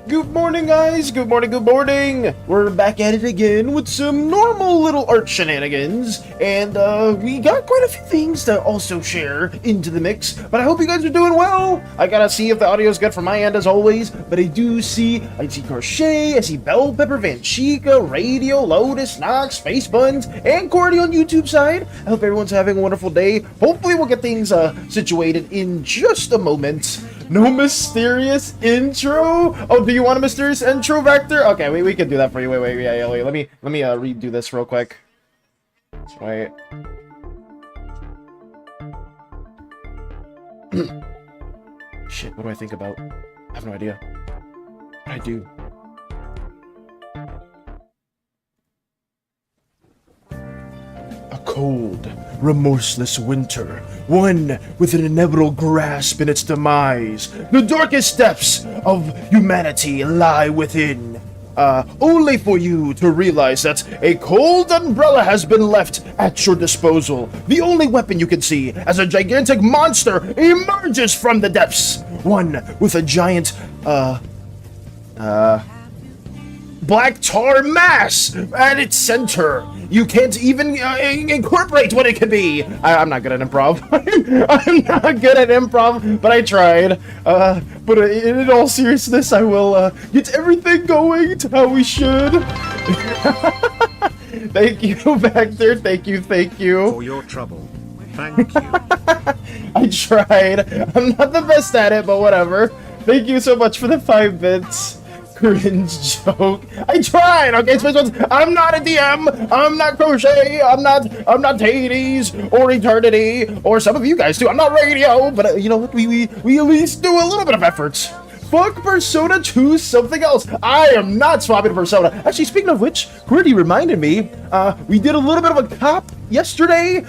Good morning, guys! Good morning, good morning! We're back at it again with some normal little art shenanigans, and we got quite a few things to also share into the mix, but I hope you guys are doing well! I gotta see if the audio's good from my end as always, but I see Crochet, I see Bell Pepper, Van Chica, Radio, Lotus, Nox, Space Buns, and Cordy on YouTube side. I hope everyone's having a wonderful day. Hopefully we'll get things situated in just a moment. No mysterious intro? Oh, do you want a mysterious intro, Vector? Okay, we can do that for you. Wait, let me redo this real quick. Wait. Shit, what do I think about? I have no idea. What do I do? A cold, remorseless winter, one with an inevitable grasp in its demise. The darkest depths of humanity lie within. Only for you to realize that a cold umbrella has been left at your disposal. The only weapon you can see as a gigantic monster emerges from the depths. One with a giant, black tar mass at its center. You can't even incorporate what it could be. I'm not good at improv. I'm not good at improv, but I tried. But in all seriousness, I will get everything going to how we should. Thank you, Vector. Thank you. For your trouble. Thank you. I tried. I'm not the best at it, but whatever. Thank you so much for the 5 bits. Cringe joke. I tried. Okay, Space Ones. I'm not a DM. I'm not Crochet. I'm not Hades or Eternity or some of you guys too. I'm not Radio, but you know what? We at least do a little bit of efforts. Fuck Persona 2 something else. I am not swapping Persona. Actually, speaking of which, Qwerty reminded me, we did a little bit of a cop yesterday,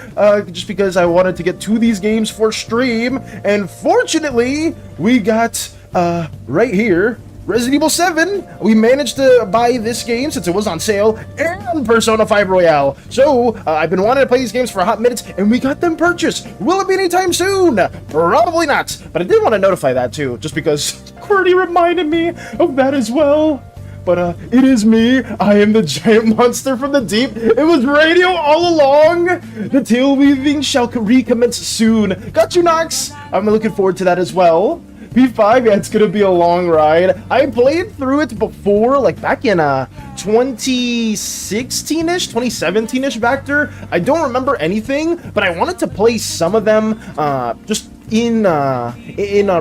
just because I wanted to get to these games for stream, and fortunately, we got, right here, Resident Evil 7, we managed to buy this game since it was on sale, and Persona 5 Royale. So, I've been wanting to play these games for a hot minute, and we got them purchased. Will it be anytime soon? Probably not. But I did want to notify that too, just because Qwerty reminded me of that as well. But, it is me. I am the giant monster from the deep. It was Radio all along. The tail weaving shall recommence soon. Got you, Nox. I'm looking forward to that as well. P5, yeah, it's gonna be a long ride. I played through it before, like back in 2016-ish, 2017-ish back there. I don't remember anything, but I wanted to play some of them just in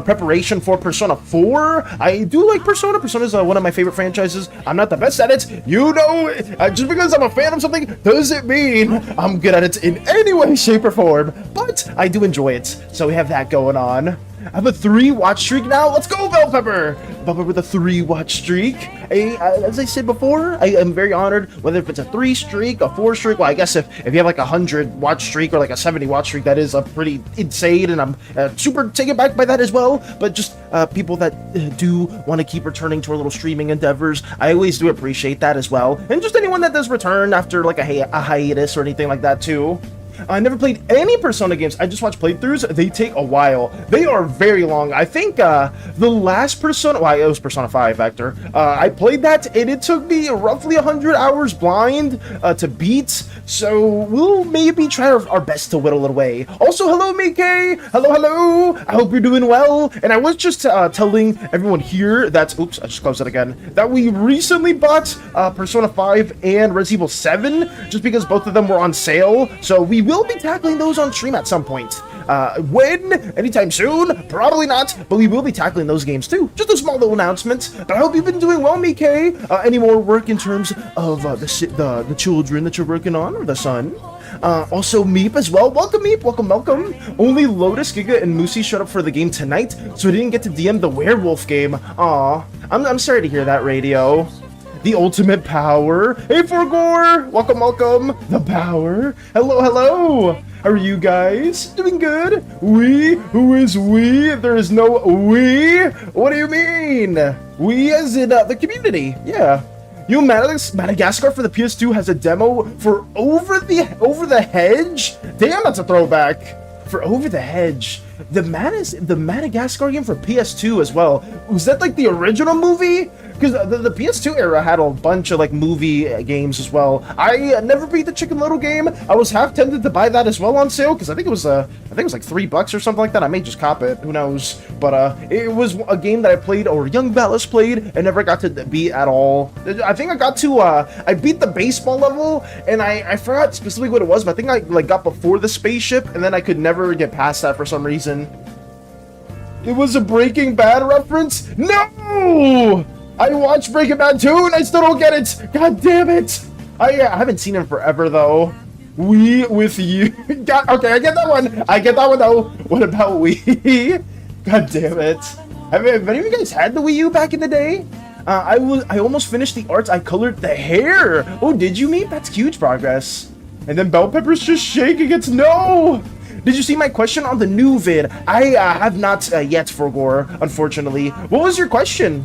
preparation for Persona 4. I do like Persona. Persona is one of my favorite franchises. I'm not the best at it, you know. Just because I'm a fan of something doesn't mean I'm good at it in any way, shape, or form. But I do enjoy it, so we have that going on. I have a 3-watch streak now. Let's go, Bell Pepper! Bell Pepper with a 3-watch streak. As I said before, I am very honored, whether if it's a 3 streak, a 4 streak. Well, I guess if you have like a 100-watch streak or like a 70-watch streak, that is a pretty insane, and I'm super taken back by that as well. But just people that do want to keep returning to our little streaming endeavors, I always do appreciate that as well. And just anyone that does return after like a hiatus or anything like that too. I never played any Persona games. I just watched playthroughs. They take a while. They are very long. I think the last Persona, well, it was Persona 5, Vector. I played that, and it took me roughly 100 hours blind to beat. So we'll maybe try our best to whittle it away. Also, hello, Mike. Hello, hello. I hope you're doing well. And I was just telling everyone here that, oops, I just closed it again, that we recently bought Persona 5 and Resident Evil 7, just because both of them were on sale. So we will be tackling those on stream at some point. When? Anytime soon? Probably not, but we will be tackling those games too. Just a small little announcement. But I hope you've been doing well, Mike. Any more work in terms of the children that you're working on, or the son? Also Meep as well. Welcome, Meep. Welcome, welcome. Only Lotus, Giga, and Moosey showed up for the game tonight, so I didn't get to DM the werewolf game. Aw, I'm sorry to hear that, Radio. The ultimate power. Hey, Forgore! Welcome, welcome. The power. Hello, hello. How are you guys? Doing good? We? Who is we? There is no we? What do you mean? We as in the community. Yeah. You Madagascar for the PS2 has a demo for Over the Hedge? Damn, that's a throwback. For Over the Hedge. The Madagascar game for PS2 as well. Was that like the original movie? Because the PS2 era had a bunch of like movie games as well. I never beat the Chicken Little game. I was half tempted to buy that as well on sale because I think it was like $3 or something like that. I may just cop it. Who knows? But it was a game that I played, or Young Ballas played, and never got to beat at all. I think I got to I beat the baseball level, and I forgot specifically what it was, but I think I like got before the spaceship, and then I could never get past that for some reason. It was a Breaking Bad reference? No! I watched Breaking Bad 2 and I still don't get it! God damn it! I haven't seen it forever though. We with you. God, okay, I get that one. I get that one though. What about we? God damn it. Have any of you guys had the Wii U back in the day? I almost finished the arts. I colored the hair. Oh, did you, Meet? That's huge progress. And then Bell Pepper's just shaking. It's no! Did you see my question on the new vid? I have not yet, Forgore, unfortunately. What was your question?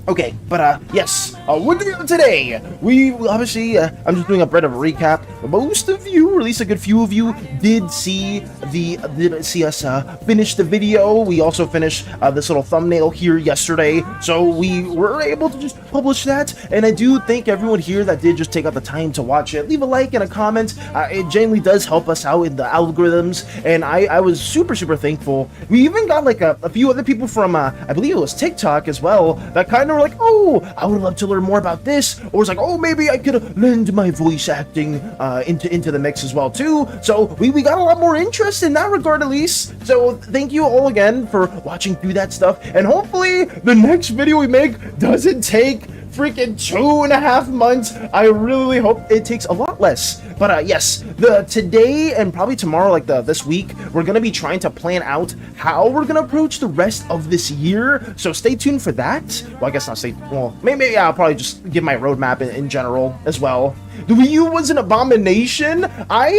Okay, but yes, what do we have today? We obviously, I'm just doing a bit of a recap. Most of you, or at least a good few of you, did see us finish the video. We also finished this little thumbnail here yesterday, so we were able to just publish that. And I do thank everyone here that did just take out the time to watch it. Leave a like and a comment. It genuinely does help us out in the algorithms, and I was super thankful. We even got like a few other people from I believe it was TikTok as well that kind of were like, oh, I would love to learn more about this, or it's like, oh, maybe I could lend my voice acting into the mix as well too. So we got a lot more interest in that regard, at least. So thank you all again for watching through that stuff, and hopefully the next video we make doesn't take freaking 2.5 months. I really hope it takes a lot less. But yes, today and probably tomorrow, like this week, we're gonna be trying to plan out how we're gonna approach the rest of this year. So stay tuned for that. Well, I guess not stay. Well, maybe I'll probably just give my roadmap in general as well. The Wii U was an abomination. I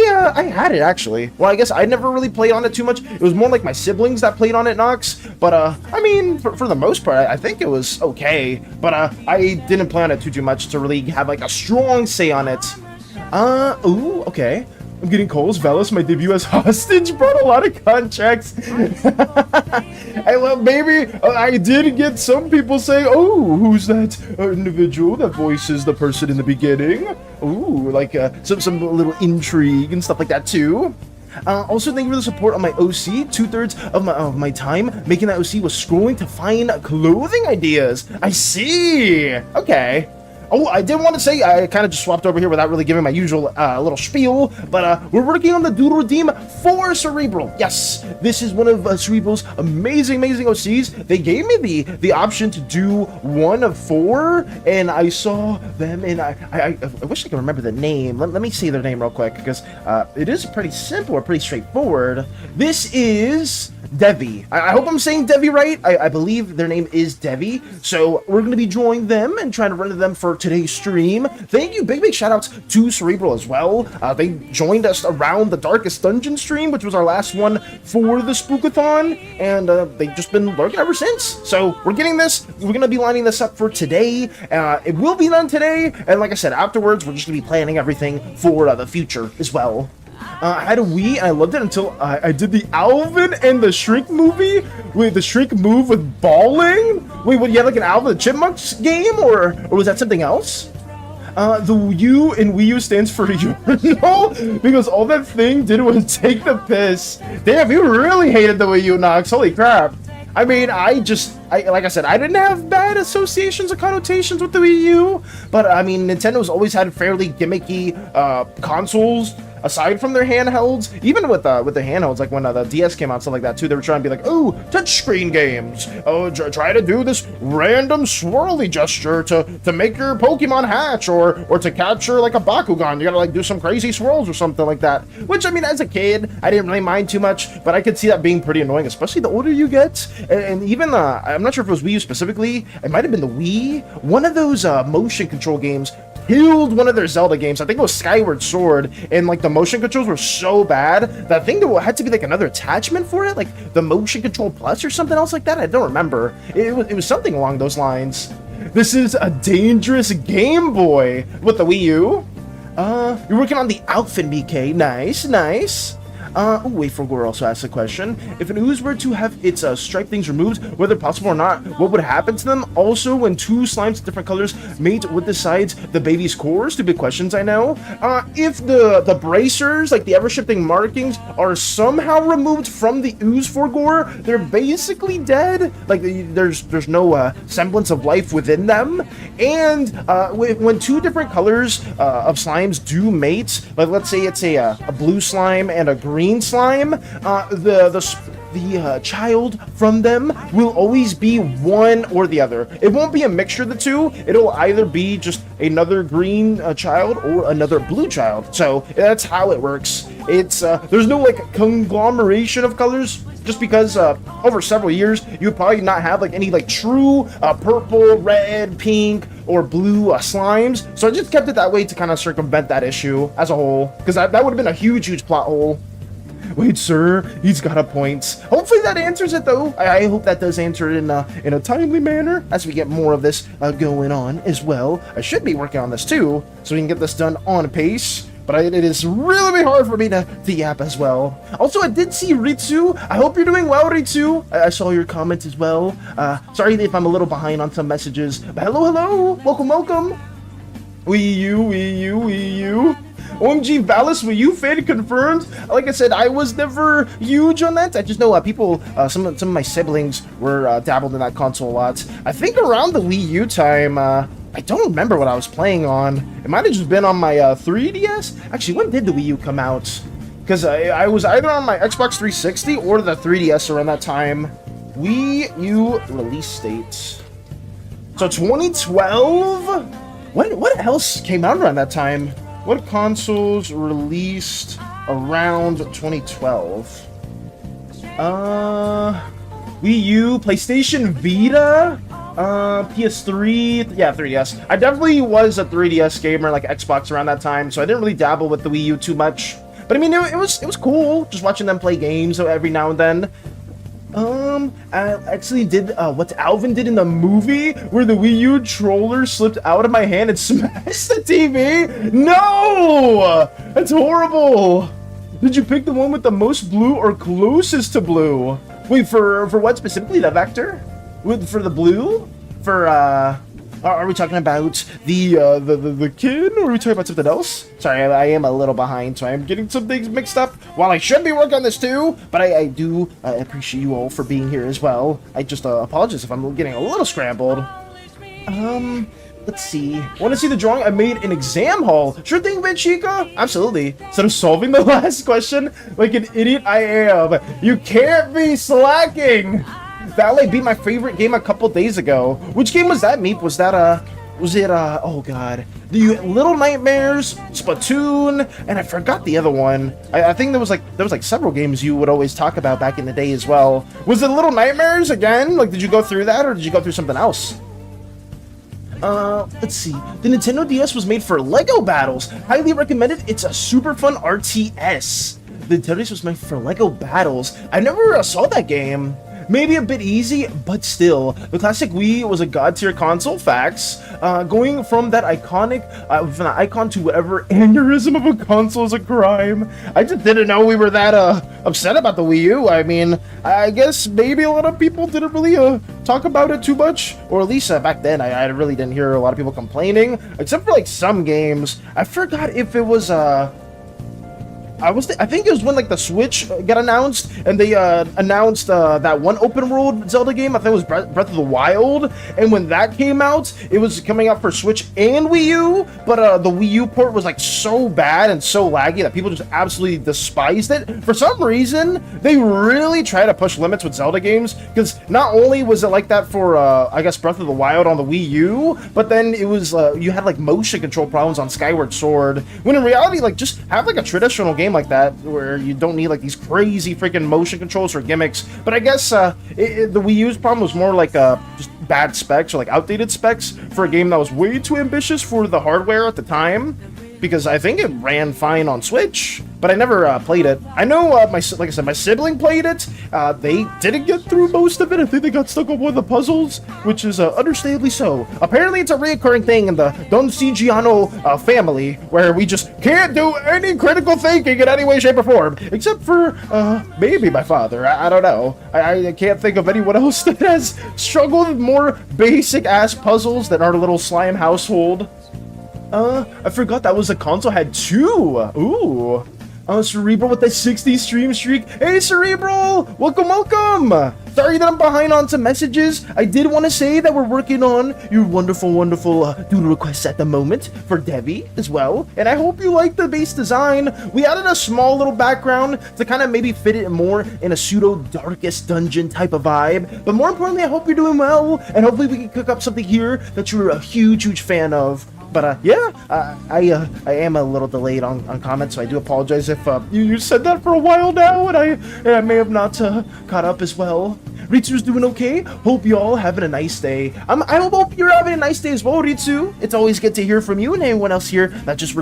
had it actually. Well, I guess I never really played on it too much. It was more like my siblings that played on it, Nox. But I mean, for the most part, I think it was okay. But I didn't play on it too much to really have like a strong say on it. Ooh, okay. I'm getting calls. Valis, my debut as hostage, brought a lot of contracts. I love, maybe I did get some people saying, oh, who's that individual that voices the person in the beginning? Ooh, like some little intrigue and stuff like that too. Also, thank you for the support on my OC. 2/3 of my time making that OC was scrolling to find clothing ideas. I see. Okay. Oh, I did want to say, I kind of just swapped over here without really giving my usual little spiel, but we're working on the Doodle Redeem for Cerebral. Yes, this is one of Cerebral's amazing OCs. They gave me the option to do 1 of 4, and I saw them, and I wish I could remember the name. Let me say their name real quick, because it is pretty simple or pretty straightforward. This is Devi. I hope I'm saying Devi right. I believe their name is Devi. So we're going to be drawing them and trying to run to them for today's stream. Thank you. Big shout outs to Cerebral as well. They joined us around the Darkest Dungeon stream, which was our last one for the Spookathon. And they've just been lurking ever since. So we're getting this. We're going to be lining this up for today. It will be done today. And like I said, afterwards, we're just going to be planning everything for the future as well. I had a Wii, and I loved it until I did the Alvin and the Shrink movie. Wait, the Shrink move with balling? Wait, what, you had like an Alvin and the Chipmunks game, or was that something else? The U in Wii U stands for urinal, because all that thing did was take the piss. Damn, you really hated the Wii U, Nox. Holy crap. I mean, like I said, I didn't have bad associations or connotations with the Wii U, but I mean, Nintendo's always had fairly gimmicky consoles. Aside from their handhelds, even with the handhelds, like when the DS came out, stuff like that too, they were trying to be like, oh, touchscreen games. Oh, try to do this random swirly gesture to make your Pokemon hatch, or to capture like a Bakugan. You gotta like do some crazy swirls or something like that. Which, I mean, as a kid, I didn't really mind too much, but I could see that being pretty annoying, especially the older you get. And even I'm not sure if it was Wii U specifically. It might have been the Wii. One of those motion control games killed one of their Zelda games. I think it was Skyward Sword, and like the motion controls were so bad that I think there had to be like another attachment for it, like the Motion Control Plus or something else like that. I don't remember. It was something along those lines. This is a dangerous Game Boy with the Wii U. You're working on the outfit, BK. Nice. Wait for Gore also asked a question. If an ooze were to have its stripe things removed, whether possible or not, what would happen to them? Also, when 2 slimes of different colors mate with the sides, the baby's core? Stupid questions, I know. If the bracers, like the ever-shifting markings, are somehow removed from the ooze for Gore, they're basically dead. Like, there's no semblance of life within them. And when 2 different colors of slimes do mate, like let's say it's a blue slime and a green slime, the child from them will always be one or the other. It won't be a mixture of the two. It'll either be just another green child or another blue child. So that's how it works. It's there's no like conglomeration of colors, just because over several years you would probably not have like any like true purple, red, pink, or blue slimes. So I just kept it that way to kind of circumvent that issue as a whole, because that would have been a huge plot hole. Wait, sir, he's got a point. Hopefully that answers it, though. I hope that does answer it in a timely manner as we get more of this going on as well. I should be working on this, too, so we can get this done on pace. But it is really hard for me to yap as well. Also, I did see Ritsu. I hope you're doing well, Ritsu. I saw your comment as well. Sorry if I'm a little behind on some messages. But hello. Welcome. Wii U. OMG, Valis, Wii U fan confirmed. Like I said, I was never huge on that. I just know people, some of my siblings were dabbled in that console a lot. I think around the Wii U time, I don't remember what I was playing on. It might have just been on my 3DS. Actually, when did the Wii U come out? Because I was either on my Xbox 360 or the 3DS around that time. Wii U release date. So 2012? What else came out around that time? What consoles released around 2012? Wii U, PlayStation Vita, PS3, yeah, 3DS. I definitely was a 3DS gamer, like Xbox around that time, so I didn't really dabble with the Wii U too much. But I mean, it was cool, just watching them play games every now and then. I actually did what Alvin did in the movie, where the Wii U controller slipped out of my hand and smashed the TV. No! That's horrible. Did you pick the one with the most blue or closest to blue? Wait, for what specifically? The vector? For the blue? For Are we talking about the kid, or are we talking about something else? Sorry, I am a little behind, so I am getting some things mixed up. While I should be working on this too, but I do appreciate you all for being here as well. I just apologize if I'm getting a little scrambled. Let's see. Want to see the drawing I made in exam hall? Sure thing, Benchika. Absolutely. Instead of solving the last question like an idiot I am, you can't be slacking. That like beat my favorite game a couple days ago. Which game was that, Meep? Was that oh god, the Little Nightmares, Splatoon, and I forgot the other one. I think there was like several games you would always talk about back in the day as well. Was it Little Nightmares again? Like, did you go through that, or did you go through something else? Let's see. The Nintendo DS was made for Lego battles. Highly recommended. It's a super fun RTS. The Nintendo DS was made for Lego battles. I never saw that game. Maybe a bit easy, but still. The classic Wii was a god-tier console, facts. Going from that iconic, from the icon to whatever aneurysm of a console is a crime. I just didn't know we were that upset about the Wii U. I mean, I guess maybe a lot of people didn't really talk about it too much, or at least back then I really didn't hear a lot of people complaining, except for like some games. I forgot if it was I think it was when like the Switch got announced, and they announced that one open world Zelda game. I think it was Breath of the Wild, and when that came out, it was coming out for Switch and Wii U, but the Wii U port was like so bad and so laggy that people just absolutely despised it. For some reason, they really try to push limits with Zelda games, because not only was it like that for I guess Breath of the Wild on the Wii U, but then it was you had like motion control problems on Skyward Sword, when in reality, like, just have like a traditional game like that where you don't need like these crazy freaking motion controls or gimmicks. But I guess the Wii U's problem was more like just bad specs, or like outdated specs for a game that was way too ambitious for the hardware at the time, because I think it ran fine on Switch, but I never played it. I know like I said, my sibling played it. They didn't get through most of it. I think they got stuck on one of the puzzles, which is understandably so. Apparently it's a reoccurring thing in the Don Sigiano family, where we just can't do any critical thinking in any way, shape, or form, except for maybe my father. I don't know. I can't think of anyone else that has struggled with more basic ass puzzles than our little slime household. I forgot that was the console had two. Ooh. Cerebral with the 60 stream streak. Hey, Cerebral! Welcome, welcome! Sorry that I'm behind on some messages. I did want to say that we're working on your wonderful, wonderful doodle requests at the moment for Debbie as well. And I hope you like the base design. We added a small little background to kind of maybe fit it more in a pseudo darkest dungeon type of vibe. But more importantly, I hope you're doing well. And hopefully we can cook up something here that you're a huge, huge fan of. But yeah, I am a little delayed on comments, so I do apologize if you said that for a while now, and I may have not caught up as well. Ritsu's doing okay. Hope you all having a nice day. I hope you're having a nice day as well, Ritsu. It's always good to hear from you and anyone else here that just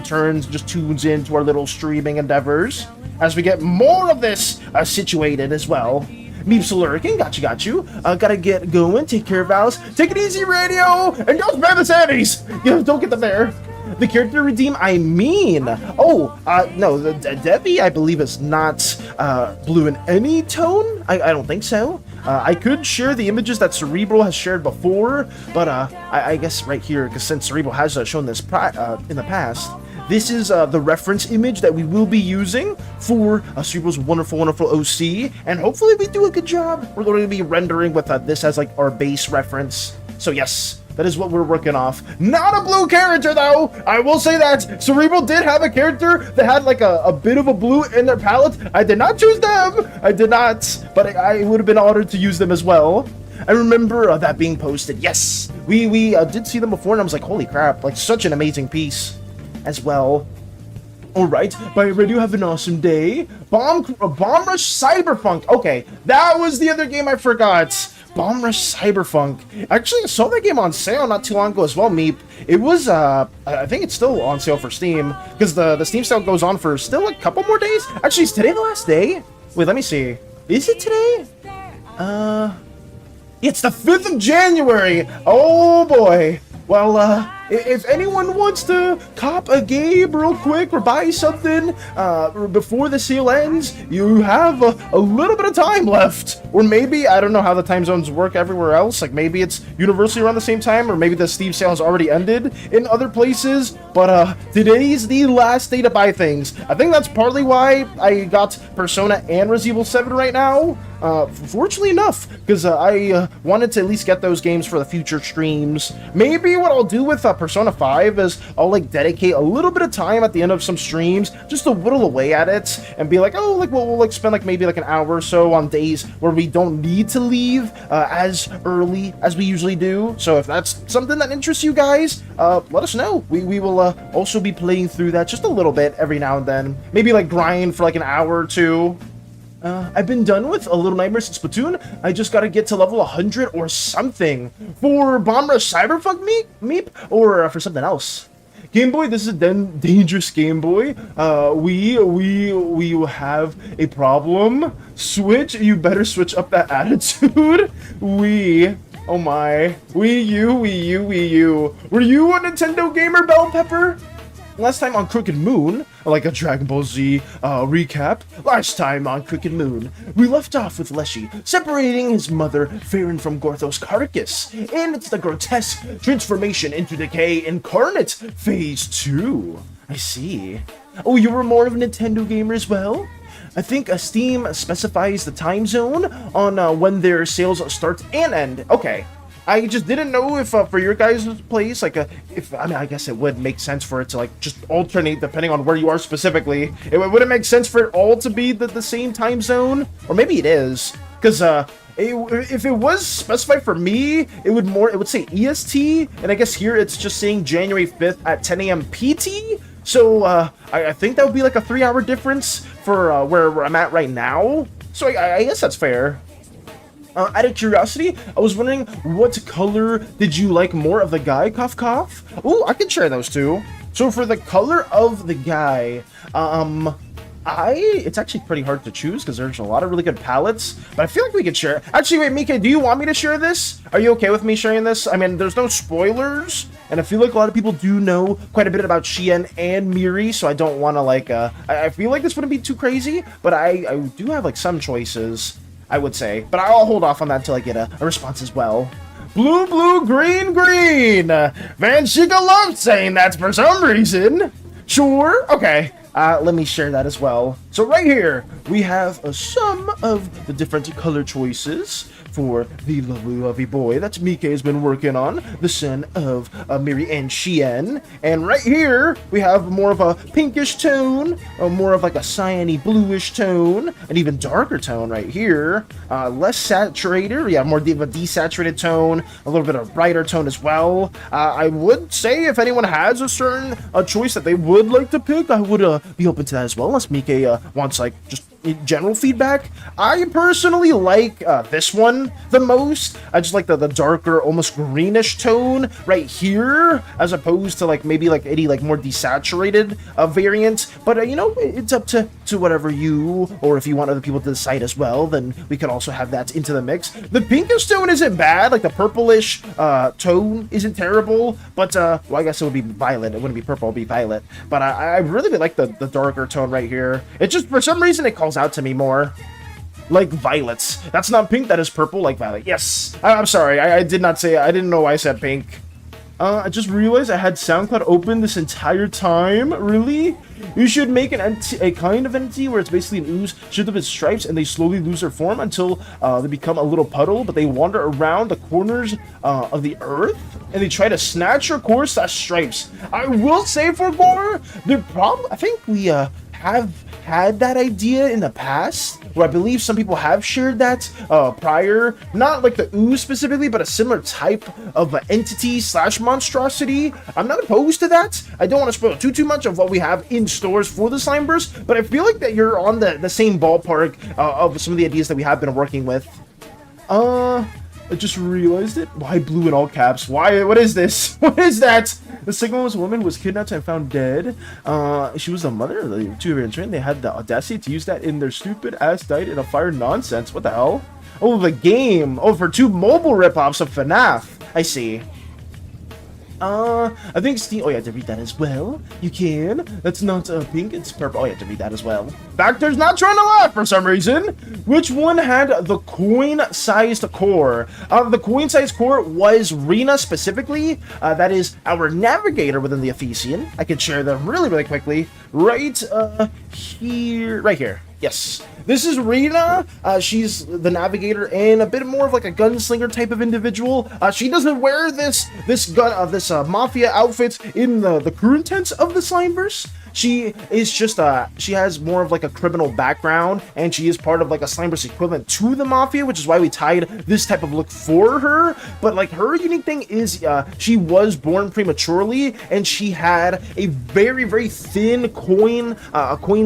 tunes in to our little streaming endeavors as we get more of this situated as well. Meeps lurking, got you. Gotta get going, take care of Alice. Take it easy, radio, and don't spam the SANIs. You know, don't get them there. The character redeem, I mean. Oh, no, the Debbie, I believe, is not blue in any tone. I don't think so. I could share the images that Cerebral has shared before, but I guess right here, because since Cerebral has shown this in the past, this is the reference image that we will be using for Cerebral's wonderful, wonderful OC, and hopefully we do a good job. We're going to be rendering with this as like our base reference. So yes, that is what we're working off. Not a blue character though, I will say that. Cerebral did have a character that had like a bit of a blue in their palette. I did not choose them, I did not, but I would have been honored to use them as well. I remember that being posted. Yes, we did see them before, and I was like, holy crap, like such an amazing piece as well. Alright, bye everybody, have an awesome day. Bomb Rush Cyberpunk. Okay, that was the other game I forgot. Bomb Rush Cyberpunk. Actually, I saw that game on sale not too long ago as well, Meep. It was, I think it's still on sale for Steam, because the Steam sale goes on for still a couple more days. Actually, is today the last day? Wait, let me see. Is it today? It's the 5th of January. Oh boy. Well, if anyone wants to cop a game real quick or buy something before the sale ends, you have a little bit of time left. Or maybe, I don't know how the time zones work everywhere else, like maybe it's universally around the same time, or maybe the Steam sale has already ended in other places, but today's the last day to buy things. I think that's partly why I got Persona and Resident Evil 7 right now. Fortunately enough, because I wanted to at least get those games for the future streams. Maybe what I'll do with Persona 5 is I'll like dedicate a little bit of time at the end of some streams just to whittle away at it and be like, oh, like we'll like spend like maybe like an hour or so on days where we don't need to leave as early as we usually do. So if that's something that interests you guys, let us know. We will also be playing through that just a little bit every now and then. Maybe like grind for like an hour or two. I've been done with A Little Nightmare since Splatoon. I just gotta get to level 100 or something. For Bomber Cyberpunk Meep? Or for something else. Game Boy, this is a dangerous Game Boy. We have a problem. Switch, you better switch up that attitude. Oh my. Wii U. Were you a Nintendo gamer, Bell Pepper? Last time on Crooked Moon, like a Dragon Ball Z recap, last time on Crooked Moon, we left off with Leshy separating his mother, Farron, from Gorthos' carcass, and it's the grotesque transformation into decay incarnate phase 2. I see. Oh, you were more of a Nintendo gamer as well? I think Steam specifies the time zone on when their sales start and end. Okay. I just didn't know if for your guys' place, like, I guess it would make sense for it to, like, just alternate depending on where you are specifically. Would it make sense for it all to be the same time zone? Or maybe it is. Because, if it was specified for me, it would say EST, and I guess here it's just saying January 5th at 10 a.m. PT? So, I think that would be, like, a 3-hour difference for where I'm at right now. So, I guess that's fair. Out of curiosity, I was wondering what color did you like more of the guy, cough cough? Ooh, I can share those two. So for the color of the guy, it's actually pretty hard to choose because there's a lot of really good palettes, but I feel like we could share. Actually, wait, Mika, do you want me to share this? Are you okay with me sharing this? I mean, there's no spoilers, and I feel like a lot of people do know quite a bit about Shien and Miri, so I don't want to like, I feel like this wouldn't be too cranzy, but I do have like some choices, I would say, but I'll hold off on that until I get a response as well. Blue, blue, green, green. Van Chica loves saying that for some reason. Sure, okay. Let me share that as well. So right here, we have some of the different color choices for the lovely boy that Mike has been working on, the son of Miri and Shien. And right here, we have more of a pinkish tone, more of like a cyany bluish tone, an even darker tone right here. Less saturated, yeah, more of a desaturated tone, a little bit of brighter tone as well. I would say if anyone has a certain choice that they would like to pick, I would be open to that as well, unless Mike wants like just general feedback. I personally like this one the most. I just like the darker, almost greenish tone right here, as opposed to like maybe like any like more desaturated variant. But you know, it's up to whatever you, or if you want other people to decide as well, then we could also have that into the mix. The pinkish tone isn't bad, like the purplish tone isn't terrible, but well, I guess it would be violet. It wouldn't be purple, it would be violet. But I really like the darker tone right here. It just, for some reason, it calls out to me more like violets. That's not pink, that is purple, like violet. Yes, I'm sorry, I did not say, I didn't know why I said pink. I just realized I had SoundCloud open this entire time. Really? You should make a kind of entity where it's basically an ooze shaped up its stripes, and they slowly lose their form until they become a little puddle, but they wander around the corners of the earth, and they try to snatch your core / stripes. I will say, for Gore, I think we have had that idea in the past, where I believe some people have shared that prior, not like the ooze specifically, but a similar type of entity / monstrosity. I'm not opposed to that. I don't want to spoil too much of what we have in stores for the Slime Burst, but I feel like that you're on the same ballpark of some of the ideas that we have been working with. I just realized it. Why blue in all caps? Why? What is this? What is that? The Sigma woman was kidnapped and found dead. She was the mother of the two of They had the audacity to use that in their stupid ass died in a fire nonsense. What the hell? Oh, the game. Oh, for 2 mobile ripoffs of FNAF. I see. I think Steam. Oh, yeah, to read that as well. You can. That's not pink. It's purple. Oh, yeah, to read that as well. Factor's not trying to laugh for some reason. Which one had the coin-sized core? The coin-sized core was Rena specifically. That is our navigator within the Ephesian. I can share them really, really quickly. Right here. Right here. Yes. This is Rena. She's the navigator and a bit more of like a gunslinger type of individual. She doesn't wear this mafia outfit in the current tense of the Slimeverse. She is just she has more of like a criminal background, and she is part of like a Slimeverse equivalent to the Mafia, which is why we tied this type of look for her. But like her unique thing is she was born prematurely, and she had a very, very thin coin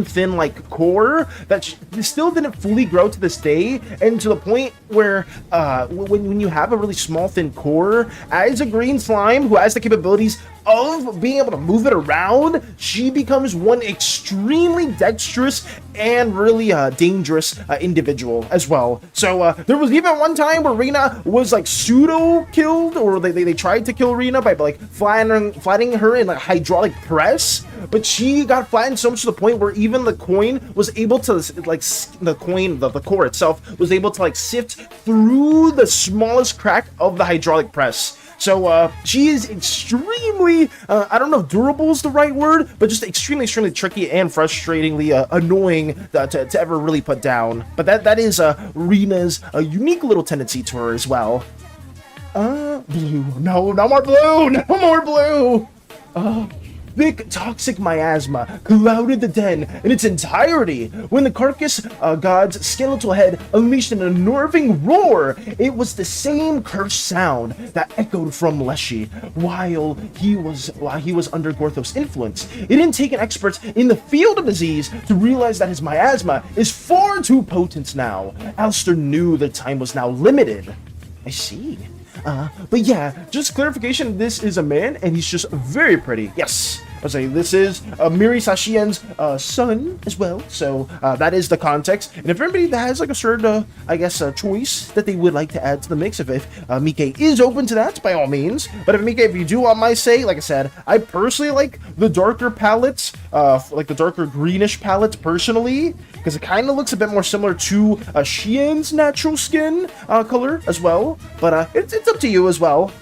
thin like core that still didn't fully grow to this day, and to the point where when you have a really small thin core as a green slime who has the capabilities of being able to move it around, she becomes one extremely dexterous and really dangerous individual as well. So there was even one time where Rena was like pseudo killed, or they tried to kill Rena by like flattening her in a hydraulic press, but she got flattened so much to the point where even the coin was able to like the core itself was able to like sift through the smallest crack of the hydraulic press. So she is extremely, I don't know if durable is the right word, but just extremely, extremely tricky and frustratingly annoying to ever really put down. But that is Rena's unique little tendency to her as well. Blue. No more blue! No more blue! Thick toxic miasma clouded the den in its entirety when the carcass god's skeletal head unleashed an unnerving roar. It was the same cursed sound that echoed from Leshy while he was under Gorthos' influence. It didn't take an expert in the field of disease to realize that his miasma is far too potent now. Alistair knew the time was now limited. I see. But yeah, just clarification, this is a man, and he's just very pretty. Yes, I'll say this is Miri Sashien's son as well, so that is the context. And if anybody that has like a certain, I guess, choice that they would like to add to the mix, if Mike is open to that, by all means. But if Mike, if you do want my say, like I said, I personally like the darker palettes, like the darker greenish palettes personally, because it kind of looks a bit more similar to Shien's natural skin color as well. But it's up to you as well.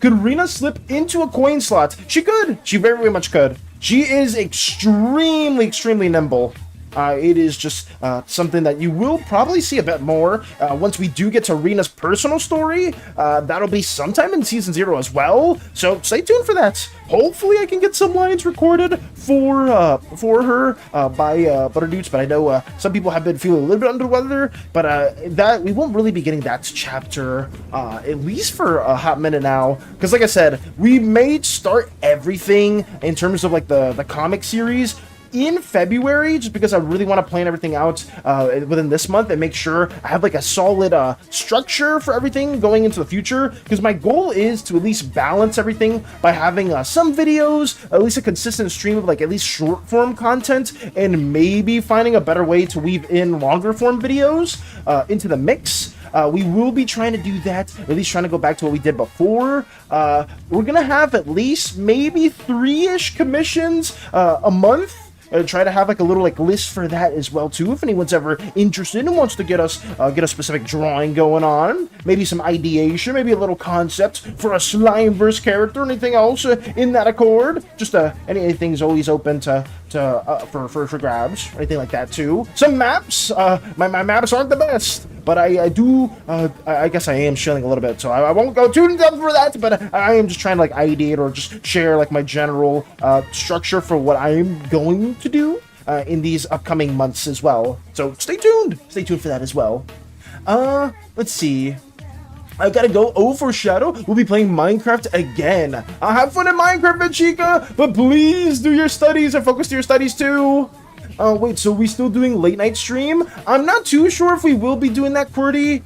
Could Rena slip into a coin slot? She could. She very, very much could. She is extremely, extremely nimble. It is just something that you will probably see a bit more once we do get to Rena's personal story. That'll be sometime in Season 0 as well, so stay tuned for that. Hopefully I can get some lines recorded for her by Butterdoots, but I know some people have been feeling a little bit under the weather, but that we won't really be getting that chapter at least for a hot minute now, because like I said, we may start everything in terms of like the comic series in February, just because I really want to plan everything out within this month and make sure I have like a solid structure for everything going into the future, because my goal is to at least balance everything by having some videos, at least a consistent stream of like at least short form content, and maybe finding a better way to weave in longer form videos into the mix. We will be trying to do that, at least trying to go back to what we did before. We're gonna have at least maybe 3-ish commissions a month. Try to have like a little like list for that as well too, if anyone's ever interested and wants to get a specific drawing going on, maybe some ideation, maybe a little concept for a Slimeverse character, anything else in that accord. Just anything's always open for grabs, anything like that too. Some maps, my maps aren't the best, but I guess I am shilling a little bit, so I won't go too in depth for that, but I am just trying to like ideate or just share like my general structure for what I'm going to do in these upcoming months as well. So stay tuned for that as well. Let's see. I gotta go. Overshadow. We'll be playing Minecraft again. Have fun in Minecraft, Chica, but please do your studies and focus to your studies too. Wait, so we still doing late night stream? I'm not too sure if we will be doing that, QWERTY.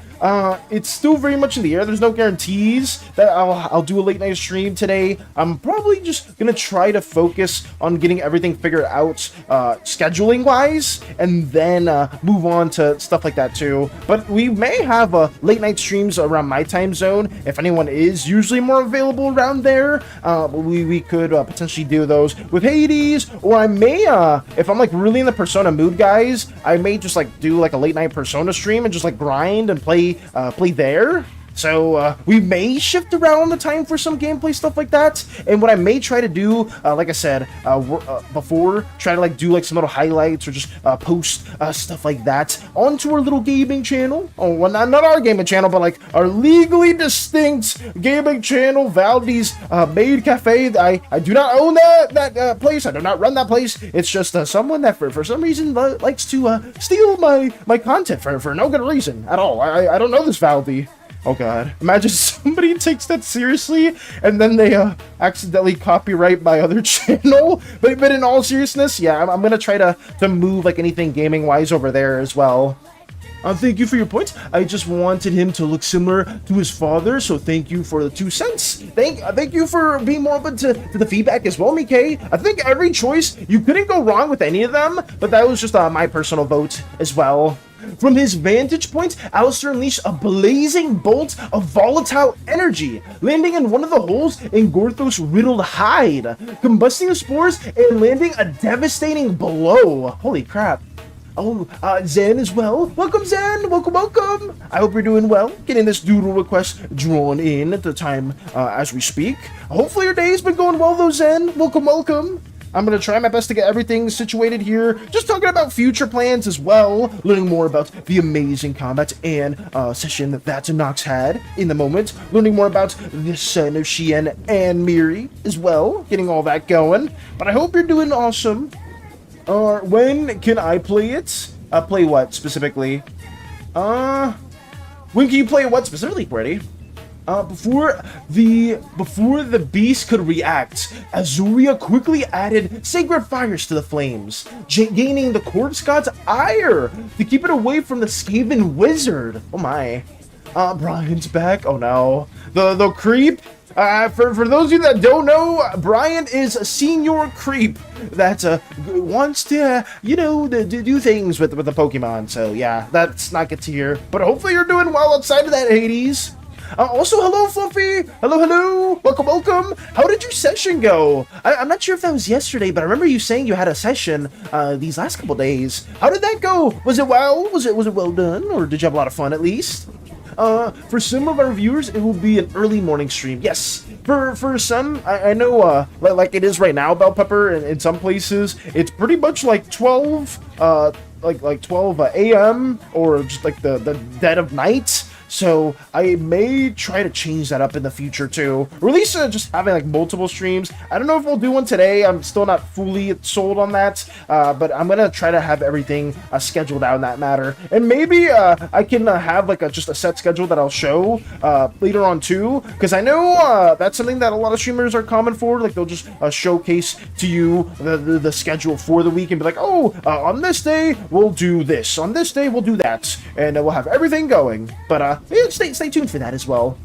It's still very much in the air. There's no guarantees that I'll do a late night stream today. I'm probably just gonna try to focus on getting everything figured out, scheduling wise, and then move on to stuff like that too. But we may have late night streams around my time zone. If anyone is usually more available around there, we could potentially do those with Hades, or I may, if I'm like really in the Persona mood, guys, I may just like do like a late night Persona stream and just like grind and play there. So we may shift around the time for some gameplay stuff like that. And what I may try to do, like I said before, try to like do like some little highlights or just post stuff like that onto our little gaming channel. Oh, well, not our gaming channel, but like our legally distinct gaming channel, Valdi's Maid Cafe. I do not own that place. I do not run that place. It's just someone that for some reason likes to steal my content for no good reason at all. I don't know this Valdi. Oh god. Imagine somebody takes that seriously and then they accidentally copyright my other channel. But in all seriousness, yeah, I'm gonna try to move like anything gaming wise over there as well. Thank you for your point. I just wanted him to look similar to his father, so thank you for the 2 cents. Thank you for being more open to the feedback as well, Mickey. I think every choice, you couldn't go wrong with any of them, but that was just my personal vote as well. From his vantage point, Alistair unleashed a blazing bolt of volatile energy, landing in one of the holes in Gorthos' riddled hide, combusting the spores and landing a devastating blow. Holy crap. Oh, Zen as well. Welcome, Zen. Welcome. I hope you're doing well. Getting this doodle request drawn in at the time as we speak. Hopefully your day's been going well, though, Zen. Welcome. I'm going to try my best to get everything situated here. Just talking about future plans as well. Learning more about the amazing combat and session that Nox had in the moment. Learning more about the son of Shien and Miri as well. Getting all that going. But I hope you're doing awesome. When can I play it? Play what specifically? When can you play what specifically, Brady? Before the beast could react, Azuria quickly added sacred fires to the flames, gaining the corpse god's ire to keep it away from the Skaven wizard. Oh my. Brian's back. Oh no. The creep. For those of you that don't know, Brian is a senior creep that wants to, do things with the Pokemon. So yeah, that's not good to hear. But hopefully you're doing well outside of that, Hades. Also, hello, Fluffy! Hello! Welcome! How did your session go? I'm not sure if that was yesterday, but I remember you saying you had a session these last couple days. How did that go? Was it well? Was it well done? Or did you have a lot of fun at least? For some of our viewers, it will be an early morning stream. Yes, for some, I know, like it is right now, Bell Pepper, in some places, it's pretty much like 12, like 12 a.m. or just like the dead of night. So I may try to change that up in the future too. Or at least just having like multiple streams. I don't know if we'll do one today. I'm still not fully sold on that. But I'm gonna try to have everything scheduled out in that matter. And maybe I can have like just a set schedule that I'll show later on too. Because I know that's something that a lot of streamers are common for. Like they'll just showcase to you the schedule for the week and be like, oh, on this day we'll do this. On this day we'll do that. And we'll have everything going. But yeah, stay tuned for that as well.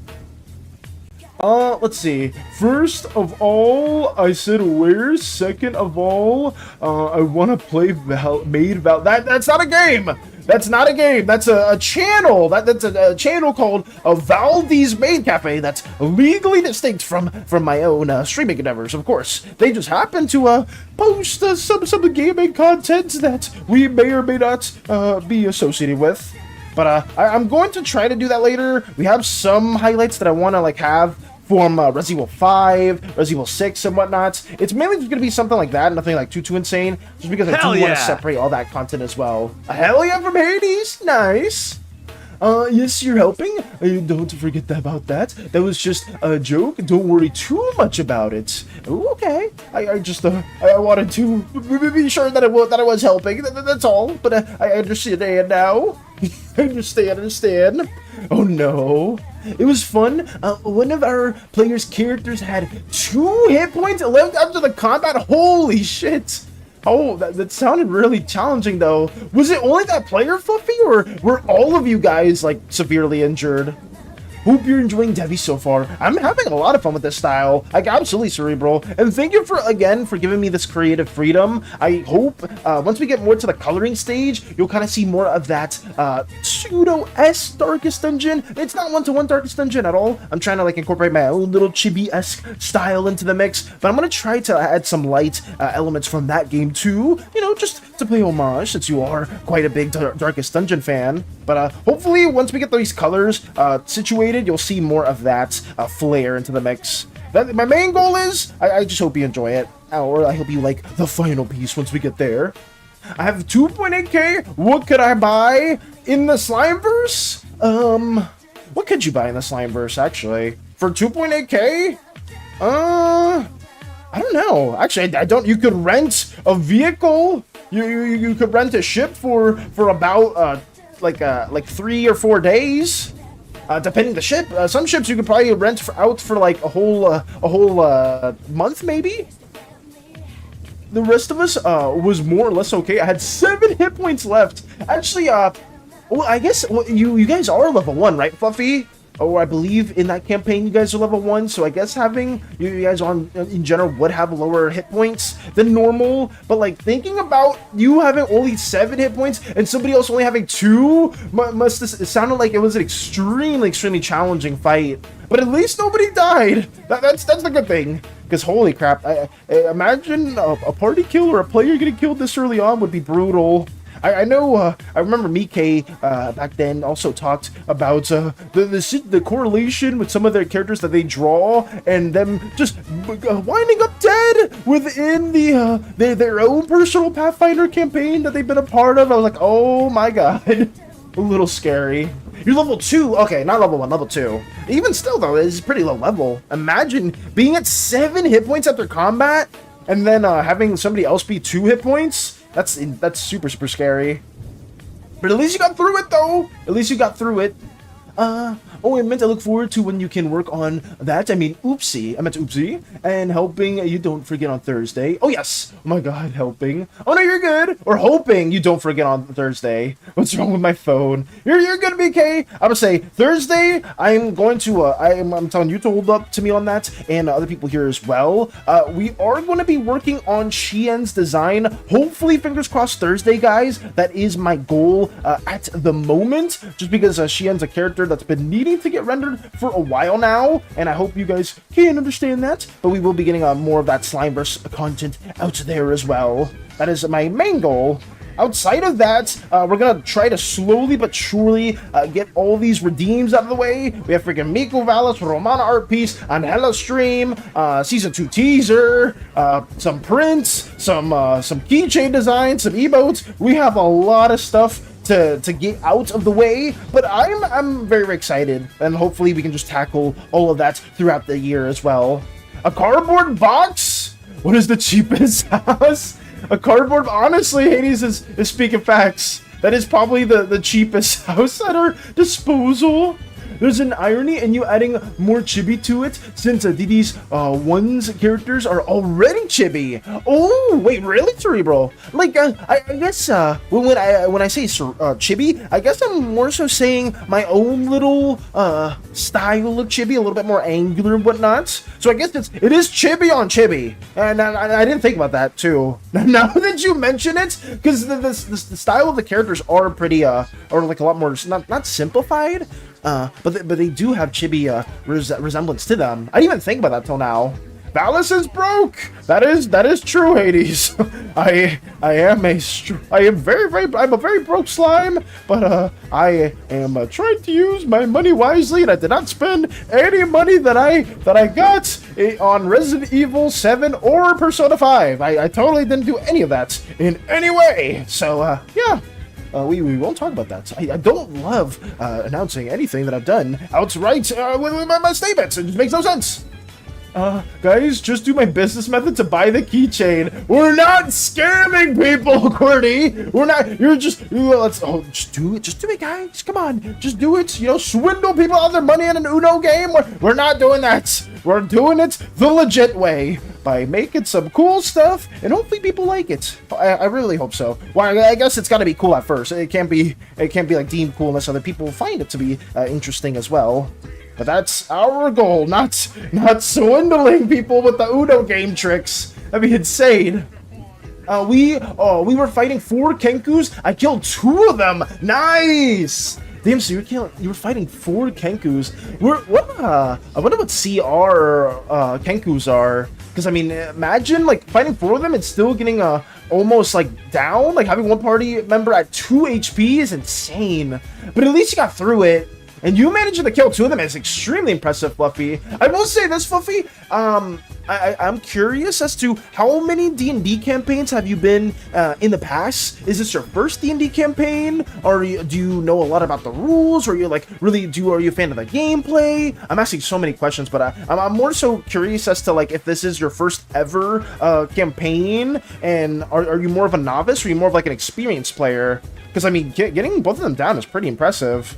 Let's see. First of all, I said where. Second of all, I want to play Maid Val. That's not a game. That's not a game. That's a channel. That's a channel called Valdi's Maid Cafe. That's legally distinct from my own streaming endeavors. Of course, they just happen to post some gaming content that we may or may not be associated with. But I'm going to try to do that later. We have some highlights that I want to like have from Resident Evil 5, Resident Evil 6, and whatnot. It's mainly just going to be something like that, nothing like too insane, just because I do want to separate all that content as well. A hell yeah from Hades! Nice! Yes, you're helping. Don't forget about that. That was just a joke. Don't worry too much about it. Ooh, okay. I just I wanted to be sure that I was helping. That's all. But I understand now. I understand. Oh no. It was fun. One of our players' characters had 2 hit points left after the combat. Holy shit. Oh, that sounded really challenging, though. Was it only that player, Fluffy, or were all of you guys, like, severely injured? Hope you're enjoying Devi so far. I'm having a lot of fun with this style. Like, absolutely, Cerebral. And thank you again for giving me this creative freedom. I hope once we get more to the coloring stage, you'll kind of see more of that pseudo-S Darkest Dungeon. It's not one-to-one Darkest Dungeon at all. I'm trying to like incorporate my own little chibi-esque style into the mix, but I'm gonna try to add some light elements from that game too. You know, just to play homage, since you are quite a big Darkest Dungeon fan. But hopefully, once we get these colors situated, you'll see more of that flair into the mix. My main goal is, I just hope you enjoy it, or I hope you like the final piece once we get there. I have 2.8k. What could I buy in the Slimeverse? What could you buy in the Slimeverse, actually? For 2.8k? I don't know. Actually, I don't. You could rent a vehicle. You could rent a ship for about like 3 or 4 days. Depending the ship, some ships you could probably rent out for like a whole month, maybe. The rest of us was more or less okay. I had 7 hit points left. Actually, well, I guess you guys are level 1, right, Fluffy? Oh, I believe in that campaign you guys are level 1, so I guess having you guys on in general would have lower hit points than normal. But like thinking about you having only 7 hit points and somebody else only having 2, it sounded like it was an extremely challenging fight. But at least nobody died. That's the good thing. Because holy crap, I imagine a party kill or a player getting killed this early on would be brutal. I know, I remember Mike back then also talked about the correlation with some of their characters that they draw and them just winding up dead within their own personal Pathfinder campaign that they've been a part of. I was like, oh my god, a little scary. You're level 2. Okay, not level 1, level 2. Even still, though, it's pretty low level. Imagine being at 7 hit points after combat and then having somebody else be 2 hit points. That's super scary. But at least you got through it, though. At least you got through it. Oh, I meant to look forward to when you can work on that. I mean, oopsie. I meant oopsie. And helping you don't forget on Thursday. Oh, yes. Oh, my God, helping. Oh, no, you're good. Or hoping you don't forget on Thursday. What's wrong with my phone? You're good, BK. I'm gonna say Thursday, I'm going to, I'm telling you to hold up to me on that, and other people here as well. We are going to be working on Shien's design. Hopefully, fingers crossed, Thursday, guys. That is my goal at the moment. Just because Shien's a character that's been needing to get rendered for a while now, and I hope you guys can understand that. But we will be getting more of that Slimeverse content out there as well. That is my main goal. Outside of that, we're gonna try to slowly but surely get all these redeems out of the way. We have freaking Miko Valis, Romana art piece, Angela stream, season 2 teaser, some prints, some keychain designs, some emotes. We have a lot of stuff to get out of the way, but I'm very excited, and hopefully we can just tackle all of that throughout the year as well. A cardboard box? What is the cheapest house? A cardboard, honestly, Hades is speaking facts. That is probably the cheapest house at our disposal. There's an irony in you adding more chibi to it, since Didi's one's characters are already chibi. Oh, wait, really, Cerebral? Like, I guess when I say chibi, I guess I'm more so saying my own little style of chibi, a little bit more angular and whatnot. So I guess it is chibi on chibi, and I didn't think about that too. Now that you mention it, because the style of the characters are pretty or like a lot more not simplified. But they do have chibi resemblance to them. I didn't even think about that till now. Valis is broke. That is true, Hades. I'm a very broke slime, but I am trying to use my money wisely, and I did not spend any money that I got on Resident Evil 7 or Persona 5. I totally didn't do any of that in any way. So yeah. We won't talk about that. I don't love announcing anything that I've done outright with my statements. It just makes no sense. Guys, just do my business method to buy the keychain. We're not scamming people, Qwerty. We're not. Just do it. Just do it, guys. Come on, just do it. You know, swindle people out of their money in an Uno game. We're not doing that. We're doing it the legit way. by making some cool stuff, and hopefully people like it. I really hope so. Well, I guess it's got to be cool at first. It can't be like deemed cool unless other people find it to be interesting as well. But that's our goal, not swindling people with the Uno game tricks. That'd be insane. We were fighting 4 Kenkus. I killed 2 of them. Nice. Damn, so you were fighting 4 Kenkus. I wonder what CR Kenkus are. Because I mean, imagine like fighting 4 of them and still getting almost like down. Like having one party member at 2 HP is insane. But at least you got through it. And you managing to kill 2 of them is extremely impressive, Fluffy. I will say this, Fluffy. I'm curious as to how many D&D campaigns have you been in the past? Is this your first D&D campaign? Or do you know a lot about the rules? Or are you like are you a fan of the gameplay? I'm asking so many questions, but I'm more so curious as to like if this is your first ever campaign, and are you more of a novice or are you more of like an experienced player? Because I mean, getting both of them down is pretty impressive.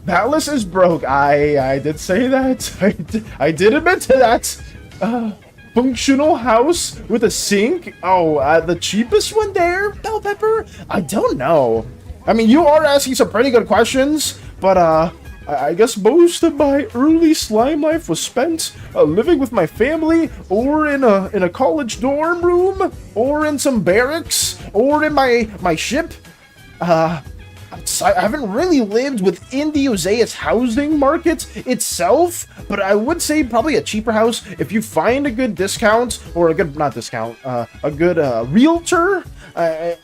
Palace is broke. I did say that. I did admit to that. Functional house with a sink. Oh, the cheapest one there, Bell Pepper? I don't know. I mean, you are asking some pretty good questions, but I guess most of my early slime life was spent living with my family, or in a college dorm room, or in some barracks, or in my ship. I haven't really lived within the Oseas housing market itself, but I would say probably a cheaper house. If you find a good discount, or a good, not discount, a good realtor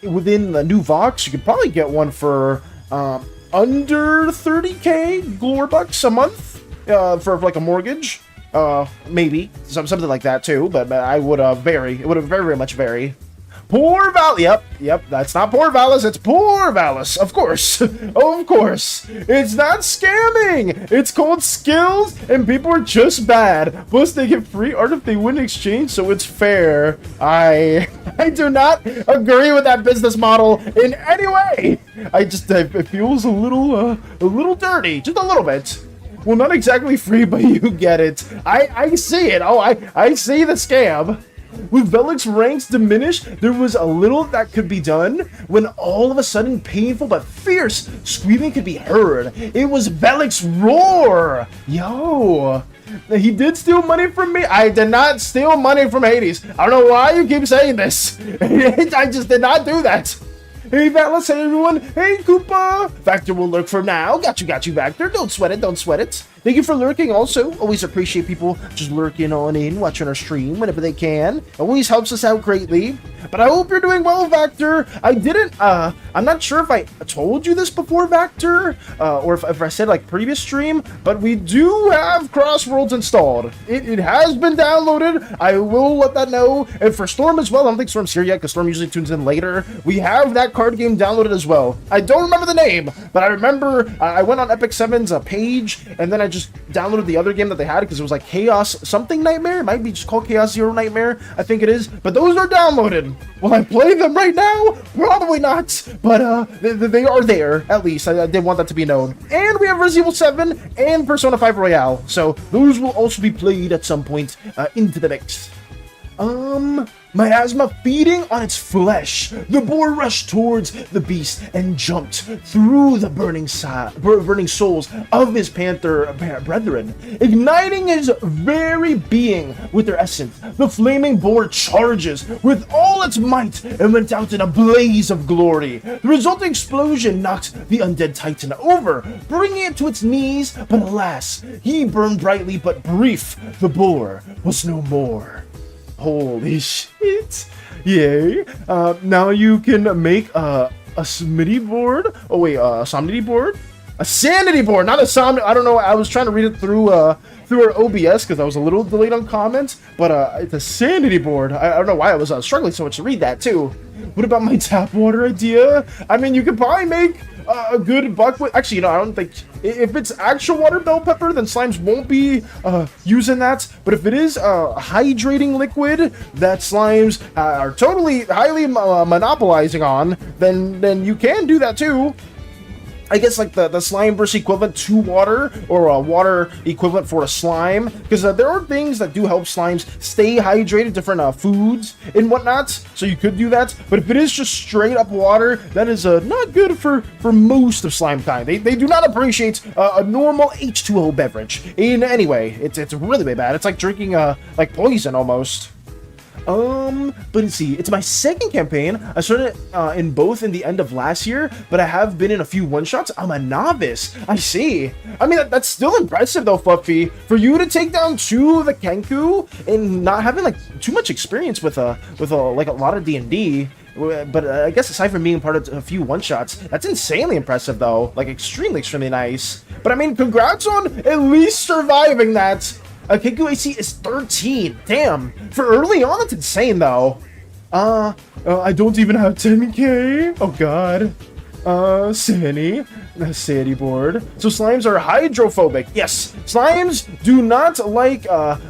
within the new Vox, you could probably get one for under 30k glory bucks a month for like a mortgage. Maybe something like that too, but I would vary. It would very, very much vary. Poor Val. Yep. That's not Poor Valis. It's Poor Valis. Of course. Of course. It's not scamming. It's called skills, and people are just bad. Plus, they get free art if they win in exchange, so it's fair. I do not agree with that business model in any way. It feels a little dirty, just a little bit. Well, not exactly free, but you get it. I see it. Oh, I see the scam. With Velik's ranks diminished, there was a little that could be done when all of a sudden painful but fierce screaming could be heard. It was Velik's roar! Yo! He did steal money from me. I did not steal money from Hades. I don't know why you keep saying this. I just did not do that. Hey, Valis, hey, everyone. Hey, Koopa. Vector will lurk for now. Got you, Vector. Don't sweat it. Thank you for lurking also. Always appreciate people just lurking on in, watching our stream whenever they can. Always helps us out greatly. But I hope you're doing well, Vector. I'm not sure if I told you this before, Vector, or if I said like previous stream, but we do have Crossworlds installed. It has been downloaded. I will let that know. And for Storm as well, I don't think Storm's here yet because Storm usually tunes in later. We have that card game downloaded as well. I don't remember the name, but I remember I went on Epic 7's page, and then I just downloaded the other game that they had because it was like Chaos something Nightmare. It might be just called Chaos Zero Nightmare, I think it is. But those are downloaded. Will I play them right now? Probably not. But they are there, at least. I did want that to be known. And we have Resident Evil 7 and Persona 5 Royale. So those will also be played at some point into the mix. Miasma feeding on its flesh, the boar rushed towards the beast and jumped through the burning souls of his panther brethren, igniting his very being with their essence. The flaming boar charges with all its might and went out in a blaze of glory. The resulting explosion knocked the undead titan over, bringing it to its knees, but alas, he burned brightly but brief. The boar was no more. Holy shit. Yay. Now you can make a Smitty board. Oh wait, a Somnity board? A Sanity board, not a Somnity. I don't know. I was trying to read it through our OBS because I was a little delayed on comments, but it's a Sanity board. I don't know why I was struggling so much to read that too. What about my tap water idea? I mean, you could probably make a good buck with. Actually, you know, I don't think if it's actual water bell pepper, then slimes won't be using that. But if it is hydrating liquid that slimes are totally highly monopolizing on, then you can do that too. I guess like the slime versus equivalent to water, or a water equivalent for a slime, because there are things that do help slimes stay hydrated, different foods and whatnot, so you could do that. But if it is just straight up water, that is not good for most of slime kind. They do not appreciate a normal H2O beverage in any way. It's really, really bad. It's like drinking like poison almost. But let's see, it's my second campaign. I started in both in the end of last year, but I have been in a few one-shots. I'm a novice. I see. I mean, that's still impressive though, Fluffy. For you to take down 2 of the Kenku and not having like too much experience with like a lot of D&D. But I guess aside from being part of a few one-shots, that's insanely impressive though. Like extremely, extremely nice. But I mean, congrats on at least surviving that. Kenku AC is 13. Damn. For early on, that's insane, though. I don't even have 10k. Oh, God. SANI. The SANI board. So slimes are hydrophobic. Yes, slimes do not like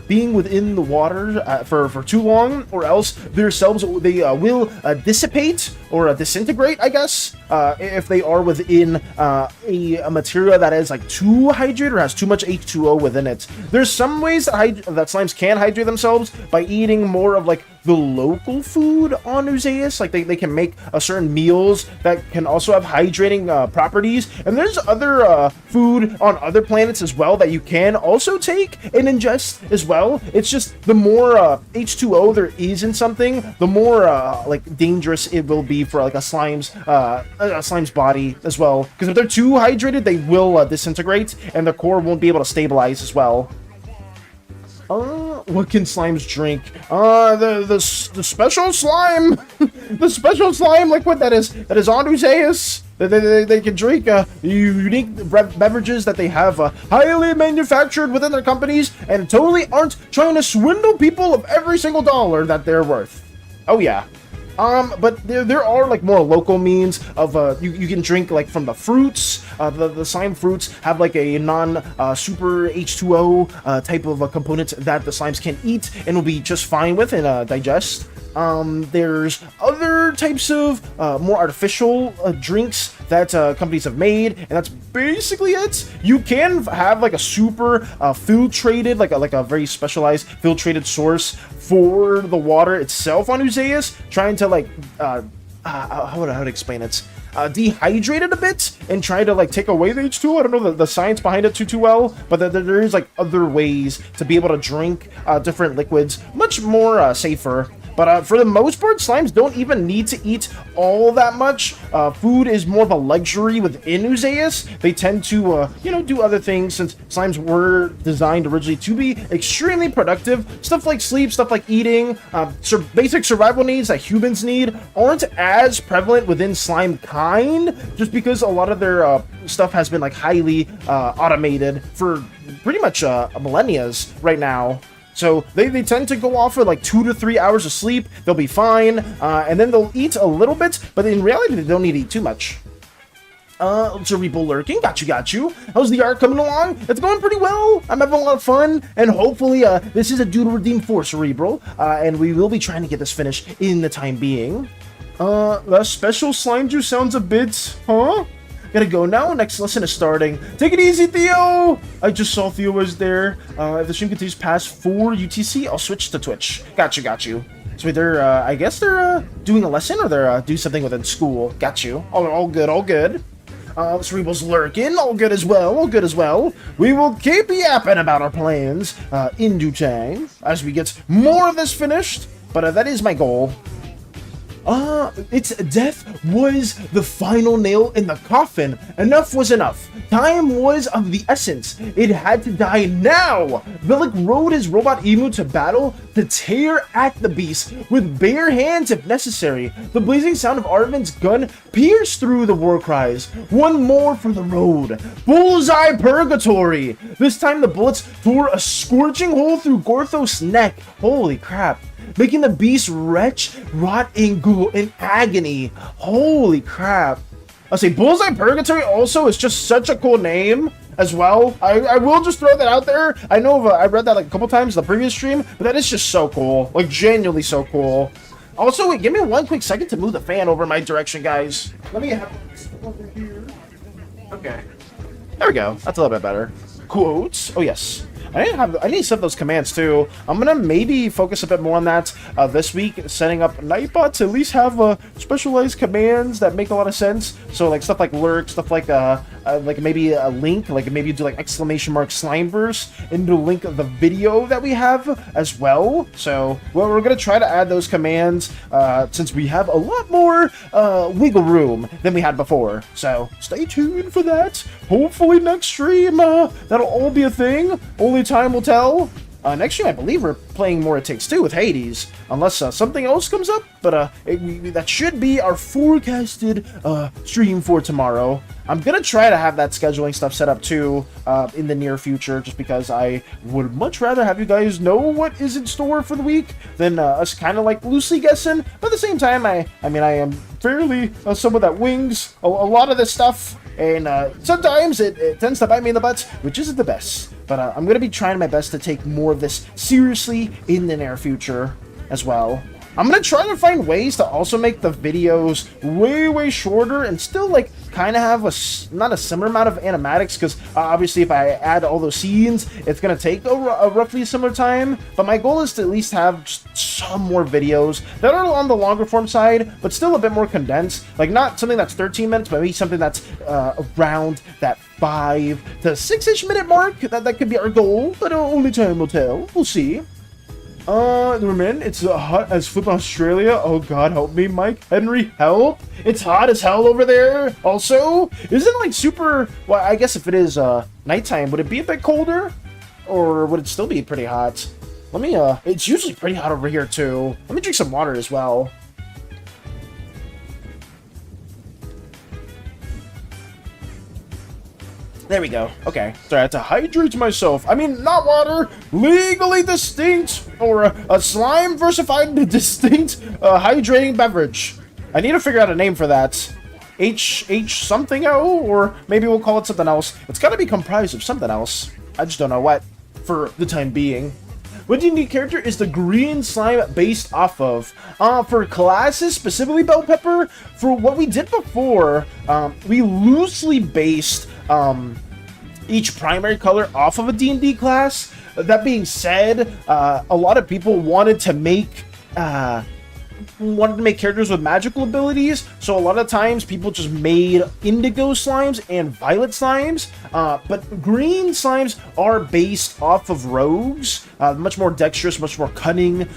being within the water for too long, or else themselves they will dissipate or disintegrate, I guess, if they are within a material that is like too hydrated or has too much H2O within it. There's some ways that slimes can hydrate themselves by eating more of like the local food on Uzeus. Like they can make certain meals that can also have hydrating properties. And there's other food on other planets as well that you can also take and ingest as well. It's just the more H2O there is in something, the more like dangerous it will be for like a slime's body as well. Because if they're too hydrated, they will disintegrate, and the core won't be able to stabilize as well. What can slimes drink? The special slime, the special slime liquid that is on Uzeus. They can drink unique beverages that they have highly manufactured within their companies, and totally aren't trying to swindle people of every single dollar that they're worth. Oh yeah. But there are like more local means of you can drink like from the fruits. The slime fruits have like a super H2O type of a component that the slimes can eat and will be just fine with and digest. There's other types of more artificial drinks that companies have made, and that's basically it. You can have like a super filtrated, like a very specialized filtrated source for the water itself on Uzeus, trying to like how would I explain it? Dehydrate it a bit and try to like take away the H2O. I don't know the science behind it too well, but there is like other ways to be able to drink different liquids much more safer. But for the most part, slimes don't even need to eat all that much. Food is more of a luxury within Uzeus. They tend to, do other things, since slimes were designed originally to be extremely productive. Stuff like sleep, stuff like eating, basic survival needs that humans need aren't as prevalent within slime kind, just because a lot of their stuff has been like highly automated for pretty much millennia right now. So they tend to go off for like 2 to 3 hours of sleep. They'll be fine, and then they'll eat a little bit, but in reality, they don't need to eat too much. Cerebral lurking, got you. How's the art coming along? It's going pretty well. I'm having a lot of fun, and hopefully, this is a Doodle redeemed for Cerebral, and we will be trying to get this finished in the time being. The special slime juice sounds a bit, huh? Gotta go now. Next lesson is starting. Take it easy, Theo! I just saw Theo was there. If the stream continues past 4 UTC, I'll switch to Twitch. Got you. So either, I guess they're doing a lesson, or they're doing something within school. Got you. All good. Cerebral's lurking. All good as well. We will keep yapping about our plans in due time as we get more of this finished. But that is my goal. Its death was the final nail in the coffin. Enough was enough. Time was of the essence. It had to die now. Velik rode his robot emu to battle to tear at the beast with bare hands if necessary. The blazing sound of Arvin's gun pierced through the war cries. One more for the road. Bullseye purgatory. This time the bullets tore a scorching hole through Gorthos' neck. Holy crap. Making the beast rot in agony. Holy crap. I'll say Bullseye Purgatory also is just such a cool name as well. I will just throw that out there. I know I read that like a couple times in the previous stream, but that is just so cool. Like, genuinely so cool. Also, wait, give me one quick second to move the fan over in my direction, guys. Let me have this over here. Okay. There we go. That's a little bit better. Quotes. Oh, yes. I need to set those commands too. I'm gonna maybe focus a bit more on that this week, setting up Nightbot to at least have specialized commands that make a lot of sense. So like stuff like lurk, stuff like maybe a link, like maybe you do like exclamation mark slimeverse into link the video that we have as well. So we're gonna try to add those commands since we have a lot more wiggle room than we had before. So stay tuned for that. Hopefully next stream that'll all be a thing. Only time will tell. Next year, I believe we're playing more It Takes Two with Hades, unless something else comes up, but that should be our forecasted stream for tomorrow. I'm gonna try to have that scheduling stuff set up too in the near future, just because I would much rather have you guys know what is in store for the week than us kind of like loosely guessing. But at the same time, I mean, I am fairly someone that wings a lot of this stuff, and sometimes it tends to bite me in the butt, which isn't the best. But I'm going to be trying my best to take more of this seriously in the near future as well. I'm going to try to find ways to also make the videos way shorter and still like kind of have not a similar amount of animatics, because obviously if I add all those scenes, it's going to take a roughly similar time. But my goal is to at least have just some more videos that are on the longer form side, but still a bit more condensed. Like not something that's 13 minutes, but maybe something that's around that 5 to 6-ish minute mark. That could be our goal, but only time will tell. We'll see. Norman, it's hot as flip Australia. Oh god, help me, Mike. Henry, help. It's hot as hell over there. Also, isn't it like super, well, I guess if it is nighttime, would it be a bit colder? Or would it still be pretty hot? Let me, it's usually pretty hot over here too. Let me drink some water as well. There we go. Okay. So I have to hydrate myself. I mean, not water. Legally distinct. Or a slime versified distinct hydrating beverage. I need to figure out a name for that. H something O? Or maybe we'll call it something else. It's got to be comprised of something else. I just don't know what for the time being. What D&D character is the green slime based off of? For classes, specifically Bell Pepper, for what we did before, we loosely based each primary color off of a D&D class. That being said, a lot of people wanted to make characters with magical abilities, so a lot of times people just made indigo slimes and violet slimes, but green slimes are based off of rogues, much more dexterous, much more cunning.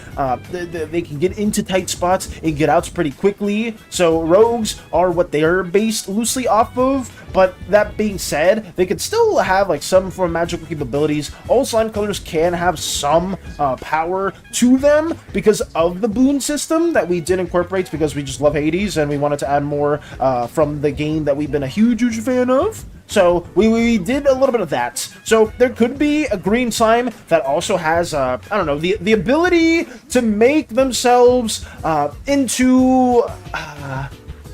They can get into tight spots and get out pretty quickly, so rogues are what they are based loosely off of. But that being said, they could still have like some form of magical capabilities. All slime colors can have some power to them because of the boon system that we did incorporate, because we just love Hades and we wanted to add more from the game that we've been a huge fan of. So we did a little bit of that. So there could be a green slime that also has, I don't know, the ability to make themselves into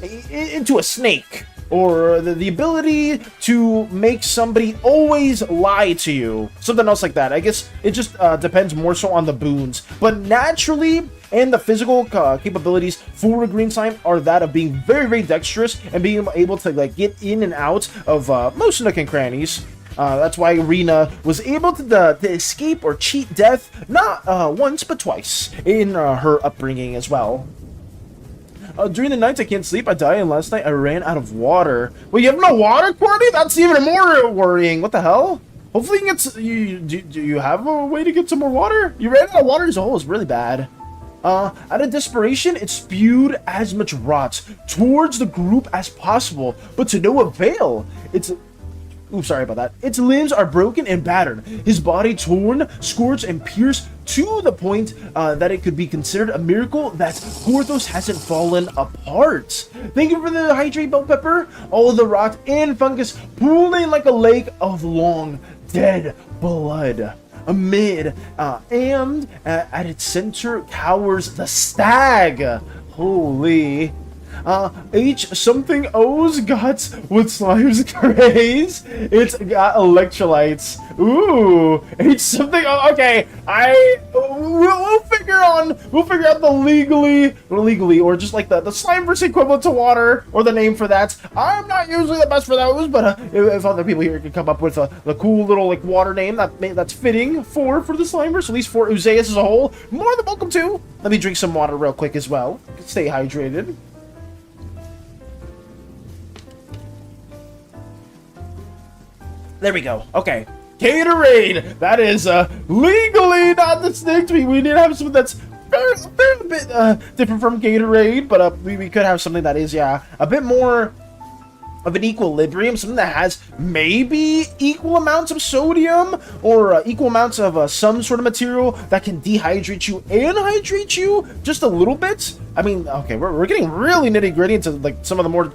a snake. Or the ability to make somebody always lie to you. Something else like that. I guess it just depends more so on the boons. But naturally, and the physical capabilities for a green slime are that of being very dexterous and being able to like get in and out of most nook and crannies. That's why Rena was able to escape or cheat death not once but twice in her upbringing as well. During the nights I can't sleep, I die, and last night I ran out of water. Well, you have no water, Courtney? That's even more worrying. What the hell? Hopefully you can get do you have a way to get some more water? You ran out of water as a whole is really bad. Out of desperation, it spewed as much rot towards the group as possible, but to no avail. Oops, sorry about that. Its limbs are broken and battered. His body torn, scorched, and pierced to the point that it could be considered a miracle that Porthos hasn't fallen apart. Thank you for the hydrate, Bell Pepper. All of the rot and fungus pooling like a lake of long, dead blood. Amid and at its center cowers the stag. Holy. H something O's got what slimes craze. It's got electrolytes. Ooh, H something. Oh, okay, we'll figure out the legally or just like the slime verse equivalent to water or the name for that. I'm not usually the best for those, but if other people here can come up with the cool little like water name that's fitting for the slime verse, at least for Uzeus as a whole, more than welcome to. Let me drink some water real quick as well. Stay hydrated. There we go. Okay. Gatorade! That is legally not distinct. We need to have something that's a fair bit different from Gatorade, but we could have something that is, yeah, a bit more of an equilibrium, something that has maybe equal amounts of sodium or equal amounts of some sort of material that can dehydrate you and hydrate you just a little bit. I mean, okay, we're getting really nitty-gritty into like some of the more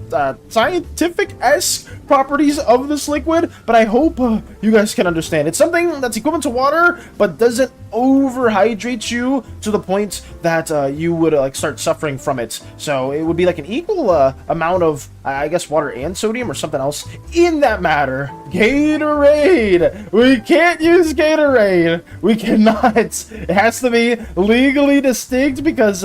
scientific-esque properties of this liquid, but I hope you guys can understand. It's something that's equivalent to water, but doesn't overhydrate you to the point that you would like start suffering from it. So it would be like an equal amount of, I guess, water and sodium or something else in that matter. Gatorade! We can't use Gatorade! We cannot! It has to be legally distinct because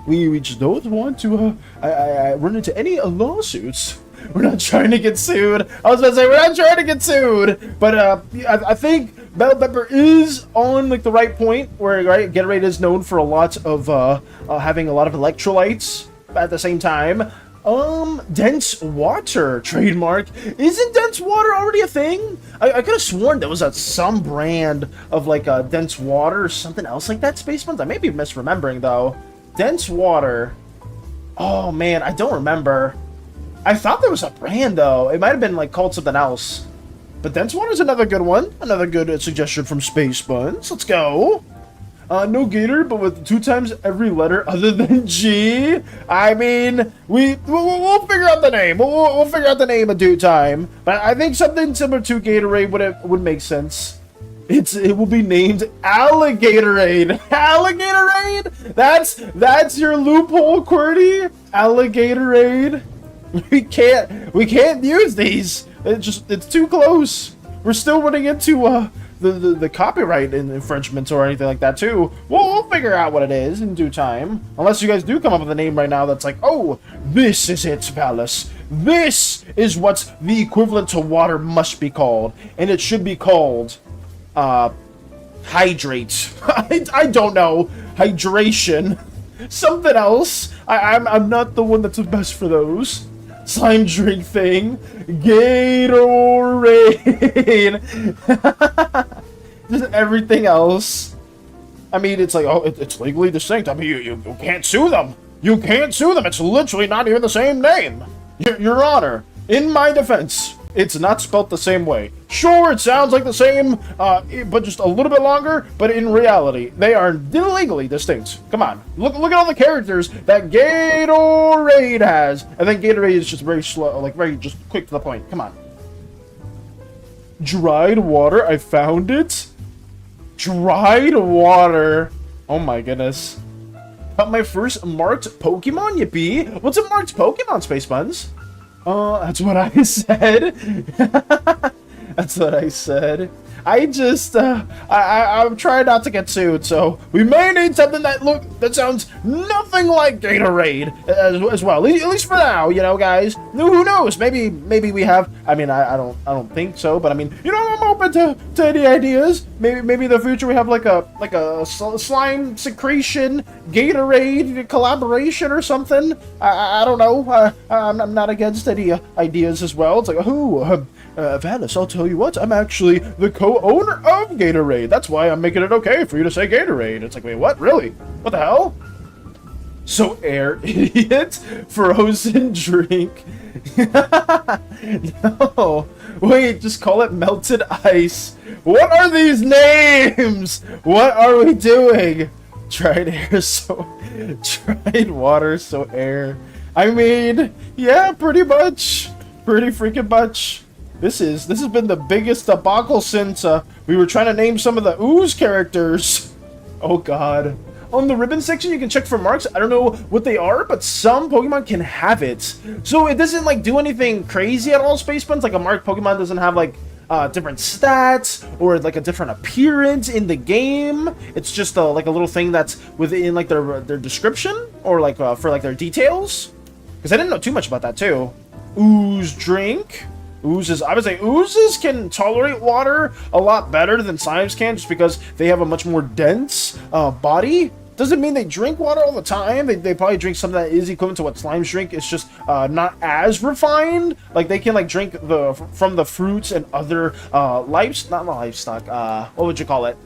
we just don't want to run into any lawsuits. We're not trying to get sued. I was about to say, we're not trying to get sued. But I think Bell Pepper is on like the right point where, right, Gatorade is known for a lot of having a lot of electrolytes at the same time. Dense water trademark. Isn't dense water already a thing? I could have sworn there was some brand of like dense water or something else like that, Space Buns. I may be misremembering though. Dense water. Oh man, I don't remember. I thought there was a brand though. It might have been like called something else. But dense water is another good one. Another good suggestion from Space Buns. Let's go. No Gator, but with 2 times every letter other than G. I mean, we'll figure out the name. We'll figure out the name in due time. But I think something similar to Gatorade would make sense. It will be named Alligatorade. Alligatorade? That's your loophole, QWERTY? Alligatorade? We can't use these. It's too close. We're still running into the copyright infringements or anything like that too. We'll figure out what it is in due time. Unless you guys do come up with a name right now that's like, oh, this is it, Palace. This is what the equivalent to water must be called, and it should be called hydrate. I don't know. Hydration. Something else. I'm not the one that's the best for those. Slime drink thing. Gatorade. Just everything else. I mean, it's like, oh, it's legally distinct. I mean, you can't sue them. You can't sue them. It's literally not even the same name. Your Honor, in my defense, it's not spelt the same way. Sure, it sounds like the same, but just a little bit longer, but in reality, they are legally distinct. Come on. Look at all the characters that Gatorade has. And then Gatorade is just very slow, like very just quick to the point. Come on. Dried water, I found it. Dried water. Oh my goodness. Got my first marked Pokemon, yippee. What's a marked Pokemon, Space Buns? That's what I said. That's what I said. I just, I'm trying not to get sued, so we may need something that sounds nothing like Gatorade as well. At least for now, you know, guys. Who knows? Maybe we have. I mean, I don't think so, but I mean, you know, I'm open to any ideas. Maybe in the future we have like a slime secretion Gatorade collaboration or something. I don't know. I'm not against any ideas as well. It's like, Vanis, I'll tell you what, I'm actually the co-owner of Gatorade. That's why I'm making it okay for you to say Gatorade. It's like, wait, what? Really? What the hell? So air, idiot. Frozen drink. No. Wait, just call it melted ice. What are these names? What are we doing? Dried air, so... Dried water, so air. I mean, yeah, pretty much. Pretty freaking much. This has been the biggest debacle since we were trying to name some of the Ooze characters. Oh god. On the ribbon section, you can check for marks. I don't know what they are, but some Pokemon can have it. So it doesn't like do anything crazy at all, Space Buns. Like a marked Pokemon doesn't have like different stats or like a different appearance in the game. It's just like a little thing that's within like their description or like for like their details. Because I didn't know too much about that too. Ooze drink. Oozes, I would say oozes can tolerate water a lot better than slimes can, just because they have a much more dense body. Doesn't mean they drink water all the time. They probably drink something that is equivalent to what slimes drink. It's just not as refined. Like they can like drink from the fruits and other not livestock. What would you call it?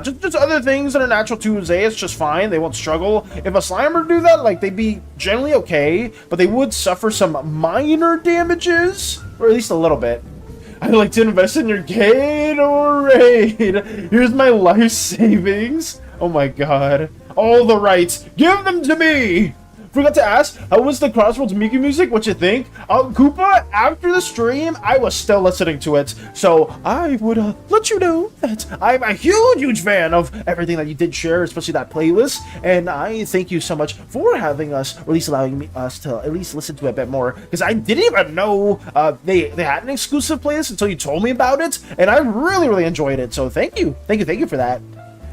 Just other things that are natural to Ooze. It's just fine. They won't struggle. If a Slimer do that, like they'd be generally okay, but they would suffer some minor damages, or at least a little bit. I'd like to invest in your Gatorade. Here's my life savings. Oh my god. All the rights. Give them to me. Forgot to ask, how was the Crossroads Mickey music? What you think? Koopa, after the stream, I was still listening to it. So I would let you know that I'm a huge fan of everything that you did share, especially that playlist. And I thank you so much for having us, or at least allowing us to at least listen to it a bit more. Because I didn't even know they had an exclusive playlist until you told me about it. And I really enjoyed it. So thank you. Thank you for that.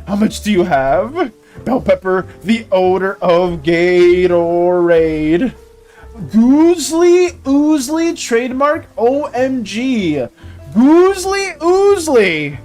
How much do you have? Bell pepper, the odor of Gatorade. Oozly, trademark, OMG. Oozly.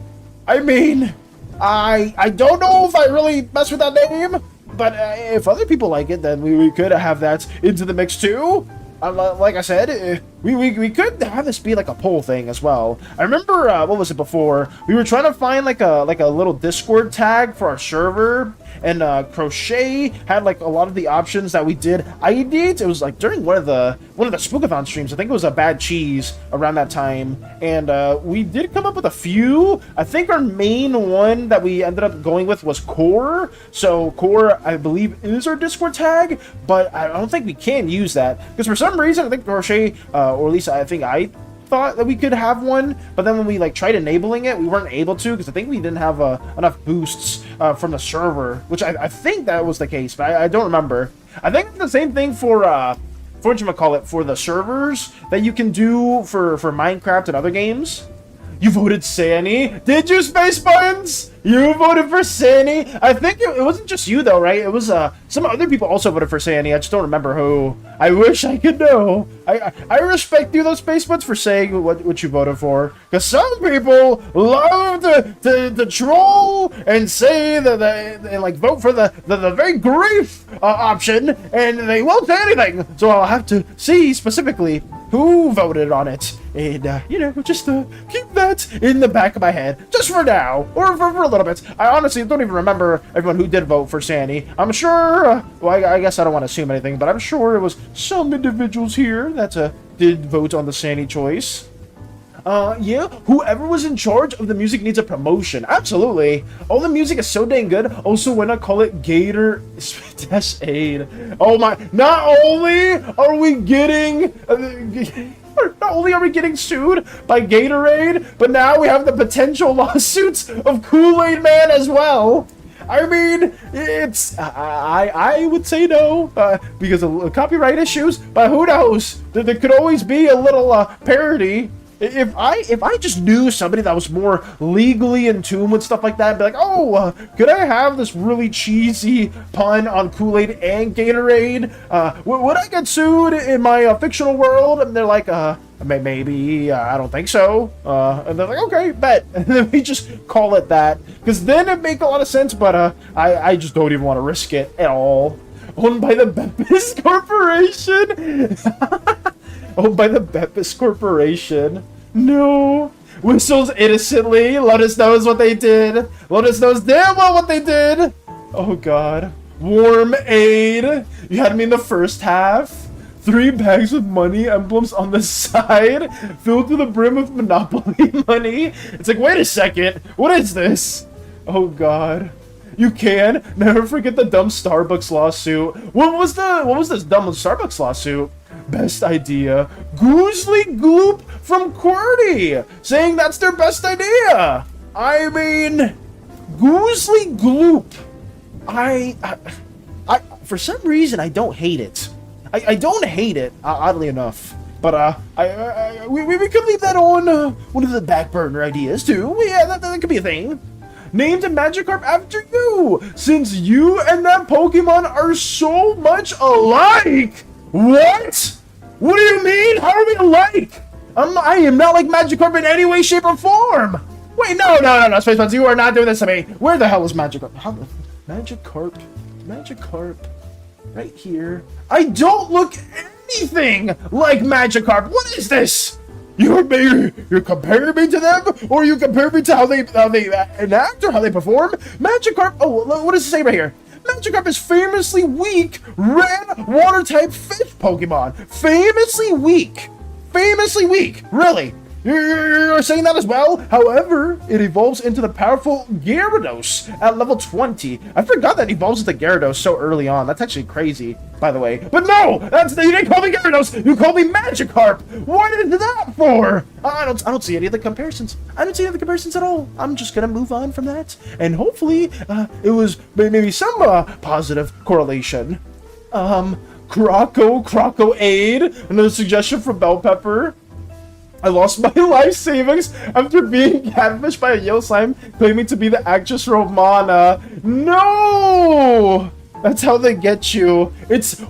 I mean, I don't know if I really mess with that name, but if other people like it, then we could have that into the mix too. Like I said, we could have this be like a poll thing as well. I remember what was it before? We were trying to find like a little Discord tag for our server, and Crochet had like a lot of the options that we did ideate. It was like during one of the Spookathon streams. I think it was a Bad Cheese around that time, and we did come up with a few. I think our main one that we ended up going with was Core. So Core, I believe, is our Discord tag, but I don't think we can use that because for some reason I think Crochet, or at least I think I thought that we could have one, but then when we like tried enabling it, we weren't able to because I think we didn't have enough boosts from the server, which I think that was the case, but I don't remember. I think the same thing for whatchamacallit, for the servers that you can do for Minecraft and other games. You voted SANI? Did you, Space Buns? You voted for SANI? I think it wasn't just you, though, right? It was some other people also voted for SANI. I just don't remember who. I wish I could know. I respect you, though, Space Buns, for saying what you voted for. Because some people love to troll and say that they like vote for the very grief option, and they won't say anything. So I'll have to see specifically who voted on it, and you know, just keep that in the back of my head, just for now, or for a little bit. I honestly don't even remember everyone who did vote for SANI. I'm sure, well, I guess I don't want to assume anything, but I'm sure it was some individuals here that did vote on the SANI choice. Yeah, whoever was in charge of the music needs a promotion. Absolutely. All the music is so dang good. Also, why not call it Gator Dash Aid? Oh my, not only are we getting sued by Gatorade, but now we have the potential lawsuits of Kool-Aid Man as well. I mean, it's I would say no because of copyright issues, but who knows? There could always be a little parody. If I just knew somebody that was more legally in tune with stuff like that, and be like, oh, could I have this really cheesy pun on Kool-Aid and Gatorade? Would I get sued in my fictional world? And they're like, maybe, I don't think so. And they're like, okay, bet. And then we just call it that, because then it'd make a lot of sense, but I just don't even want to risk it at all. Owned by the Beppis Corporation? Owned by the Beppis Corporation. No. Whistles innocently. Let us know what they did. Let us know damn well what they did. Oh god. Warm aid. You had me in the first half. 3 bags with money emblems on the side, filled to the brim with Monopoly money. It's like, wait a second. What is this? Oh god. You can never forget the dumb Starbucks lawsuit. What was this dumb Starbucks lawsuit? Best idea. Goozly Gloop from QWERTY saying that's their best idea. I mean, Goozly Gloop. For some reason, I don't hate it. I don't hate it, oddly enough. But we could leave that on one of the back burner ideas too. Yeah, that could be a thing. Named a Magikarp after you, since you and that Pokemon are so much alike. What? What do you mean? How are we alike? I am not like Magikarp in any way, shape, or form. Wait, no, Space Buds, you are not doing this to me. Where the hell is Magikarp? Magikarp, right here. I don't look anything like Magikarp. What is this? You're comparing me to them, or you compare me to how they enact or how they perform? Magikarp. Oh, what does it say right here? Magikarp is famously weak red water type fish Pokemon. Famously weak. Famously weak. Really? You're saying that as well? However, it evolves into the powerful Gyarados at level 20. I forgot that it evolves into Gyarados so early on. That's actually crazy, by the way. But no! You didn't call me Gyarados! You called me Magikarp! What is that for? I don't see any of the comparisons. I don't see any of the comparisons at all. I'm just gonna move on from that. And hopefully, it was maybe some positive correlation. Croco Aid. Another suggestion from Bell Pepper. I lost my life savings after being catfished by a yellow slime claiming to be the actress Romana. No! That's how they get you.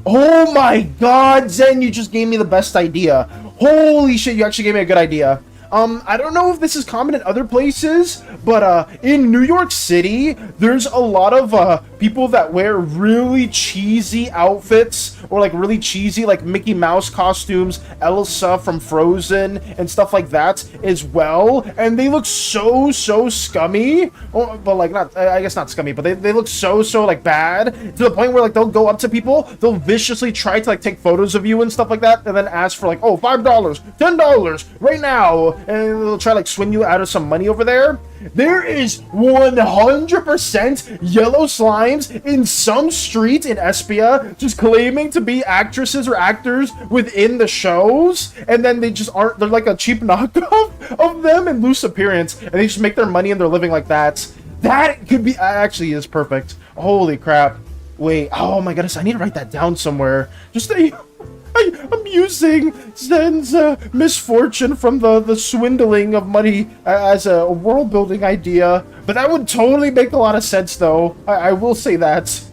Oh my god, Zen, you just gave me the best idea. Holy shit, you actually gave me a good idea. I don't know if this is common in other places, but in New York City, there's a lot of people that wear really cheesy outfits, or like really cheesy like Mickey Mouse costumes, Elsa from Frozen and stuff like that as well, and they look so scummy. But like I guess not scummy, but they look so like bad to the point where like they'll go up to people, they'll viciously try to like take photos of you and stuff like that, and then ask for like, oh, $5, $10 right now, and they'll try like swing you out of some money over there. There is 100% yellow slimes in some street in Espia just claiming to be actresses or actors within the shows, and then they just aren't. They're like a cheap knockoff of them in loose appearance, and they just make their money and they're living like that. That could be actually is perfect. Holy crap. Wait, oh my goodness, I need to write that down somewhere. I'm using Zen's misfortune from the swindling of money as a world-building idea. But that would totally make a lot of sense, though. I will say that.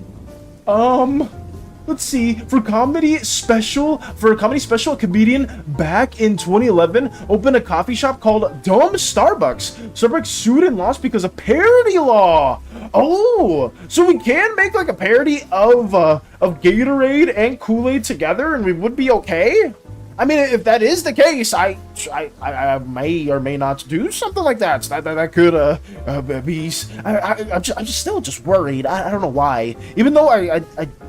Let's see. For a comedy special, a comedian back in 2011 opened a coffee shop called Dumb Starbucks. Starbucks sued and lost because of parody law. Oh, so we can make like a parody of Gatorade and Kool-Aid together, and we would be okay. I mean, if that is the case, I may or may not do something like that. That could be. I'm just still worried. I don't know why. Even though I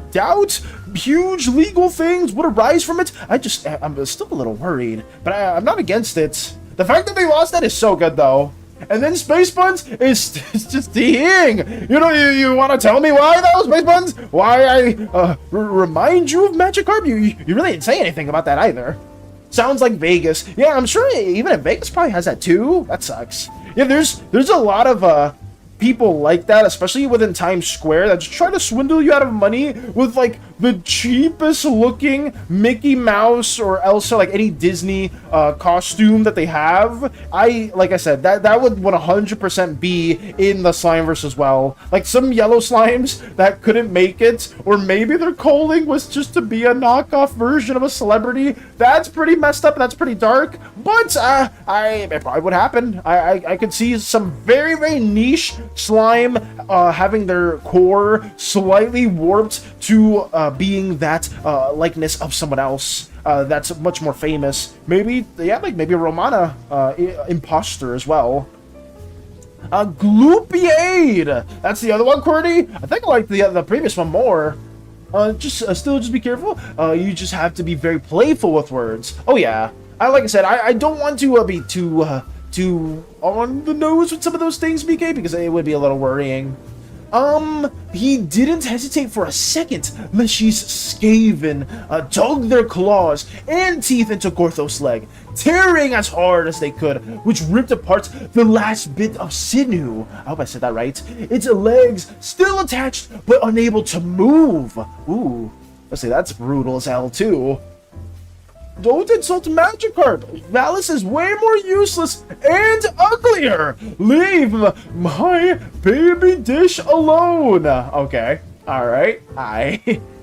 doubt huge legal things would arise from it, I'm still a little worried. But I'm not against it. The fact that they lost that is so good, though. And then Space Buns is just teeing. You want to tell me why, though, Space Buns? Why I remind you of Magikarp? You really didn't say anything about that either. Sounds like Vegas. Yeah, I'm sure even if Vegas probably has that too. That sucks. Yeah, there's a lot of people like that, especially within Times Square, that just try to swindle you out of money with like the cheapest looking Mickey Mouse or Elsa, like any Disney costume that they have. Like I said, that would 100% be in the Slimeverse as well. Like some yellow slimes that couldn't make it, or maybe their calling was just to be a knockoff version of a celebrity. That's pretty messed up. That's pretty dark. But it probably would happen. I could see some very niche slime having their core slightly warped to being that likeness of someone else that's much more famous. Maybe, yeah, like maybe a Romana imposter as well. Gloopy Aid! That's the other one, Courtney? I think I like the previous one more. Just be careful. You just have to be very playful with words. Oh yeah. Like I said, I don't want to be too on the nose with some of those things, BK, because it would be a little worrying. He didn't hesitate for a second. Leshy's Skaven dug their claws and teeth into Gorthos' leg, tearing as hard as they could, which ripped apart the last bit of sinew. I hope I said that right. Its legs still attached, but unable to move. Ooh, let's say that's brutal as hell too. Don't insult Magikarp! Valis is way more useless and uglier! Leave my baby dish alone! Okay, alright,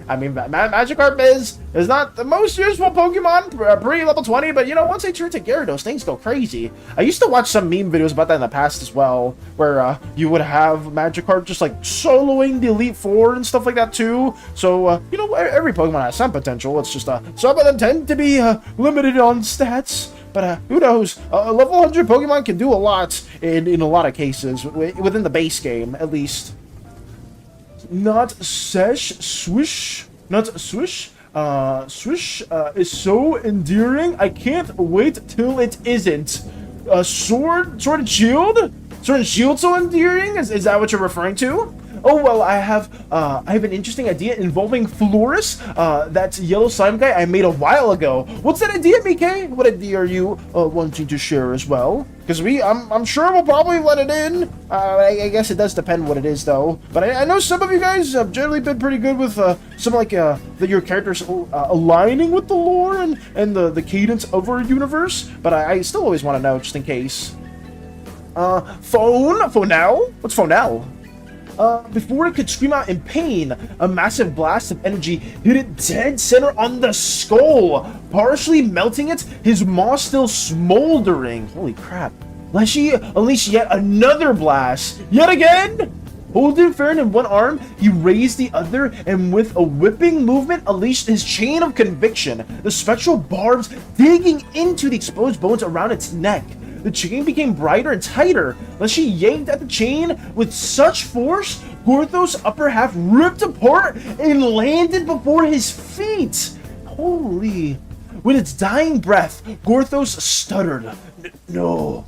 I mean, Magikarp is not the most useful Pokemon pre-level 20, but you know, once they turn to Gyarados, things go crazy. I used to watch some meme videos about that in the past as well, where you would have Magikarp just like soloing the Elite Four and stuff like that too. So, you know, every Pokemon has some potential. It's just some of them tend to be limited on stats. But who knows? A level 100 Pokemon can do a lot in a lot of cases, within the base game, at least. Not Swish. Swish is so endearing. I can't wait till it isn't. Sword and Shield? Sword and Shield so endearing? Is that what you're referring to? Oh, well, I have an interesting idea involving Florus, that yellow slime guy I made a while ago. What's that idea, Mike? What idea are you wanting to share as well? Because I'm sure we'll probably let it in. I guess it does depend what it is, though. But I know some of you guys have generally been pretty good with some like your characters aligning with the lore and the cadence of our universe. But I still always want to know, just in case. Phonel? What's Phonel? Before it could scream out in pain, a massive blast of energy hit it dead center on the skull, partially melting it, his maw still smoldering. Holy crap. Leshy unleashed yet another blast. Yet again? Holding Farron in one arm, he raised the other and with a whipping movement unleashed his chain of conviction, the spectral barbs digging into the exposed bones around its neck. The chain became brighter and tighter. Leshy yanked at the chain with such force, Gorthos' upper half ripped apart and landed before his feet. Holy. With its dying breath, Gorthos stuttered. No,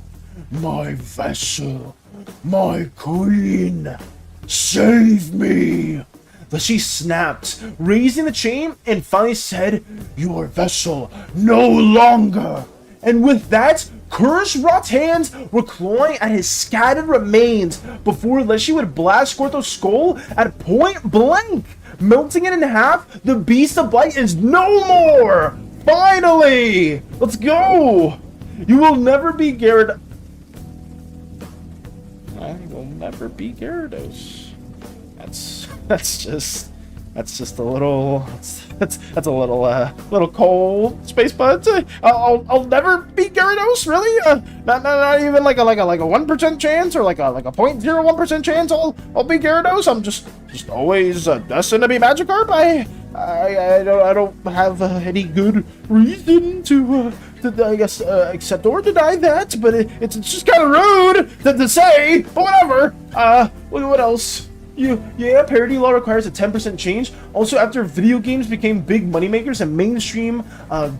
my vessel, my queen, save me. Leshy snapped, raising the chain and finally said, your vessel no longer. And with that, curse-wrought hands were clawing at his scattered remains before Leshy would blast Gorthos' skull at point blank. Melting it in half, the Beast of Blight is no more! Finally! Let's go! You will never be Gyarados. I will never be Gyarados. That's just a little that's a little cold, Space Buds. I'll never beat Gyarados, really? Not even like a 1% chance or like a 0.01% chance I'll beat Gyarados. I'm just always destined to be Magikarp. I don't have any good reason to I guess accept or deny that, but it's just kind of rude to say. But whatever. What else? Yeah, parody law requires a 10% change. Also, after video games became big moneymakers and mainstream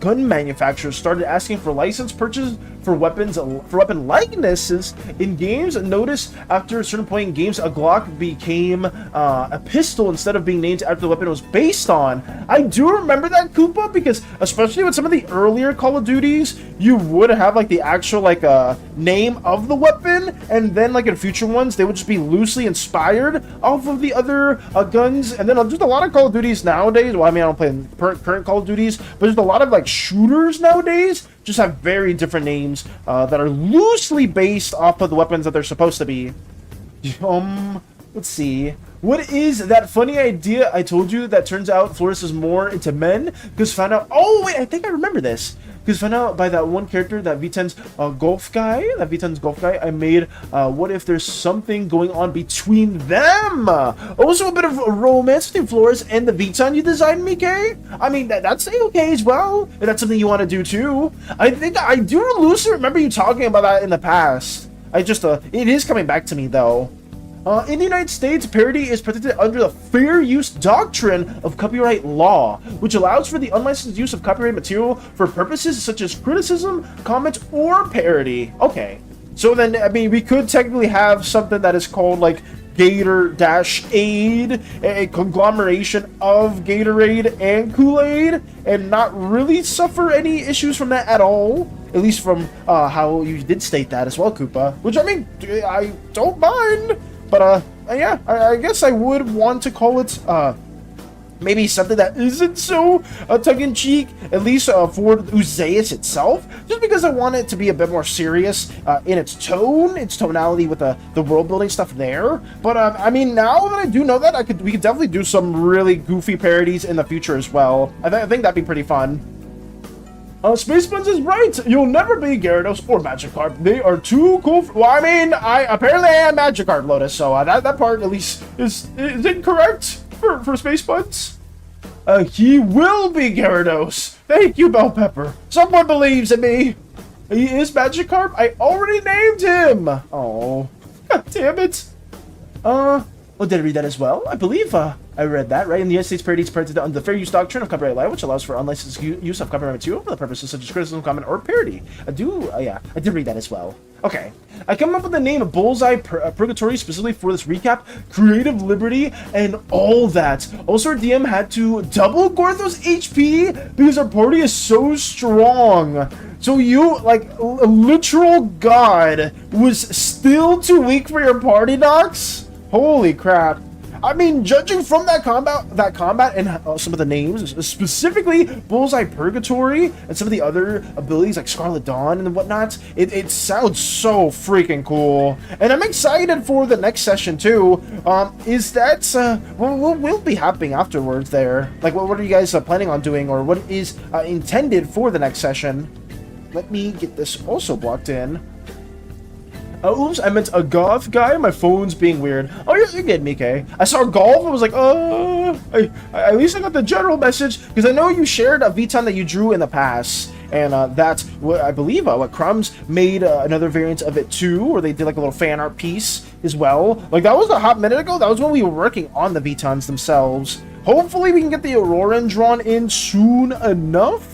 gun manufacturers started asking for license purchase for weapon likenesses in games, notice after a certain point in games, a Glock became a pistol instead of being named after the weapon it was based on. I do remember that, Koopa, because especially with some of the earlier Call of Duties, you would have like the actual name of the weapon, and then like in future ones, they would just be loosely inspired off of the other guns. And then just a lot of Call of Duties nowadays, well, I mean, I don't play current Call of Duties, but there's a lot of like shooters nowadays just have very different names that are loosely based off of the weapons that they're supposed to be. Let's see. What is that funny idea I told you that turns out Florus is more into men? Because found out. Oh wait, I think I remember this. Because found out by that one character, that V10's golf guy, I made. What if there's something going on between them? Also a bit of a romance between Florus and the V10 you designed, Mike. I mean, that's okay as well. If that's something you want to do too. I think I do loosely remember you talking about that in the past. It is coming back to me though. In the United States, parody is protected under the fair use doctrine of copyright law, which allows for the unlicensed use of copyrighted material for purposes such as criticism, comment, or parody. Okay. So then, I mean, we could technically have something that is called, like, Gator-Aid, a conglomeration of Gatorade and Kool-Aid, and not really suffer any issues from that at all. At least from how you did state that as well, Koopa. Which, I mean, I don't mind. But, yeah, I guess I would want to call it, maybe something that isn't so tongue-in-cheek, at least for PLEAAASE itself, just because I want it to be a bit more serious in its tone, its tonality with the world-building stuff there. But I mean, now that I do know that, we could definitely do some really goofy parodies in the future as well. I think that'd be pretty fun. Space Buns is right. You'll never be Gyarados or Magikarp. They are too cool. Well, I mean, apparently I am Magikarp, Lotus, so that part at least is incorrect for Space Buns. He will be Gyarados. Thank you, Bell Pepper. Someone believes in me. He is Magikarp. I already named him. Oh, god damn it. Well, did I read that as well? I believe I read that, right? In the United States, parodies prior to the fair use doctrine of copyright law, which allows for unlicensed use of copyright material for the purposes such as criticism, comment, or parody. Yeah, I did read that as well. Okay, I come up with the name of Bullseye Purgatory specifically for this recap, creative liberty, and all that. Also, our DM had to double Gorthos HP because our party is so strong. So you, like, a literal god, was still too weak for your party, Docs? Holy crap. I mean, judging from that combat and some of the names, specifically Bullseye Purgatory and some of the other abilities like Scarlet Dawn and whatnot, it sounds so freaking cool. And I'm excited for the next session too. We'll be happening afterwards there. Like, what are you guys planning on doing, or what is intended for the next session? Let me get this also blocked in. Oops, I meant a golf guy. My phone's being weird. Oh, you're good, Mike. I saw golf and was like, at least I got the general message, because I know you shared a VTON that you drew in the past, and that's what I believe what Crumbs made another variant of it too, or they did like a little fan art piece as well. Like, that was a hot minute ago. That was when we were working on the VTONs themselves. Hopefully we can get the Auroran drawn in soon enough.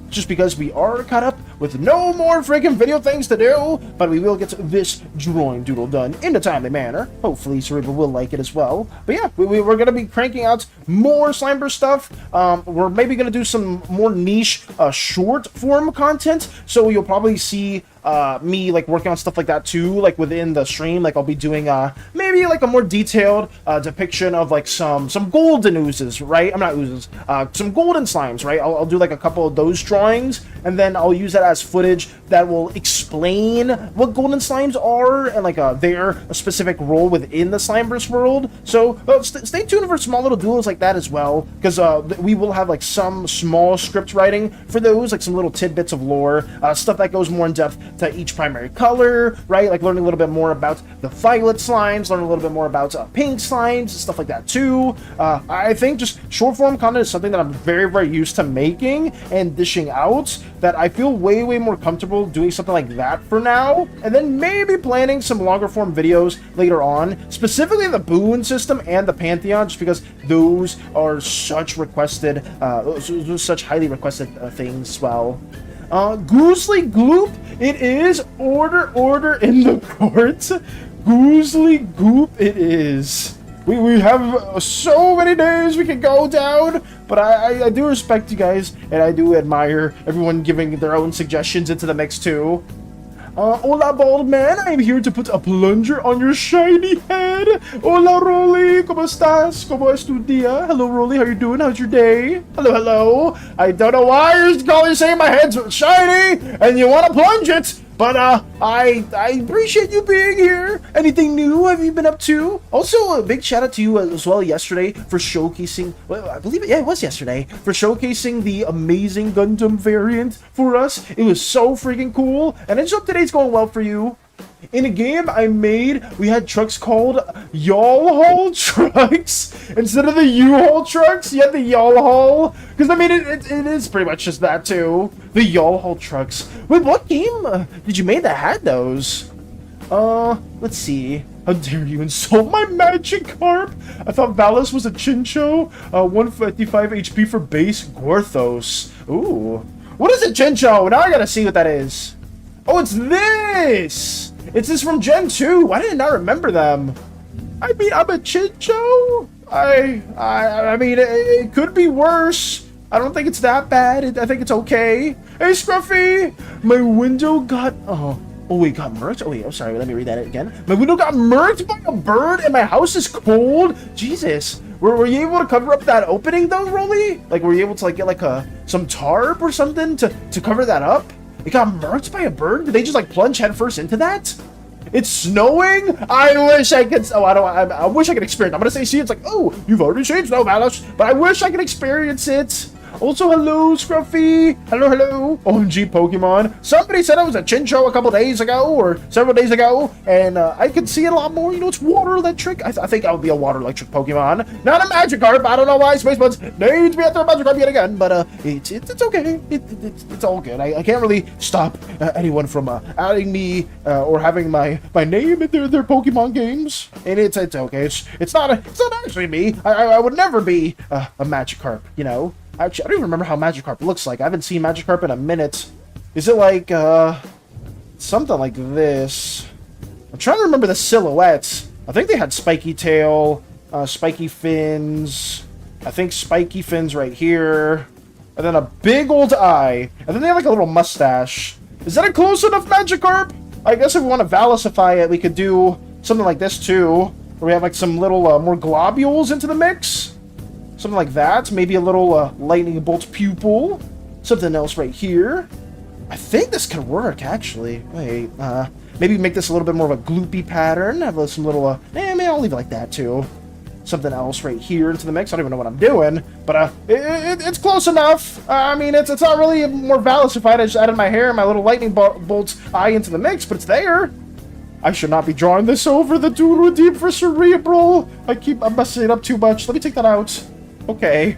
Just because we are caught up with no more freaking video things to do, but we will get this drawing doodle done in a timely manner. Hopefully Cerebral will like it as well. But yeah, we're going to be cranking out more Slimeburst stuff. We're maybe going to do some more niche short form content, so you'll probably see me like working on stuff like that too, like within the stream. Like, I'll be doing maybe like a more detailed depiction of like some golden oozes, right? I'm not oozes, some golden slimes, right? I'll do like a couple of those drawings, and then I'll use that as footage that will explain what golden slimes are and like their specific role within the Slimeverse world. So stay tuned for small little duos like that as well, because we will have like some small script writing for those, like some little tidbits of lore, stuff that goes more in depth to each primary color, right? Like learning a little bit more about the violet slimes, learning a little bit more about pink slimes, stuff like that too. I think just short form content is something that I'm very, very used to making and dishing out, that I feel way more comfortable doing something like that for now, and then maybe planning some longer form videos later on, specifically the Boon system and the Pantheon, just because those are such requested, such highly requested things as well. Goosely Gloop, it is order in the court. Goosely Goop it is. We have so many days we can go down, but I do respect you guys, and I do admire everyone giving their own suggestions into the mix too. Hola, bald man. I am here to put a plunger on your shiny head. Hola, Rolly. ¿Cómo estás? ¿Cómo es tu día? Hello, Rolly. How you doing? How's your day? Hello. I don't know why you're saying my head's shiny and you want to plunge it, but I appreciate you being here. Anything new have you been up to? Also, a big shout out to you as well yesterday for showcasing, well, I believe it was yesterday, for showcasing the amazing Gundam variant for us. It was so freaking cool, and I just hope today's going well for you. In a game I made, we had trucks called Y'all-Haul trucks. Instead of the U-Haul trucks, you had the Y'all-Haul. Because, I mean, it is pretty much just that, too. The Y'all-Haul trucks. Wait, what game did you make that had those? Let's see. How dare you insult my Magikarp? I thought Valis was a Chincho. 155 HP for base Gorthos. Ooh. What is a Chincho? Now I gotta see what that is. Oh, it's this! It's this from Gen 2. Why did I not remember them? I mean, I'm a Chincho. I mean, it could be worse. I don't think it's that bad. I think it's okay. Hey, Scruffy, my window got... Oh, wait, got murked? Oh, wait, I'm sorry. Let me read that again. My window got murked by a bird and my house is cold? Jesus. Were you able to cover up that opening, though, Rolly? Like, were you able to, like, get, like, some tarp or something to cover that up? It got murked by a bird? Did they just, like, plunge headfirst into that? It's snowing? I wish I could... Oh, I wish I could experience... I'm gonna say, see, it's like, oh, you've already changed snow, Valis. But I wish I could experience it. Also, hello, Scruffy. Hello. OMG Pokemon. Somebody said I was a Chincho a couple days ago, or several days ago, and I could see it a lot more. You know, it's water electric. I think I would be a water electric Pokemon. Not a Magikarp. I don't know why Space Buds needs me after a Magikarp yet again, but it's okay. It's all good. I can't really stop anyone from adding me or having my name in their Pokemon games, and it's okay. It's not actually me. I would never be a Magikarp, you know. Actually, I don't even remember how Magikarp looks like. I haven't seen Magikarp in a minute. Is it like, something like this? I'm trying to remember the silhouettes. I think they had spiky tail, spiky fins. I think spiky fins right here. And then a big old eye. And then they have like a little mustache. Is that a close enough Magikarp? I guess if we want to Valicify it, we could do something like this too. Where we have like some little, more globules into the mix. Something like that. Maybe a little lightning bolt pupil. Something else right here. I think this could work, actually. Wait, maybe make this a little bit more of a gloopy pattern. Have some little, maybe I'll leave it like that, too. Something else right here into the mix. I don't even know what I'm doing. But, it's close enough. I mean, it's not really more Valicified. I just added my hair and my little lightning bolt eye into the mix, but it's there. I should not be drawing this over the Doodle Deep for Cerebral. I'm messing it up too much. Let me take that out. Okay.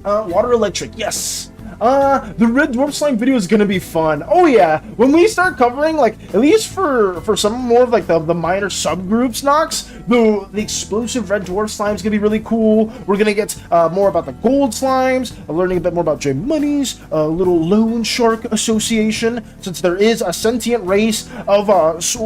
Water electric, yes. The red dwarf slime video is gonna be fun. Oh yeah, when we start covering, like, at least for some more of like the minor subgroups, Nox, the explosive red dwarf slime is gonna be really cool. We're gonna get more about the gold slimes, learning a bit more about J Money's little loan shark association, since there is a sentient race of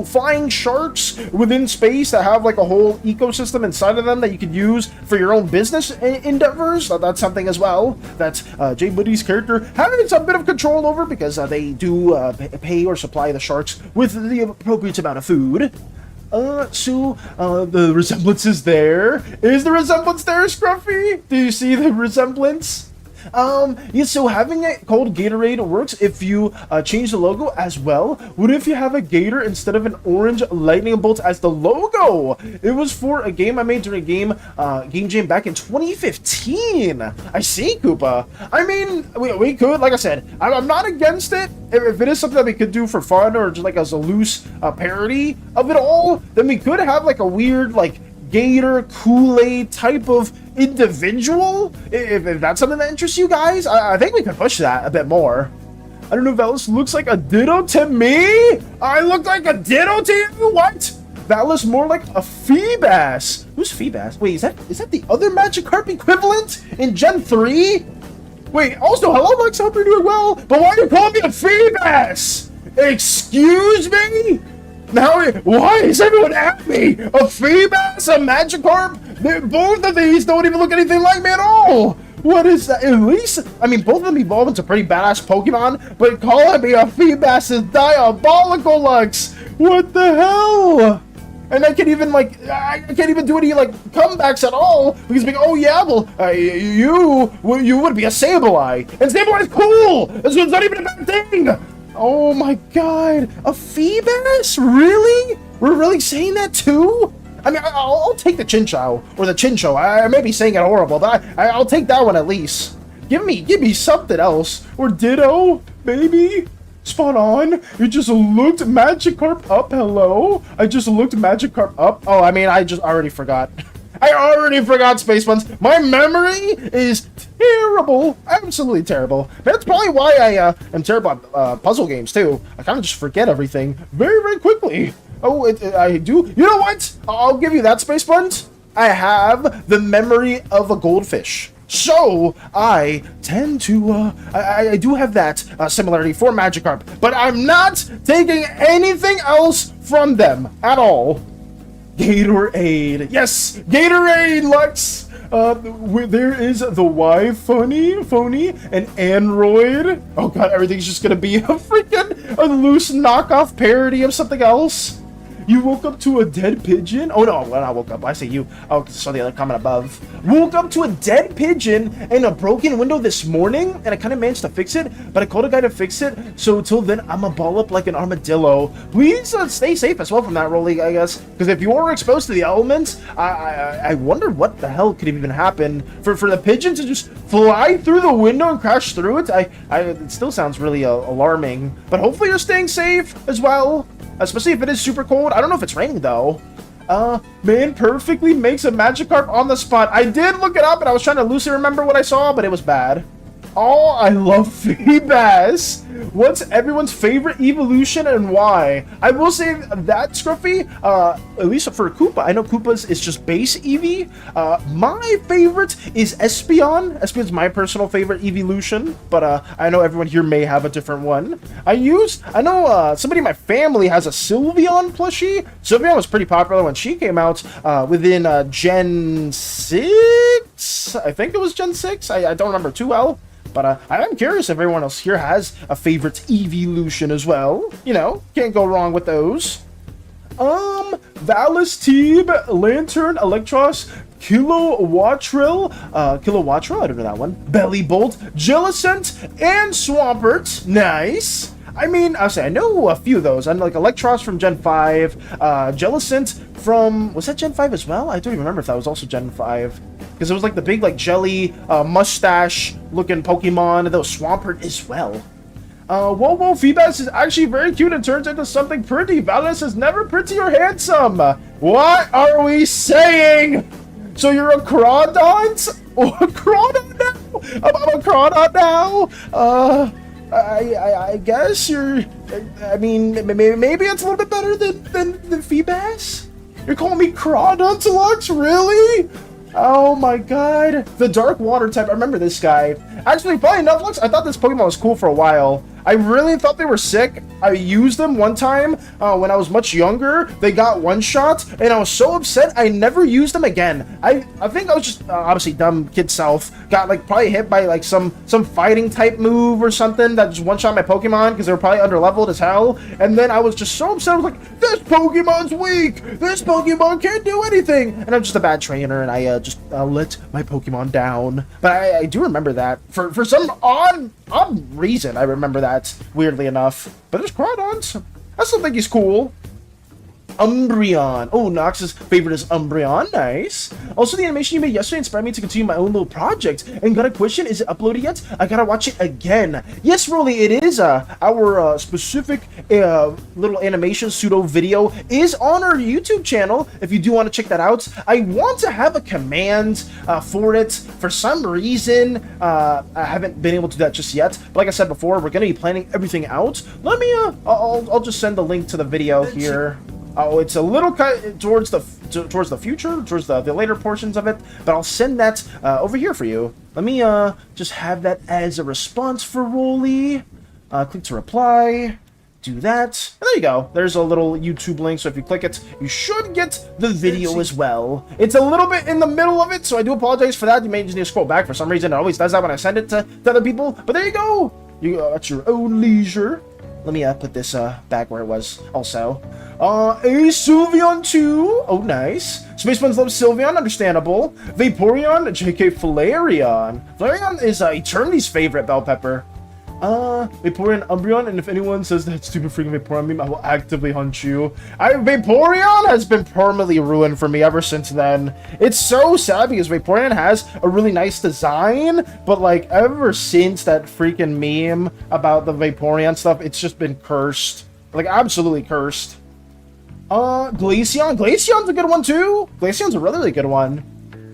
flying sharks within space that have like a whole ecosystem inside of them that you could use for your own business endeavors. That's something as well that J Money's character having some bit of control over, because they do pay or supply the sharks with the appropriate amount of food. So the resemblance is there. Is the resemblance there, Scruffy? Do you see the resemblance? Yeah, so having it called Gatorade works if you change the logo as well. What if you have a gator instead of an orange lightning bolt as the logo? It was for a game I made during a game jam back in 2015. I see, Koopa. I mean, we could, like I said, I'm not against it. If it is something that we could do for fun or just like as a loose parody of it all, then we could have like a weird like Gator Kool-Aid type of individual. If that's something that interests you guys, I think we could push that a bit more. I don't know, Valis looks like a ditto to me? I look like a ditto to you? What? Valis more like a Feebas. Who's Feebas? Wait, is that the other Magikarp equivalent in Gen 3? Wait, also, hello Max, I hope you're doing well, but why are you calling me a Feebas? Excuse me? Now, why is everyone at me? A Feebas, a Magikarp? Both of these don't even look anything like me at all. What is that? At least, I mean, both of them evolve into pretty badass Pokemon, but calling me a Feebas is diabolical, Lux. What the hell? And I can't even, like, I can't even do any, like, comebacks at all, because being, oh yeah, well, you would be a Sableye, and Sableye is cool. This one's not even a bad thing. Oh my god, a Feebas? Really? We're really saying that too? I mean, I'll take the Chinchou, or the Chincho. I may be saying it horrible, but I'll take that one at least. Give me something else. Or Ditto, maybe? Spot on. You just looked Magikarp up, hello? I just looked Magikarp up. Oh, I mean, I already forgot. I already forgot, Space Buns. My memory is terrible. Absolutely terrible. That's probably why I am terrible at puzzle games, too. I kind of just forget everything very, very quickly. Oh, I do. You know what? I'll give you that, Space Buns. I have the memory of a goldfish. So, I tend to, I do have that similarity for Magikarp, but I'm not taking anything else from them at all. Gatorade. Yes, Gatorade, Lux. There is the Y phony, and Android. Oh god, everything's just gonna be a loose knockoff parody of something else. You woke up to a dead pigeon? Oh no, when I woke up, I say you. Oh, I saw the other comment above. Woke up to a dead pigeon and a broken window this morning, and I kind of managed to fix it, but I called a guy to fix it, so until then, I'm a ball up like an armadillo. Please stay safe as well from that, Rolly, I guess, because if you were exposed to the elements, I wonder what the hell could have even happened. For the pigeon to just fly through the window and crash through it, it still sounds really alarming, but hopefully you're staying safe as well. Especially if it is super cold. I don't know if it's raining though. Man perfectly makes a Magikarp on the spot. I did look it up and I was trying to loosely remember what I saw, but it was bad. Oh, I love PLEAAASE. What's everyone's favorite evolution and why? I will say that, Scruffy, at least for Koopa, I know Koopa's is just base Eevee. My favorite is Espeon. Espeon's my personal favorite evolution, but I know everyone here may have a different one. I know somebody in my family has a Sylveon plushie. Sylveon was pretty popular when she came out within Gen 6? I think it was Gen 6. I don't remember too well. But I am curious if everyone else here has a favorite evolution as well. You know, can't go wrong with those. Valistebe, Lantern, Electros, Kilowattrel, I don't know that one. Bellybolt, Jellicent, and Swampert. Nice. I mean, I'll say I know a few of those. I know like Electros from Gen 5, Jellicent from, was that Gen 5 as well? I don't even remember if that was also Gen 5. Because it was like the big like jelly mustache looking Pokemon, and those Swampert as well. Whoa, PLEAAASE is actually very cute and turns into something pretty. Valus is never pretty or handsome. What are we saying? So you're a Crawdont? A Crawdont now? I'm a Crawdont now? I guess you're, I mean, maybe it's a little bit better than PLEAAASE? You're calling me Crawdont, Lux? Really? Oh my god. The dark water type, I remember this guy. Actually, funny enough, Lux, I thought this Pokemon was cool for a while. I really thought they were sick. I used them one time when I was much younger. They got one shot, and I was so upset I never used them again. I think I was just obviously dumb kid self. Got like probably hit by like some fighting type move or something that just one shot my Pokemon because they were probably under leveled as hell. And then I was just so upset. I was like, this Pokemon's weak. This Pokemon can't do anything. And I'm just a bad trainer, and I just let my Pokemon down. But I do remember that for some odd reason. I remember that. Weirdly enough. But there's Crawdons. I still think he's cool. Umbreon. Oh, Nox's favorite is Umbreon. Nice. Also, the animation you made yesterday inspired me to continue my own little project. And got a question, is it uploaded yet? I gotta watch it again. Yes, Rolly, it is. Our specific little animation pseudo video is on our YouTube channel, if you do want to check that out. I want to have a command for it. For some reason, I haven't been able to do that just yet. But like I said before, we're gonna be planning everything out. Let me, I'll just send the link to the video here. Oh, it's a little cut towards the future, towards the later portions of it, but I'll send that over here for you. Let me just have that as a response for Rolly. Click to reply. Do that. And there you go. There's a little YouTube link, so if you click it, you should get the video as well. It's a little bit in the middle of it, so I do apologize for that. You may just need to scroll back. For some reason, it always does that when I send it to other people. But there you go. You at your own leisure. Let me put this back where it was also. A Sylveon 2. Oh, nice. Space Ones love Sylveon, understandable. Vaporeon, JK Flareon. Flareon is Eternity's favorite bell pepper. Vaporeon, Umbreon, and if anyone says that stupid freaking Vaporeon meme, I will actively hunt you. Vaporeon has been permanently ruined for me ever since then. It's so sad because Vaporeon has a really nice design, but like ever since that freaking meme about the Vaporeon stuff, it's just been cursed. Like absolutely cursed. Glaceon. Glaceon's a good one too. Glaceon's a really good one.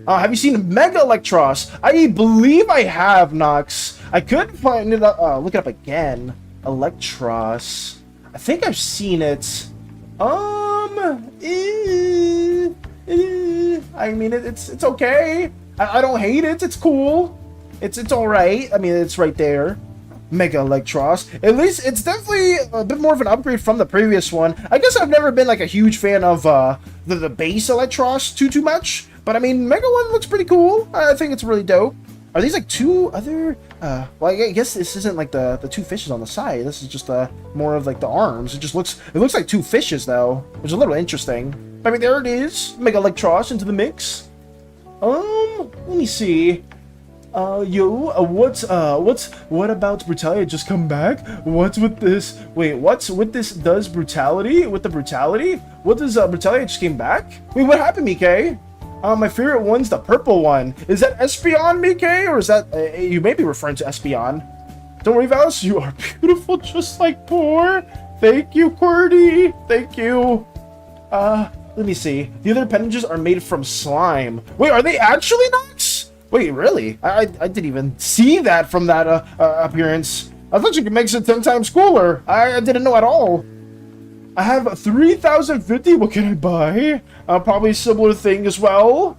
Have you seen Mega Electros? I believe I have, Nox. I could find it up, look it up again. Electros. I think I've seen it. I mean, it's okay. I don't hate it. It's cool. It's all right. I mean, it's right there. Mega Electros. At least it's definitely a bit more of an upgrade from the previous one. I guess I've never been like a huge fan of the base Electros too much, but I mean Mega one looks pretty cool. I think it's really dope. Are these like two other well, I guess this isn't like the two fishes on the side. This is just more of like the arms. It looks like two fishes though, which is a little interesting. I mean, there it is. Mega Electros into the mix. Let me see. What about Brutality just come back? What's with this? Wait, what's with this? Does Brutality? With the Brutality? What does Brutality just came back? Wait, what happened, Mickey? My favorite one's the purple one. Is that Espeon, Mickey? Or is that, you may be referring to Espeon. Don't worry, Valis, you are beautiful just like Poor. Thank you, Qwerty. Thank you. Let me see. The other appendages are made from slime. Wait, are they actually Nox? Wait, really? I didn't even see that from that appearance. I thought you could make it 10 times cooler. I didn't know at all. I have 3,050. What can I buy? Probably a similar thing as well.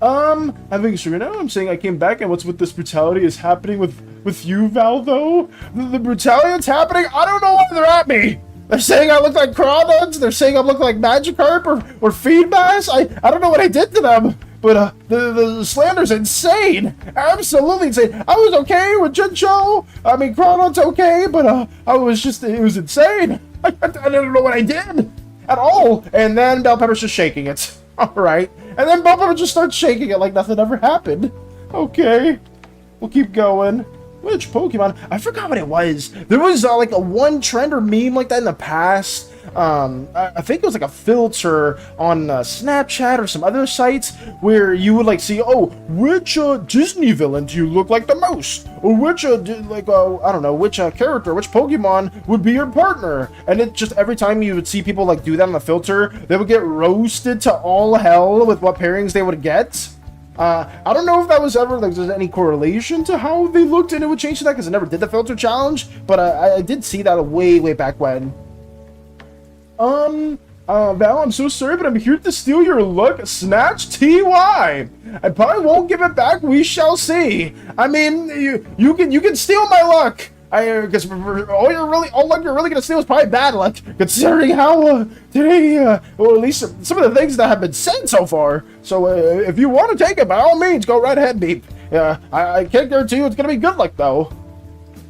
Having sure now, I'm saying I came back, and what's with this Brutality is happening with you, Val, though? The Brutality that's happening? I don't know why they're at me. They're saying I look like Crawduds. They're saying I look like Magikarp or Feedbass. I don't know what I did to them. But the slander's insane. Absolutely insane. I was okay with Jincho. I mean, Crawdad's okay, but it was insane. I don't know what I did at all. And then Bell Pepper's just shaking it. All right. And then Bell Pepper just starts shaking it like nothing ever happened. Okay. We'll keep going. Which Pokemon? I forgot what it was. There was like a one trend or meme like that in the past. I think it was like a filter on Snapchat or some other sites where you would like see, oh, which Disney villain do you look like the most? Or which I don't know, which character, which Pokemon would be your partner? And it just every time you would see people like do that on the filter, they would get roasted to all hell with what pairings they would get. I don't know if that was ever, like, there's any correlation to how they looked and it would change to that because I never did the filter challenge, but I did see that way back when. Val, I'm so sorry, but I'm here to steal your look. Snatch TY. I probably won't give it back. We shall see. I mean, you can steal my luck. I guess all luck you're really gonna steal is probably bad luck, considering how today, or at least some of the things that have been said so far. So if you want to take it, by all means, go right ahead, Beep. Yeah, I can't guarantee you it's gonna be good luck though.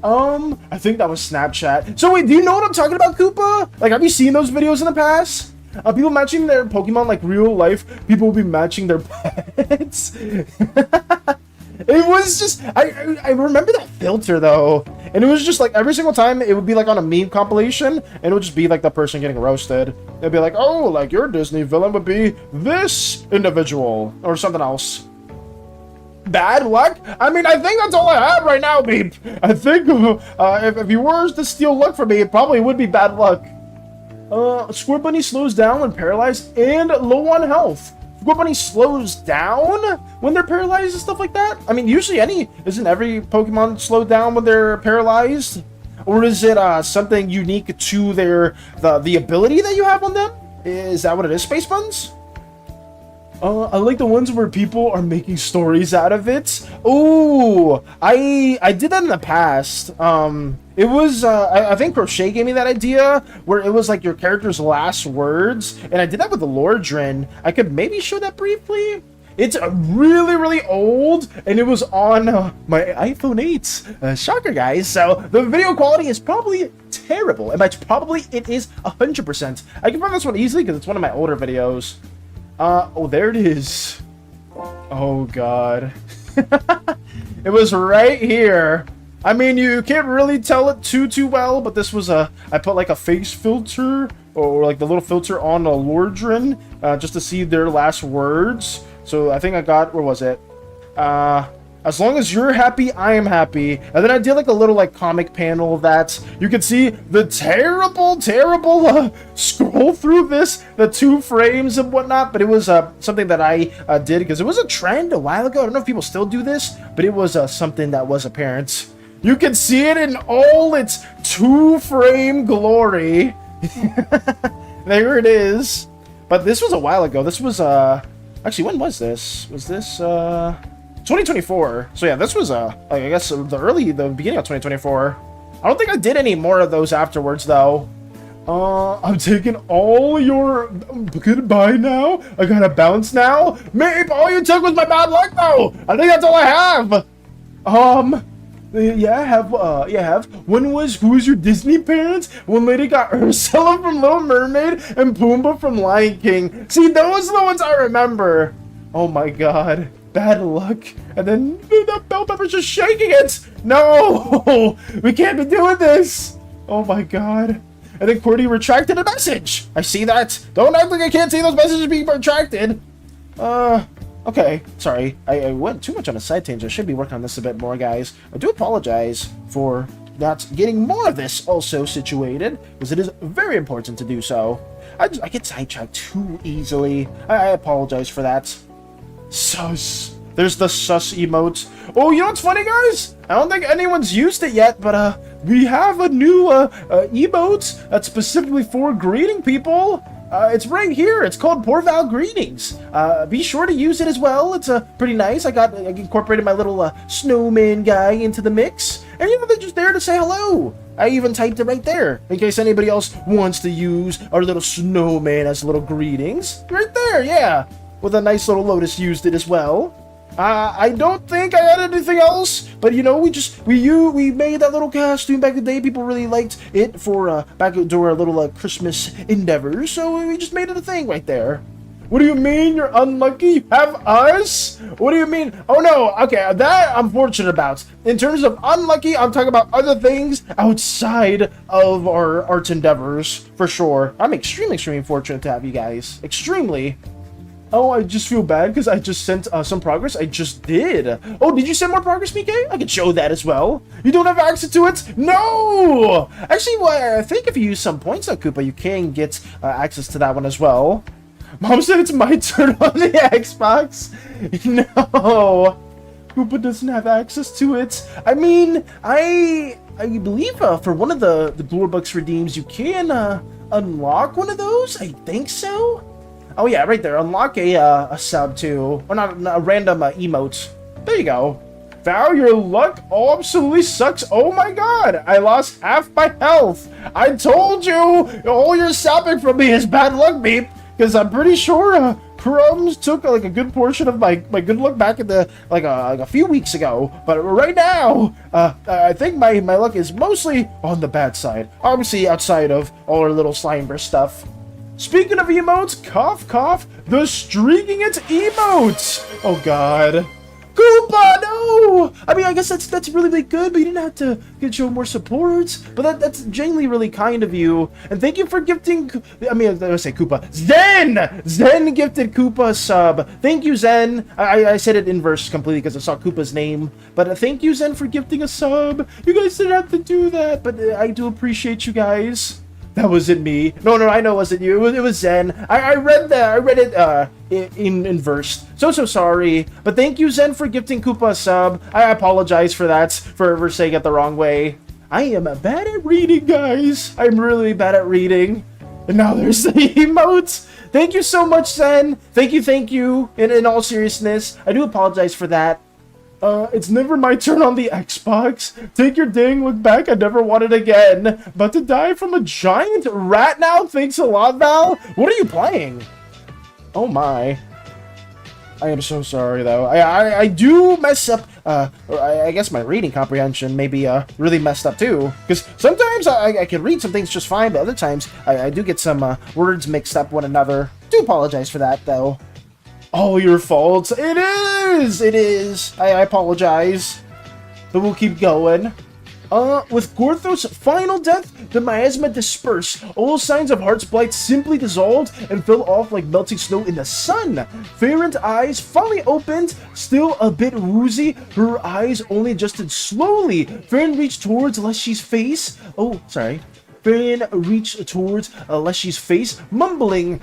I think that was Snapchat. So wait, do you know what I'm talking about, Koopa? Like, have you seen those videos in the past? People matching their Pokemon like real life. People will be matching their pets. It was just, I remember that filter though, and it was just like every single time it would be like on a meme compilation, and it would just be like the person getting roasted. They'd be like, oh, like your Disney villain would be this individual or something else. Bad luck? I mean, I think that's all I have right now, Beep. I think if you were to steal luck from me, it probably would be bad luck. Squirt Bunny slows down when paralyzed and low on health. Squirt Bunny slows down when they're paralyzed and stuff like that? I mean, usually isn't every Pokemon slowed down when they're paralyzed? Or is it something unique to the ability that you have on them? Is that what it is, Space Buns? I like the ones where people are making stories out of it. Oh, I did that in the past. It was, I think Crochet gave me that idea, where it was like your character's last words, and I did that with the Lordrin. I could maybe show that briefly. It's really, really old, and it was on my iPhone 8. Shocker, guys. So the video quality is probably terrible, and by probably, it is 100%. I can find this one easily because it's one of my older videos. Oh, there it is. Oh, God. It was right here. I mean, you can't really tell it too well, but this was I put like a face filter, or like the little filter on a Lordrin, just to see their last words. So I think I got, where was it? As long as you're happy, I am happy. And then I did like a little like comic panel of that. You can see the terrible scroll through this, the 2 frames and whatnot. But it was something that I did because it was a trend a while ago. I don't know if people still do this, but it was something that was apparent. You can see it in all its 2-frame glory. There it is. But this was a while ago. This was actually, when was this? Was this 2024? So yeah, this was like, I guess the beginning of 2024. I don't think I did any more of those afterwards, though. I'm taking all your... Goodbye now? I gotta bounce now? Maybe all you took was my bad luck, though! I think that's all I have! Yeah, I have. Who was your Disney parents? One lady got Ursula from Little Mermaid and Pumbaa from Lion King. See, those are the ones I remember. Oh my god. Bad luck. And then the bell pepper's just shaking it. No! We can't be doing this. Oh my god. And then Cordy retracted a message. I see that. Don't act like I can't see those messages being retracted. Okay, sorry. I went too much on a side tangent. I should be working on this a bit more, guys. I do apologize for not getting more of this also situated, because it is very important to do so. I get sidetracked too easily. I apologize for that. Sus. There's the sus emote. Oh, you know what's funny, guys? I don't think anyone's used it yet, but we have a new emote that's specifically for greeting people. It's right here. It's called Poor Val Greetings. Be sure to use it as well. It's pretty nice. I incorporated my little snowman guy into the mix. And you know, they're just there to say hello. I even typed it right there in case anybody else wants to use our little snowman as little greetings. Right there, yeah. With a nice little lotus used it as well. I don't think I had anything else, but you know, we made that little costume back in the day. People really liked it for back during our little Christmas endeavors, so we just made it a thing right there. What do you mean you're unlucky? You have us? What do you mean? Oh no, okay, that I'm fortunate about. In terms of unlucky, I'm talking about other things outside of our arts endeavors, for sure. I'm extremely fortunate to have you guys. Extremely. Oh, I just feel bad because I just sent some progress. I just did. Oh, did you send more progress, Mike? I can show that as well. You don't have access to it? No! Actually, well, I think if you use some points on Koopa, you can get access to that one as well. Mom said it's my turn on the Xbox. No. Koopa doesn't have access to it. I mean, I believe for one of the Glorybucks redeems, you can unlock one of those. I think so. Oh yeah, right there. Unlock a sub too, or not a random emote. There you go. Val, your luck absolutely sucks. Oh my god, I lost half my health. I told you, all you're sapping from me is bad luck, beep. Because I'm pretty sure Crumbs took like a good portion of my good luck back in the like a few weeks ago. But right now, I think my luck is mostly on the bad side. Obviously, outside of all our little Slimeverse stuff. Speaking of emotes, cough, cough, the streaking it emote! Oh god. Koopa, no! I mean, I guess that's really good, but you didn't have to show more support. But that's genuinely really kind of you. And thank you for gifting, I mean, I say Koopa. Zen! Zen gifted Koopa a sub. Thank you, Zen. I said it inverse completely because I saw Koopa's name. But thank you, Zen, for gifting a sub. You guys didn't have to do that, but I do appreciate you guys. That wasn't me. No, I know it wasn't you. It was Zen. I read that. I read it in verse. So sorry. But thank you, Zen, for gifting Koopa a sub. I apologize for that, for saying it the wrong way. I am bad at reading, guys. I'm really bad at reading. And now there's the emotes. Thank you so much, Zen. Thank you. In all seriousness, I do apologize for that. It's never my turn on the Xbox. Take your dang look back. I never want it again. About to die from a giant rat now? Thanks a lot, Val. What are you playing? Oh my. I am so sorry, though. I do mess up, I guess my reading comprehension may be really messed up, too. Because sometimes I can read some things just fine, but other times I do get some words mixed up one another. Do apologize for that, though. All your fault. It is. I apologize. But we'll keep going. With Gorthos' final death, the miasma dispersed. All signs of Heart's Blight simply dissolved and fell off like melting snow in the sun. Farron's eyes finally opened, still a bit woozy. Her eyes only adjusted slowly. Farron reached towards Leshy's face. Oh, sorry. Farron reached towards Leshy's face, mumbling,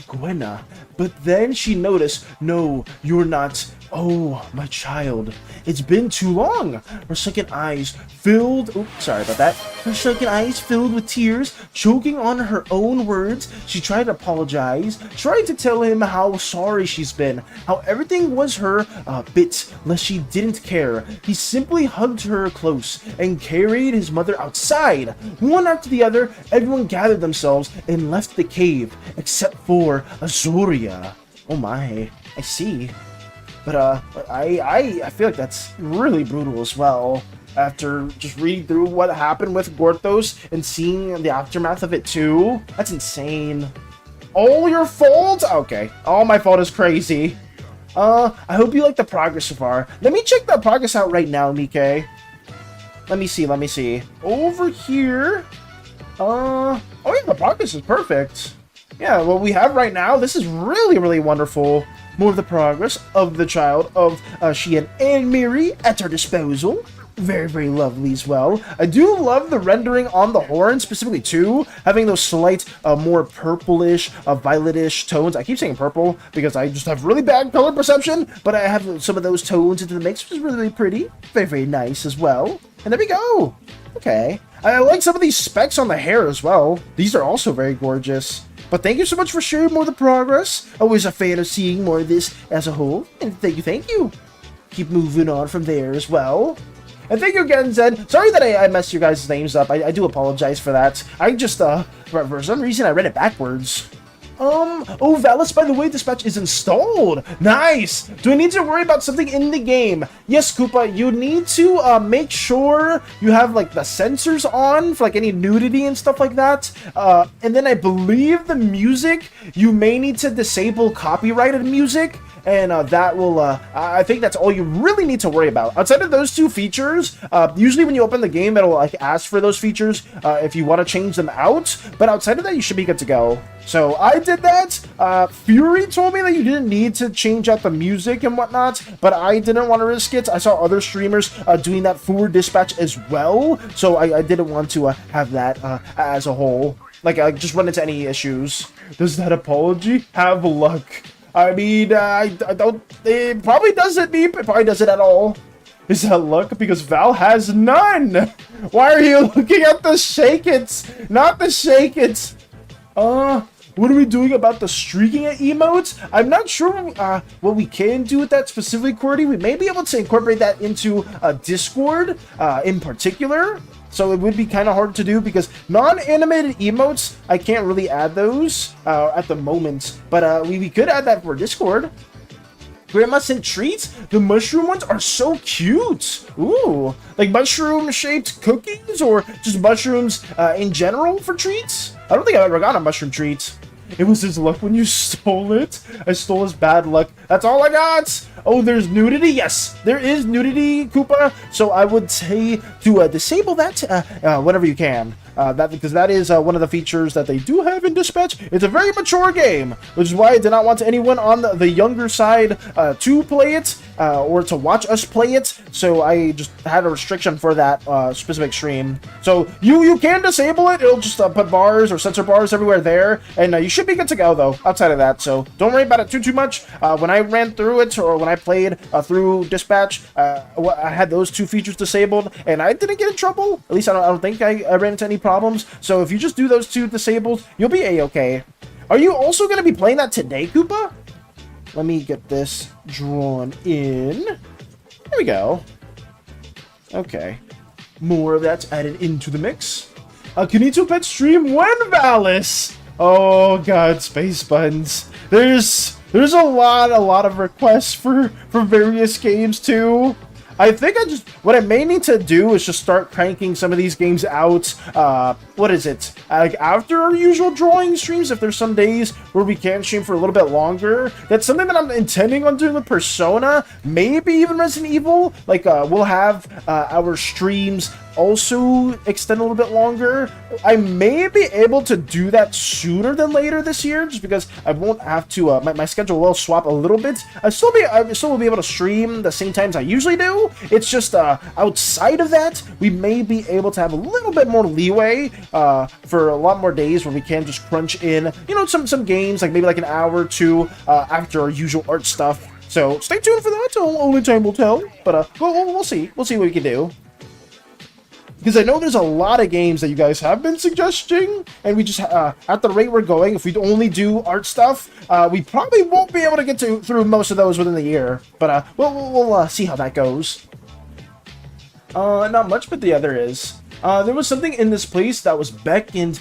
Gwenna, But then she noticed, no, you're not. Oh, my child, it's been too long. Her sunken eyes filled, oops, sorry about that. Her sunken eyes filled with tears, choking on her own words. She tried to apologize, tried to tell him how sorry she's been, how everything was her bit, lest she didn't care. He simply hugged her close and carried his mother outside. One after the other, everyone gathered themselves and left the cave, except for Azuria. Oh my, I see. But I feel like that's really brutal as well. After just reading through what happened with Gorthos and seeing the aftermath of it too, that's insane. All your fault? Okay, all my fault is crazy. I hope you like the progress so far. Let me check the progress out right now, Mike. Let me see. Over here. Oh yeah, the progress is perfect. Yeah, what we have right now, this is really, really wonderful. More of the progress of the child of Sheehan and Miri at our disposal. Very, very lovely as well. I do love the rendering on the horn, specifically too, having those slight, more purplish, violetish tones. I keep saying purple because I just have really bad color perception, but I have some of those tones into the mix, which is really, really pretty. Very, very nice as well. And there we go. Okay. I like some of these specs on the hair as well. These are also very gorgeous. But thank you so much for sharing more of the progress. Always a fan of seeing more of this as a whole. And thank you. Keep moving on from there as well. And thank you again, Zed. Sorry that I messed your guys' names up. I do apologize for that. I just, for some reason, I read it backwards. Oh, Valis, by the way, dispatch is installed. Nice. Do I need to worry about something in the game? Yes, Koopa, you need to make sure you have like the sensors on for like any nudity and stuff like that. And then I believe the music, you may need to disable copyrighted music. And that will, I think that's all you really need to worry about. Outside of those two features, usually when you open the game, it'll like ask for those features if you want to change them out. But outside of that, you should be good to go. So I did that. Fury told me that you didn't need to change out the music and whatnot, but I didn't want to risk it. I saw other streamers doing that for dispatch as well. So I didn't want to have that as a whole. Like, just run into any issues. Does that apology have luck? I mean, I don't. It probably doesn't, Meep. It probably doesn't at all. Is that luck? Because Val has none. Why are you looking at the shake it's? Not the shake it's. What are we doing about the streaking emotes? I'm not sure what we can do with that specifically, Cordy. We may be able to incorporate that into Discord in particular. So it would be kind of hard to do because non-animated emotes, I can't really add those at the moment. But we could add that for Discord. Grandma sent treats? The mushroom ones are so cute. Ooh, like mushroom-shaped cookies or just mushrooms in general for treats? I don't think I've ever gotten a mushroom treat. It was his luck when you stole it. I stole his bad luck. That's all I got. Oh, there's nudity. Yes, there is nudity, Koopa. So I would say to disable that whenever you can. Because that is one of the features that they do have in Dispatch. It's a very mature game, which is why I did not want anyone on the younger side to play it or to watch us play it. So I just had a restriction for that specific stream. So you can disable it. It'll just put bars or sensor bars everywhere there, and you should be good to go though. Outside of that, so don't worry about it too much. When I ran through it or when I played through Dispatch, I had those two features disabled, and I didn't get in trouble. At least I don't think I ran into any problems. So if you just do those two disabled, you'll be a-okay. Are you also going to be playing that today, Koopa? Let me get this drawn in. There we go. Okay. More of that's added into the mix. Kinito Pet stream when, Valis? Oh god, space buttons. There's a lot of requests for various games too. I think what I may need to do is just start cranking some of these games out, what is it, like after our usual drawing streams, if there's some days where we can stream for a little bit longer. That's something that I'm intending on doing with Persona, maybe even Resident Evil. Like, we'll have our streams also extend a little bit longer. I may be able to do that sooner than later this year, just because I won't have to, my schedule will swap a little bit. I still will be able to stream the same times I usually do. It's just, outside of that, we may be able to have a little bit more leeway, for a lot more days where we can just crunch in, you know, some games, like maybe like an hour or two, after our usual art stuff. So stay tuned for that. Only time will tell. But we'll see. We'll see what we can do. Because I know there's a lot of games that you guys have been suggesting, and we just at the rate we're going, if we only do art stuff, we probably won't be able to get through most of those within the year. But we'll see how that goes. Not much, but the other is. There was something in this place that beckoned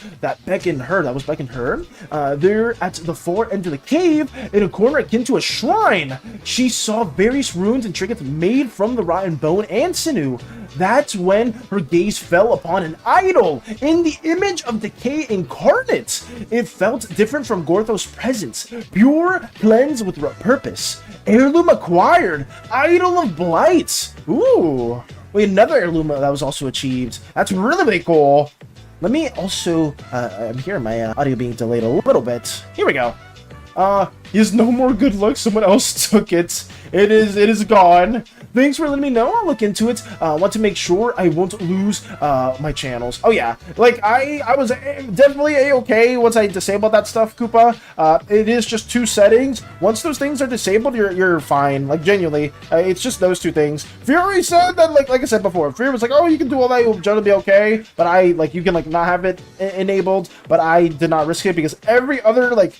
her. There at the far end of the cave, in a corner akin to a shrine, she saw various runes and trinkets made from the rotten bone and sinew. That's when her gaze fell upon an idol in the image of decay incarnate. It felt different from Gorthos' presence, pure, cleansed with purpose. Heirloom acquired, idol of blight. Ooh. Wait, another heirloom that was also achieved. That's really cool. Let me also, I'm hearing my audio being delayed a little bit. Here we go. He has no more good luck. Someone else took it. It is gone. Thanks for letting me know. I'll look into it. Want to make sure I won't lose my channels. Oh yeah, like I was definitely a-okay once I disabled that stuff, Koopa. It is just 2 settings. Once those things are disabled, you're fine. Like genuinely, it's just those 2 things. Fury said that, like I said before, Fury was like, oh, you can do all that, you'll generally be okay. But you can like not have it enabled. But I did not risk it because every other like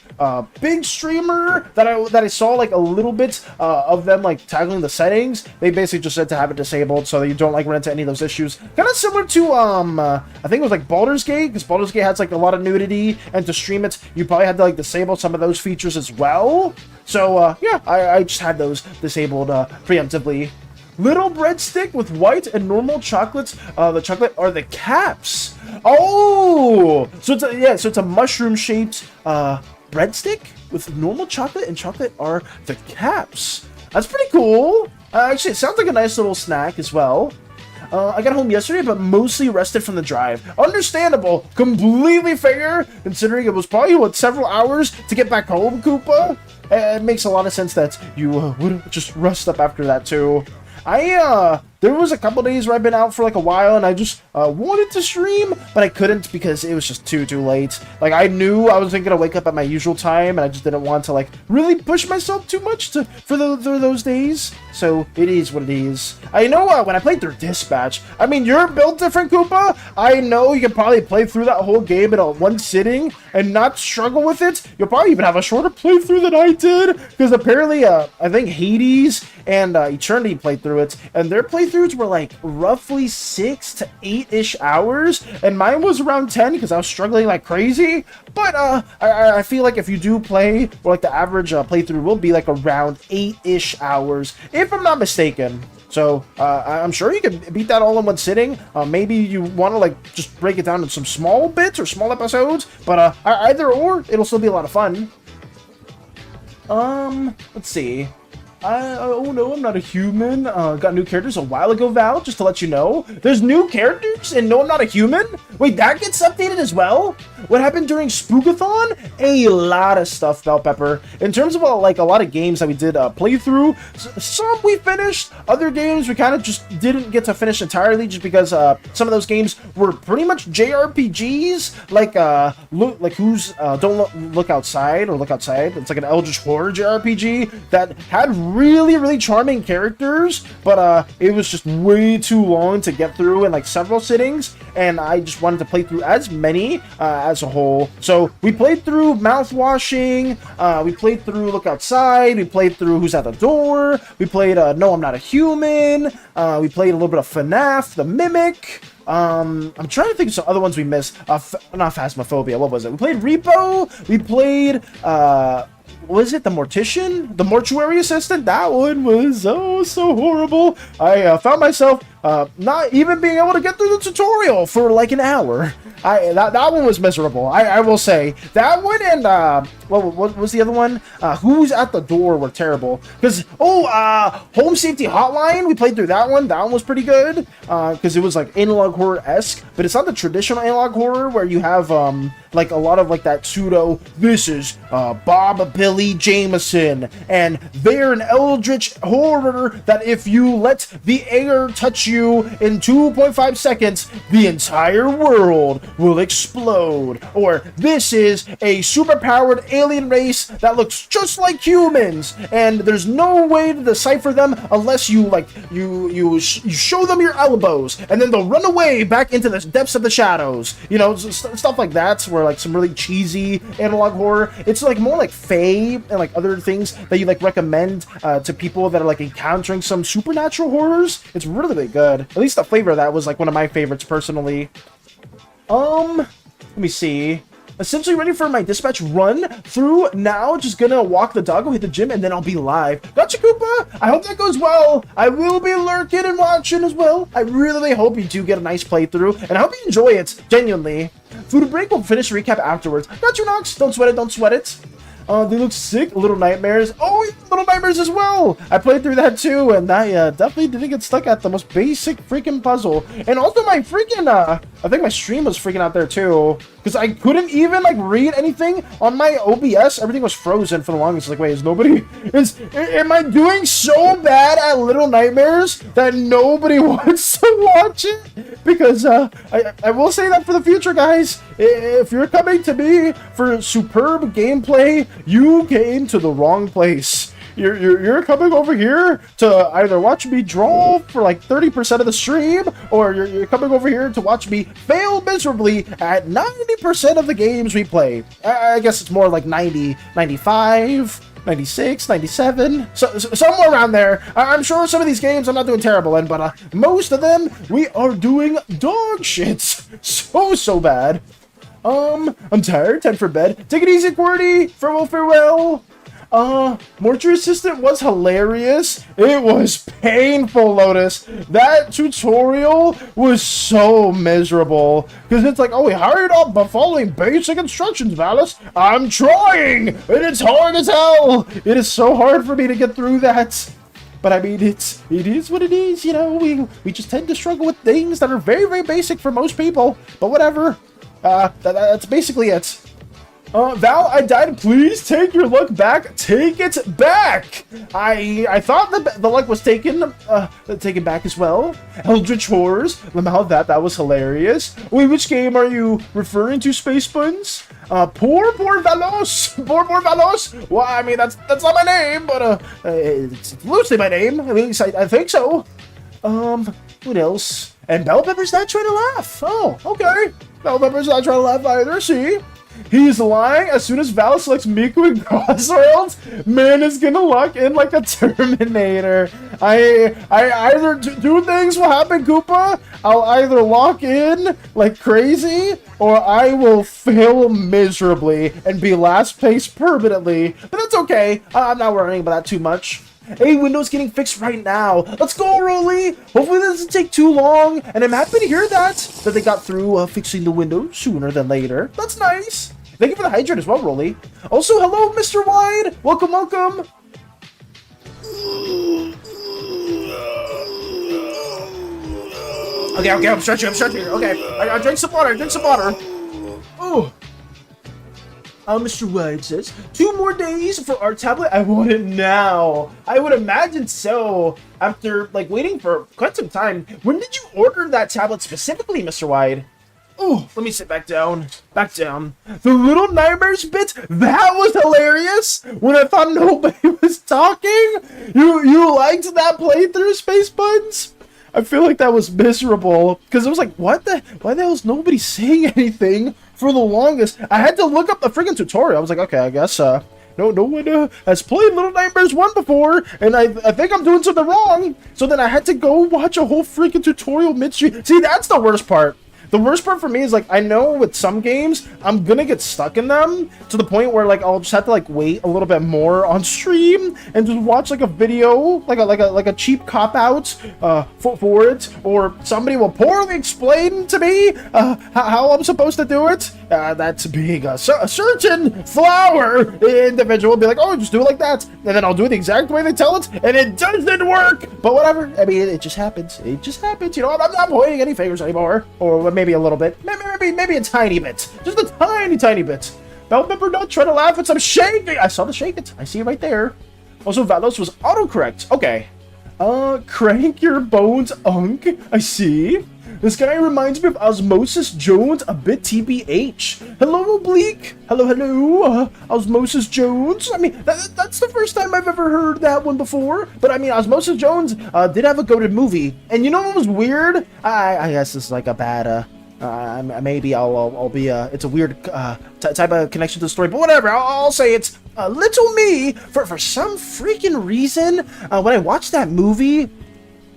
big streamer that I saw like a little bit of them like tackling the settings, they basically just said to have it disabled so that you don't like run into any of those issues. Kind of similar to I think it was like Baldur's Gate, because Baldur's Gate has like a lot of nudity, and to stream it you probably had to like disable some of those features as well. So yeah, I just had those disabled preemptively. Little breadstick with white and normal chocolates. The chocolate are the caps. Oh, so it's a mushroom shaped breadstick with normal chocolate, and chocolate are the caps. That's pretty cool. Actually, it sounds like a nice little snack as well. I got home yesterday, but mostly rested from the drive. Understandable. Completely fair, considering it was probably, several hours to get back home, Koopa? It makes a lot of sense that you would just rest up after that, too. There was a couple days where I've been out for like a while, and I just wanted to stream, but I couldn't because it was just too late. Like, I knew I wasn't gonna wake up at my usual time, and I just didn't want to like really push myself too much for those days. So it is what it is. I know when I played through Dispatch, I mean, you're built different, Koopa. I know you can probably play through that whole game in one sitting and not struggle with it. You'll probably even have a shorter playthrough than I did, because apparently I think Hades and Eternity played through it, and their playthroughs were like roughly 6 to 8-ish hours, and mine was around 10 because I was struggling like crazy. But I feel like if you do play, or like the average playthrough will be like around 8-ish hours, if I'm not mistaken. So I'm sure you can beat that all in one sitting. Maybe you want to like just break it down in some small bits or small episodes, but either or, it'll still be a lot of fun. Let's see. Oh no, I'm not a human. Got new characters a while ago, Val, just to let you know. There's new characters and no, I'm not a human? Wait, that gets updated as well? What happened during Spookathon? A lot of stuff, Bell Pepper. In terms of like a lot of games that we did play through, some we finished, other games we kind of just didn't get to finish entirely just because some of those games were pretty much JRPGs, like who's Don't Look Outside or Look Outside. It's like an Eldritch Horror JRPG that had really charming characters, but it was just way too long to get through in like several sittings, and I just wanted to play through as many as a whole. So we played through Mouthwashing, we played through Look Outside, we played through Who's at the Door, we played No, I'm Not a Human, we played a little bit of FNAF, The Mimic. I'm trying to think of some other ones we missed. Not Phasmophobia, what was it? We played Repo, we played was it the Mortician? The Mortuary Assistant? That one was so horrible. I found myself not even being able to get through the tutorial for like an hour. That one was miserable. I will say that one, and what was the other one? Who's at the door were terrible. Because Home Safety Hotline, we played through that one. That one was pretty good because it was like analog horror-esque, but it's not the traditional analog horror where you have like a lot of like that pseudo. This is Bob Billy Jameson, and they're an eldritch horror that if you let the air touch you in 2.5 seconds, the entire world will explode. Or this is a superpowered alien race that looks just like humans, and there's no way to decipher them unless you like you show them your elbows, and then they'll run away back into the depths of the shadows. You know, stuff like that, where like some really cheesy analog horror. It's like more like Fae and like other things that you like recommend to people that are like encountering some supernatural horrors. It's really, really good. At least the flavor of that was like one of my favorites personally. Let me see. Essentially ready for my dispatch run through now. Just gonna walk the dog, go hit the gym, and then I'll be live. Gotcha, Koopa. I hope that goes well. I will be lurking and watching as well. I really hope you do get a nice playthrough, and I hope you enjoy it, genuinely. Food break, we'll finish recap afterwards. Got you, Nox. Don't sweat it, don't sweat it. They look sick. Little Nightmares. Oh, Little Nightmares as well. I played through that too, and I definitely didn't get stuck at the most basic freaking puzzle. And also my freaking, I think my stream was freaking out there too, because I couldn't even like read anything on my OBS. Everything was frozen for the longest. Like, wait, am I doing so bad at Little Nightmares that nobody wants to watch it? Because I will say that for the future, guys. If you're coming to me for superb gameplay, you came to the wrong place. You're coming over here to either watch me draw for like 30% of the stream, or you're coming over here to watch me fail miserably at 90% of the games we play. I guess it's more like 90, 95... 96, 97, so somewhere around there. I'm sure some of these games I'm not doing terrible in, but most of them we are doing dog shit. So bad. I'm tired. Time for bed. Take it easy, QWERTY. Farewell. Mortuary Assistant was hilarious. It was painful, Lotus. That tutorial was so miserable. Because it's like, oh, we hurried up by following basic instructions, Valis. I'm trying, and it's hard as hell. It is so hard for me to get through that. But I mean, it is what it is, you know. We just tend to struggle with things that are very, very basic for most people. But whatever. That's basically it. Val, I died. Please take your luck back. Take it back. I thought the luck was taken back as well. Eldritch Horrors. Lamau, that was hilarious. Wait, which game are you referring to, Space Buns? Poor Valos. Poor Valos. Well, I mean, that's not my name, but it's loosely my name. At least I think so. What else? And Bell Pepper's not trying to laugh. Oh, okay. Bell Pepper's not trying to laugh either. See? He's lying. As soon as Val selects Miku and Crossrails, man is gonna lock in like a Terminator. I either do things will happen, Koopa. I'll either lock in like crazy, or I will fail miserably and be last place permanently. But that's okay. I'm not worrying about that too much. Hey, Windows getting fixed right now. Let's go, Rolly. Hopefully this doesn't take too long. And I'm happy to hear that they got through fixing the Windows sooner than later. That's nice. Thank you for the hydrate as well, Rolly. Also, hello, Mr. Wide. Welcome. Okay, I'm stretching. Okay, I drink some water. Oh. Mr. Wide says, 2 more days for our tablet. I want it now. I would imagine so. After like waiting for quite some time. When did you order that tablet specifically, Mr. Wide? Oh, let me sit back down. The Little Nightmares bit, that was hilarious. When I thought nobody was talking. You liked that playthrough, Space Buns? I feel like that was miserable. Because it was like, why the hell is nobody saying anything for the longest? I had to look up the freaking tutorial. I was like, okay, I guess no one has played Little Nightmares 1 before, and I think I'm doing something wrong. So then I had to go watch a whole freaking tutorial midstream. See, that's the worst part. The worst part for me is like, I know with some games, I'm gonna get stuck in them to the point where like I'll just have to like wait a little bit more on stream and just watch like a video, like a cheap cop out for it, or somebody will poorly explain to me how I'm supposed to do it. That's being a certain flower individual will be like, oh, just do it like that, and then I'll do it the exact way they tell it, and it doesn't work. But whatever. I mean, it just happens. It just happens. You know, I'm not pointing any fingers anymore, or maybe a little bit, maybe a tiny bit, just a tiny bit. Bell pepper, don't try to laugh at some shaking. I saw the shake it. I see it right there. Also, Valos was autocorrect. Okay. Crank your bones, Unk. I see. This guy reminds me of Osmosis Jones, a bit TBH. Hello, Oblique. Hello. Osmosis Jones. I mean, that's the first time I've ever heard that one before. But I mean, Osmosis Jones did have a goated movie. And you know what was weird? I guess this is like a bad, maybe I'll be it's a weird type of connection to the story, but whatever. I'll say it's little me. For some freaking reason, when I watched that movie,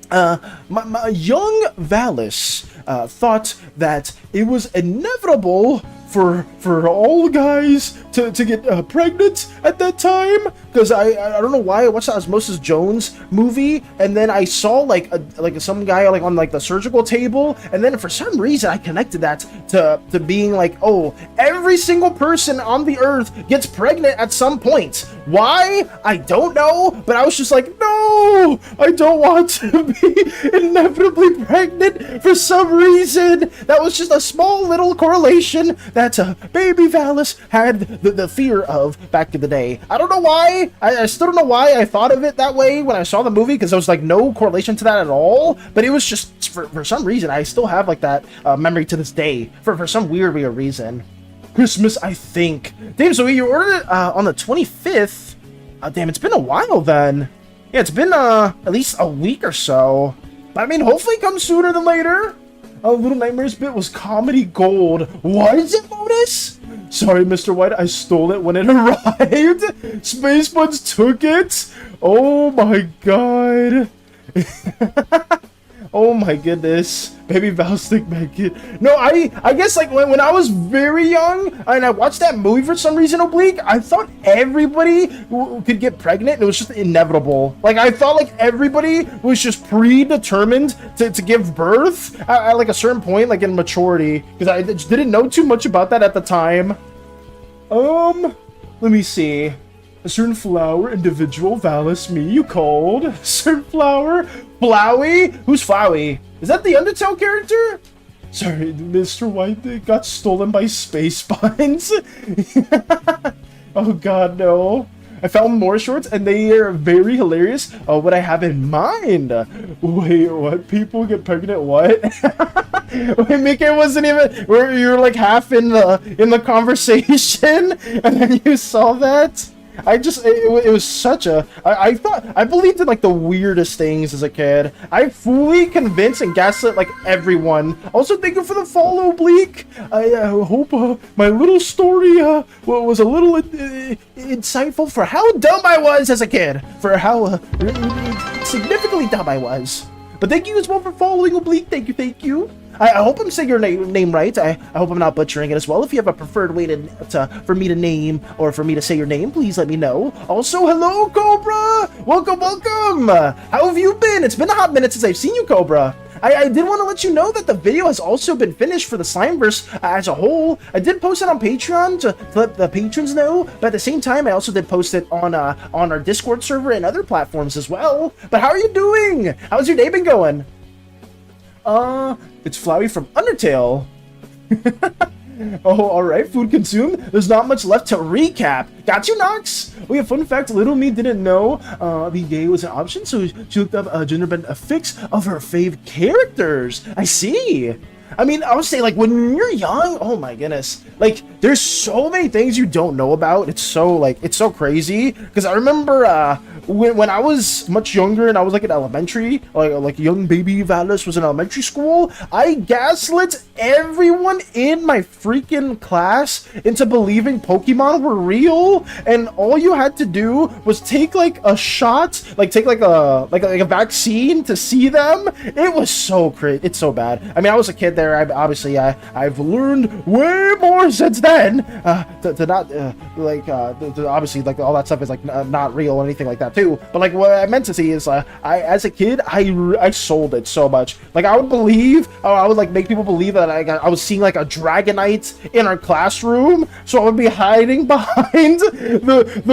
my young Valis thought that it was inevitable for all guys to get pregnant at that time, because I don't know why I watched the Osmosis Jones movie, and then I saw like some guy like on like the surgical table, and then for some reason I connected that to being like, oh, every single person on the earth gets pregnant at some point. Why? I don't know, but I was just like, no, I don't want to be inevitably pregnant for some reason. That was just a small little correlation that baby Valis had the fear of back in the day. I don't know why. I still don't know why I thought of it that way when I saw the movie, because there was like no correlation to that at all. But it was just for some reason I still have like that memory to this day for some weird reason. Christmas, I think. Damn, so you ordered it on the 25th. Damn, it's been a while then. Yeah, it's been at least a week or so. But I mean, hopefully it comes sooner than later. Little Nightmares bit was comedy gold. What is it, Lotus? Sorry, Mr. White, I stole it when it arrived. Space Buds took it. Oh my god. Oh my goodness. Baby Valstick Maggot. No, I guess like when I was very young and I watched that movie for some reason, Oblique, I thought everybody could get pregnant and it was just inevitable. Like I thought like everybody was just predetermined to give birth at like a certain point, like in maturity, because I just didn't know too much about that at the time. Let me see. A certain flower, individual, Valis, me, you called. A certain flower, Flowey? Who's Flowey? Is that the Undertale character? Sorry, Mr. White, it got stolen by space buns. Oh god, no. I found more shorts and they are very hilarious. What I have in mind. Wait, what? People get pregnant? What? Wait, Mickey wasn't even. You were like half in the conversation, and then you saw that. It was such a, I believed in like the weirdest things as a kid. I fully convinced and gaslit like everyone. Also, thank you for the follow, Bleak. I hope my little story was a little insightful for how dumb I was as a kid, for how significantly dumb I was. But thank you as well for following, Oblique. Thank you. I hope I'm saying your name right. I hope I'm not butchering it as well. If you have a preferred way for me to name or for me to say your name, please let me know. Also, hello, Cobra! Welcome! How have you been? It's been a hot minute since I've seen you, Cobra. I did want to let you know that the video has also been finished for the Slimeverse as a whole. I did post it on Patreon to let the patrons know, but at the same time, I also did post it on our Discord server and other platforms as well. But how are you doing? How's your day been going? It's Flowey from Undertale. Oh, alright, food consumed. There's not much left to recap. Got you, Nox? Oh yeah, fun fact, little me didn't know being gay was an option, so she looked up a gender bend affix of her fave characters. I see. I mean, I would say, like, when you're young, oh my goodness, like, there's so many things you don't know about. It's so crazy, because I remember, when I was much younger and I was, like, in elementary, like young baby Valis was in elementary school, I gaslit everyone in my freaking class into believing Pokemon were real, and all you had to do was take, like, a shot, like, take, like a vaccine to see them. It was so crazy. It's so bad. I mean, I was a kid there. there. Obviously, I've learned way more since then. To not obviously like all that stuff is like not real or anything like that too. But like what I meant to see is as a kid I sold it so much. Like I would like make people believe that I was seeing like a Dragonite in our classroom, so I would be hiding behind the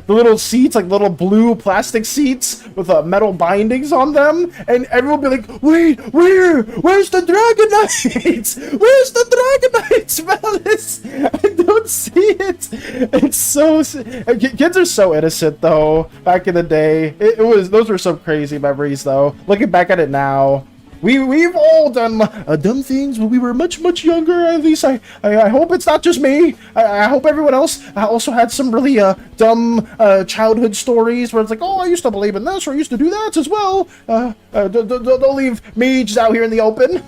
little seats, like little blue plastic seats with metal bindings on them, and everyone would be like, wait, where's the Dragonites? Where's the Dragonites, Malice? I don't see it. It's so kids are so innocent though. Back in the day, those were some crazy memories though. Looking back at it now, we've all done dumb things when we were much younger. At least I hope it's not just me. I hope everyone else also had some really dumb childhood stories where it's like, oh, I used to believe in this or I used to do that as well. Don't leave me just out here in the open.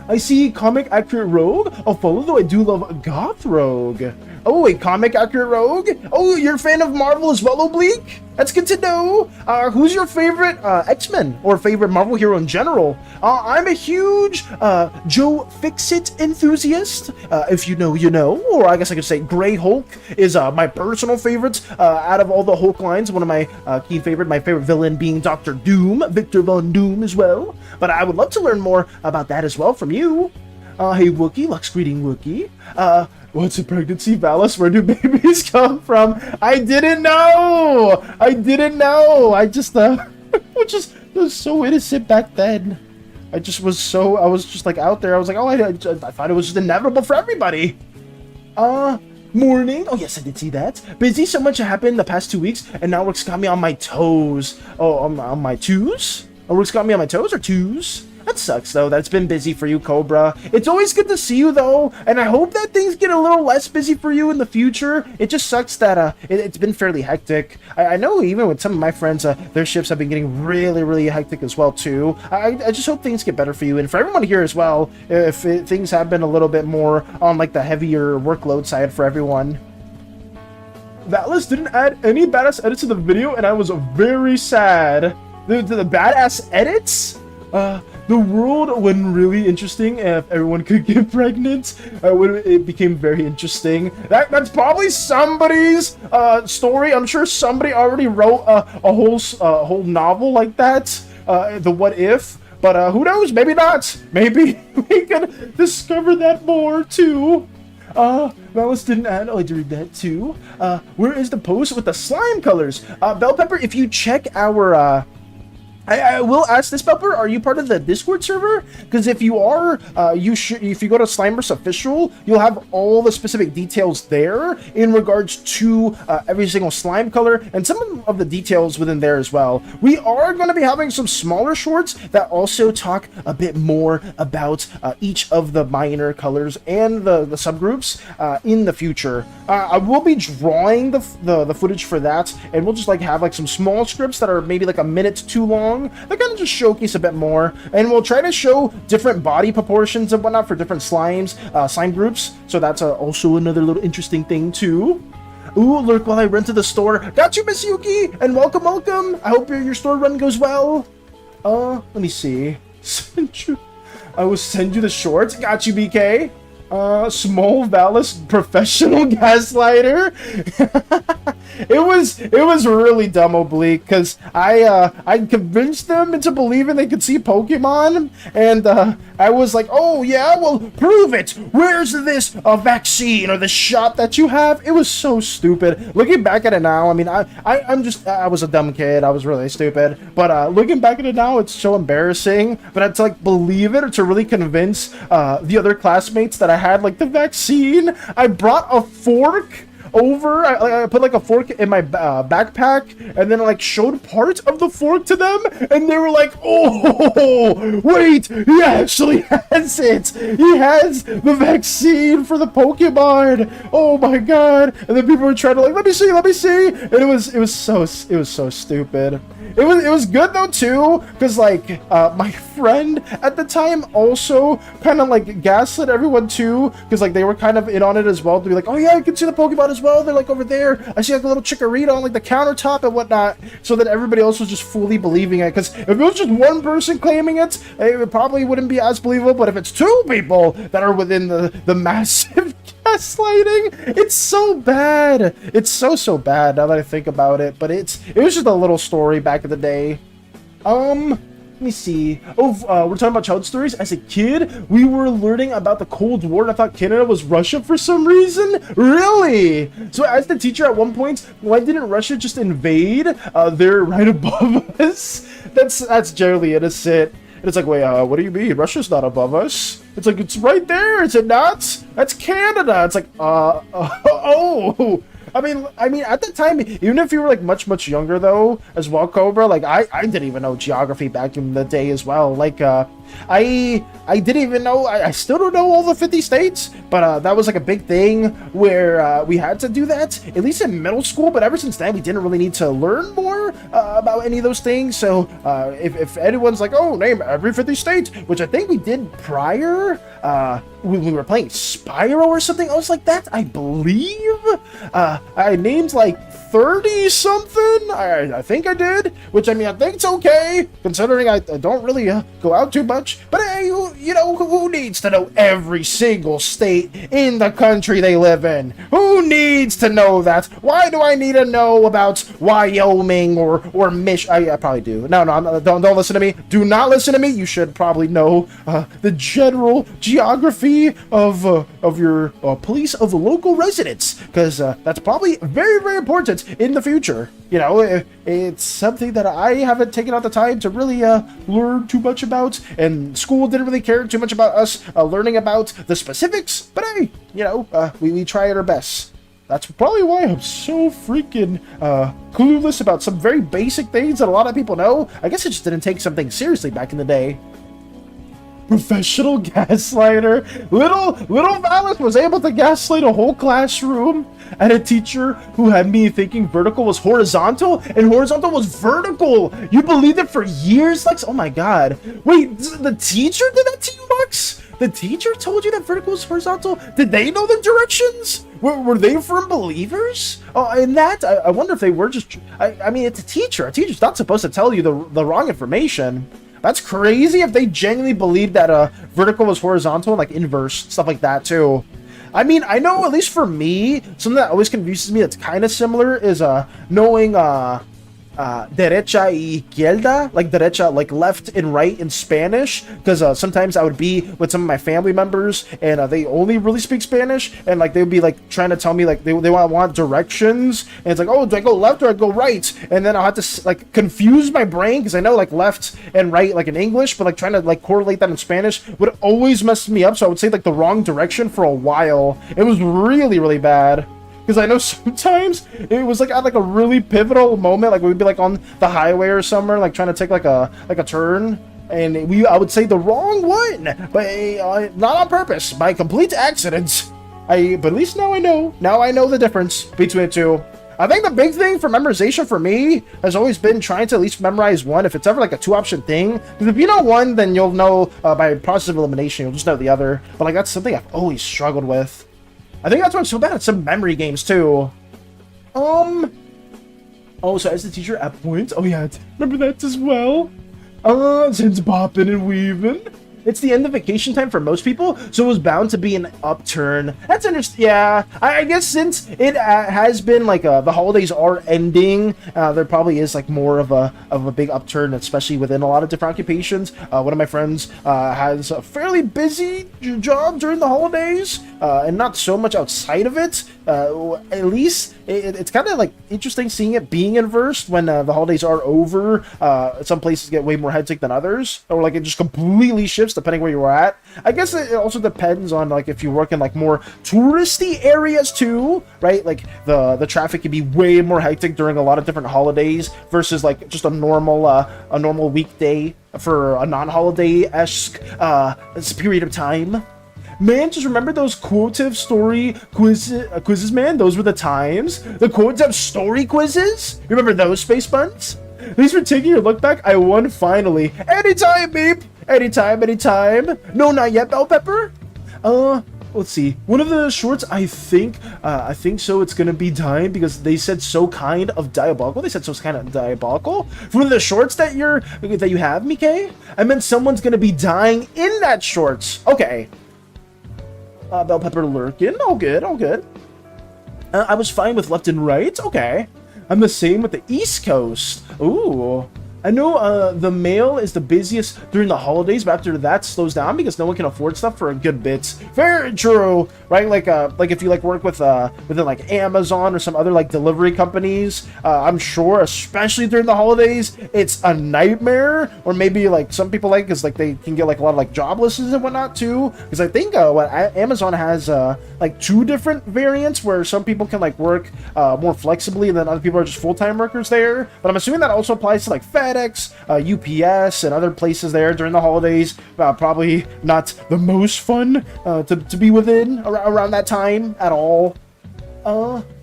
I see comic accurate rogue. I'll follow, though I do love goth rogue. Oh, a comic accurate rogue? Oh, you're a fan of Marvel as well, Oblique? That's good to know. Who's your favorite X-Men or favorite Marvel hero in general? I'm a huge Joe Fixit enthusiast. If you know, you know. Or I guess I could say Grey Hulk is my personal favorite out of all the Hulk lines. One of my my favorite villain being Dr. Doom, Victor Von Doom as well. But I would love to learn more about that as well from you. Hey Wookie, Lux greeting Wookie. What's a pregnancy, Valis? Where do babies come from? I didn't know! I just, was so innocent back then. I was just like out there. I was like, oh, I thought it was just inevitable for everybody. Morning. Oh, yes, I did see that. Busy, so much happened the past 2 weeks, and now work's got me on my toes. Oh, on my twos? Oh, work's got me on my toes or twos? That sucks, though. That's been busy for you, Cobra. It's always good to see you, though, and I hope that things get a little less busy for you in the future. It just sucks that it's been fairly hectic. I know even with some of my friends, their shifts have been getting really hectic as well, too. I just hope things get better for you, and for everyone here as well, if things have been a little bit more on, like, the heavier workload side for everyone. Valis didn't add any badass edits to the video, and I was very sad. The badass edits? The world went really interesting if everyone could get pregnant. It became very interesting. That's probably somebody's story. I'm sure somebody already wrote a whole novel like that. The What If. But who knows? Maybe not. Maybe we can discover that more too. Malice didn't add. Oh, I did read that too. Where is the post with the slime colors? Bell Pepper, if you check our I will ask this, Pepper, are you part of the Discord server? Because if you are, if you go to Slimeverse Official, you'll have all the specific details there in regards to every single slime color and some of the details within there as well. We are going to be having some smaller shorts that also talk a bit more about each of the minor colors and the subgroups in the future. I will be drawing the footage for that, and we'll just like have like some small scripts that are maybe like a minute too long. That kind of just showcase a bit more, and we'll try to show different body proportions and whatnot for different slime groups. So that's also another little interesting thing too. Ooh, lurk while I run to the store. Got you, Miss Yuki, and welcome. I hope your store run goes well. Let me see. I will send you the shorts. Got you, BK. Small Valis professional gaslighter. It was really dumb, Oblique, because I convinced them into believing they could see Pokemon, and I was like, oh yeah, well prove it. Where's this vaccine or the shot that you have? It was so stupid. Looking back at it now, I mean, I was a dumb kid. I was really stupid, but looking back at it now, it's so embarrassing. But I had to like believe it or to really convince the other classmates that I had like the vaccine. I brought a fork over. I put like a fork in my backpack, and then like showed part of the fork to them, and they were like, oh wait, he actually has it. He has the vaccine for the Pokemon. Oh my god. And then people were trying to like, let me see, and it was so stupid. it was good though too, because like my friend at the time also kind of like gaslit everyone too, because like they were kind of in on it as well, to be like, oh yeah, I can see the Pokemon as well, they're like over there, I see like a little Chikorita on like the countertop and whatnot, so that everybody else was just fully believing it. Because if it was just one person claiming it, it probably wouldn't be as believable. But if it's two people that are within the massive gaslighting, it's so bad. It's so bad now that I think about it. But it was just a little story back in the day. Let me see. Oh, we're talking about child stories. As a kid, we were learning about the Cold War, and I thought Canada was Russia for some reason. Really? So as the teacher at one point, why didn't Russia just invade? They're right above us. That's generally innocent. And it's like, wait, what do you mean? Russia's not above us. It's like, it's right there. Is it not? That's Canada. It's like, oh. I mean, at the time, even if you were like much younger though, as well, Cobra, like I didn't even know geography back in the day as well. Like, I didn't even know. I still don't know all the 50 states, but that was like a big thing where we had to do that at least in middle school. But ever since then, we didn't really need to learn more about any of those things. So if anyone's like, oh, name every 50 states, which I think we did prior, when we were playing Spyro or something else like that, I believe. I named like 30 something. I think I did, which I mean, I think it's okay considering I don't really go out too much. But hey, you know, who needs to know every single state in the country they live in? Who needs to know that? Why do I need to know about Wyoming or Michigan? I probably do. No, don't listen to me. Do not listen to me. You should probably know the general geography of your police of local residents, because that's probably very important in the future. You know, it's something that I haven't taken out the time to really learn too much about, and school didn't really care too much about us learning about the specifics. But hey, you know, we try our best. That's probably why I'm so freaking clueless about some very basic things that a lot of people know. I guess I just didn't take something seriously back in the day. Professional gaslighter. Little Valus was able to gaslight a whole classroom and a teacher who had me thinking vertical was horizontal and horizontal was vertical. You believed it for years, Lex? Oh my god. Wait, the teacher did that to you, Lex? The teacher told you that vertical was horizontal? Did they know the directions? Were they firm believers? Oh, in that, I wonder if they were just... I mean, it's a teacher. A teacher's not supposed to tell you the wrong information. That's crazy if they genuinely believed that vertical was horizontal and like inverse, stuff like that too. I mean, I know at least for me, something that always confuses me that's kind of similar is knowing derecha y izquierda, like derecha, like left and right in Spanish, because sometimes I would be with some of my family members and they only really speak Spanish, and like they would be like trying to tell me like they want directions, and it's like, oh, do I go left or I go right? And then I'll have to like confuse my brain, because I know like left and right like in English, but like trying to like correlate that in Spanish would always mess me up. So I would say like the wrong direction for a while. It was really bad. Because I know sometimes it was like at like a really pivotal moment, like we'd be like on the highway or somewhere, like trying to take like a turn, and I would say the wrong one, but not on purpose, by complete accident. But at least now I know. Now I know the difference between the two. I think the big thing for memorization for me has always been trying to at least memorize one, if it's ever like a 2-option thing. Because if you know one, then you'll know by process of elimination, you'll just know the other. But like that's something I've always struggled with. I think that's why I'm so bad at some memory games too. Oh, so as the teacher at points, oh yeah, remember that as well. Since bopping and weaving. It's the end of vacation time for most people, so it was bound to be an upturn. That's interesting. Yeah, I guess since it has been like the holidays are ending, there probably is like more of a big upturn, especially within a lot of different occupations. One of my friends has a fairly busy job during the holidays, and not so much outside of it. At least it's kind of like interesting seeing it being inversed when the holidays are over. Some places get way more hectic than others, or like it just completely shifts depending where you're at. I guess it also depends on like if you work in like more touristy areas too, right? Like the traffic can be way more hectic during a lot of different holidays versus like just a normal weekday for a non-holiday-esque period of time. Man, just remember those quotative story quizzes, man? Those were the times. The quotative story quizzes? You remember those, Space Buns? Thanks for taking your look back. I won finally. Anytime, beep. Anytime, anytime. No, not yet, Bell Pepper. Let's see. One of the shorts, I think so. It's gonna be dying because they said so kind of diabolical. They said so kind of diabolical. For one of the shorts that you have, Mike, I meant someone's gonna be dying in that shorts. Okay. Bell Pepper lurking. All good, all good. I was fine with left and right. Okay. I'm the same with the East Coast. Ooh. I know the mail is the busiest during the holidays, but after that slows down because no one can afford stuff for a good bit. Very true, right? Like if you like work with within like Amazon or some other like delivery companies, I'm sure, especially during the holidays, it's a nightmare. Or maybe like some people like because like they can get like a lot of like job listings and whatnot too. Because I think Amazon has like 2 different variants where some people can like work more flexibly and then other people are just full-time workers there. But I'm assuming that also applies to like FedEx, UPS, and other places there during the holidays. Probably not the most fun to be within around that time at all.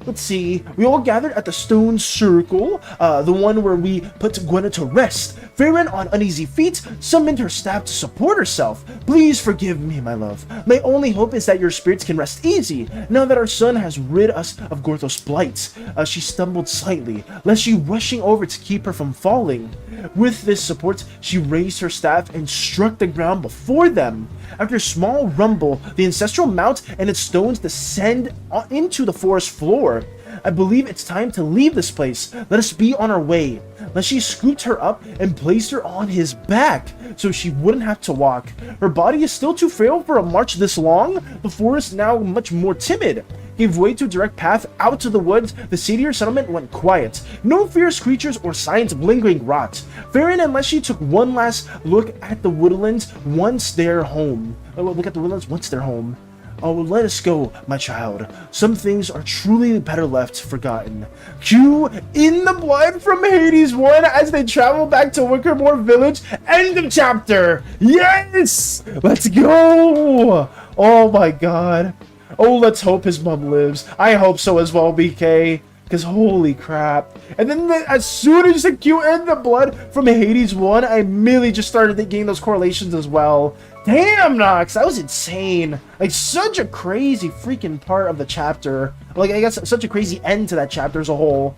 Let's see. We all gathered at the stone circle, the one where we put Gwenna to rest. Farron, on uneasy feet, summoned her staff to support herself. Please forgive me, my love. My only hope is that your spirits can rest easy, now that our son has rid us of Gorthos' blight. She stumbled slightly, lest she rushing over to keep her from falling. With this support, she raised her staff and struck the ground before them. After a small rumble, the ancestral mount and its stones descend into the forest floor. I believe it's time to leave this place. Let us be on our way. Then she scooped her up and placed her on his back so she wouldn't have to walk. Her body is still too frail for a march this long. The forest, now much more timid, gave way to a direct path out to the woods. The city or settlement went quiet. No fierce creatures or signs of lingering rot. Farron and Leshy took one last look at the woodlands once they're home. Look at the woodlands once they're home. Oh, let us go, my child. Some things are truly better left forgotten. Cue In the Blood from Hades 1 as they travel back to Wickermore Village. End of chapter. Yes! Let's go! Oh my god. Oh, let's hope his mom lives. I hope so as well, BK. Because holy crap. And then as soon as the cue In the Blood from Hades 1, I immediately just started thinking those correlations as well. Damn, Nox, that was insane. Like, such a crazy freaking part of the chapter. Like, I guess such a crazy end to that chapter as a whole.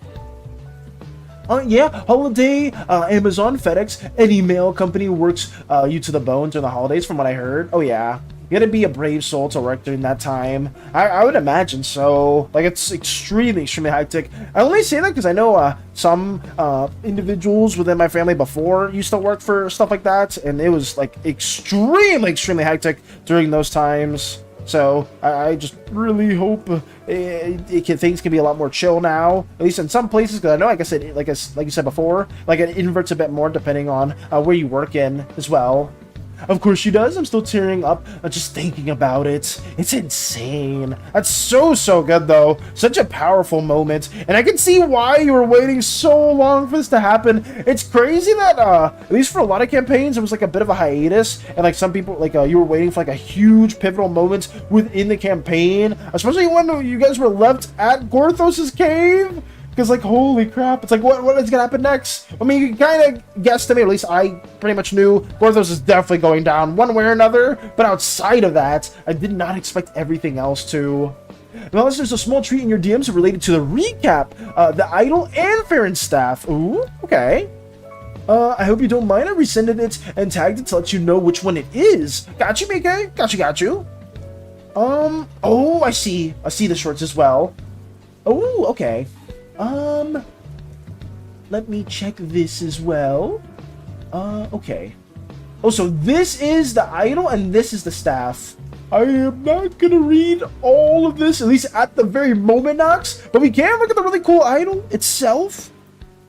Yeah, holiday, Amazon, FedEx, any mail company works you to the bone during the holidays, from what I heard. Oh, yeah. You gotta be a brave soul to work during that time. I would imagine so. Like, it's extremely hectic. I only say that because I know some individuals within my family before used to work for stuff like that, and it was like extremely hectic during those times. So I just really hope things can be a lot more chill now, at least in some places. Because I know, like I said, like you said before, like it inverts a bit more depending on where you work in as well. Of course she does. I'm still tearing up just thinking about it. It's insane. That's so good, though. Such a powerful moment. And I can see why you were waiting so long for this to happen. It's crazy that, at least for a lot of campaigns, it was like a bit of a hiatus. And like some people, like you were waiting for like a huge pivotal moment within the campaign. Especially when you guys were left at Gorthos' cave. Because, like, holy crap, it's like, what is going to happen next? I mean, you can kind of guesstimate, at least I pretty much knew Gorthos is definitely going down one way or another, but outside of that, I did not expect everything else to. Well, there's a small treat in your DMs related to the recap, the Idol and Farron staff. Ooh, okay. I hope you don't mind. I resended it and tagged it to let you know which one it is. Got you, Mike? Got you. Oh, I see the shorts as well. Oh, okay. Let me check this as well. Okay. Oh, so this is the idol and this is the staff. I am not gonna read all of this, at least at the very moment, Nox, but we can look at the really cool idol itself.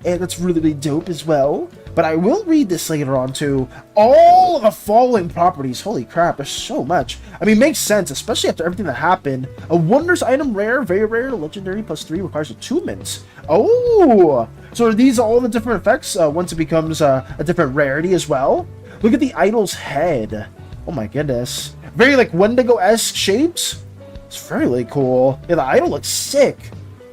And that's really dope as well. But I will read this later on too. All of the following properties. Holy crap, there's so much. I mean, makes sense, especially after everything that happened. A wondrous item, rare, very rare, legendary, +3, requires attunement. Oh! So are these all the different effects once it becomes a different rarity as well? Look at the idol's head. Oh my goodness. Very like Wendigo-esque shapes. It's very cool. Yeah, the idol looks sick.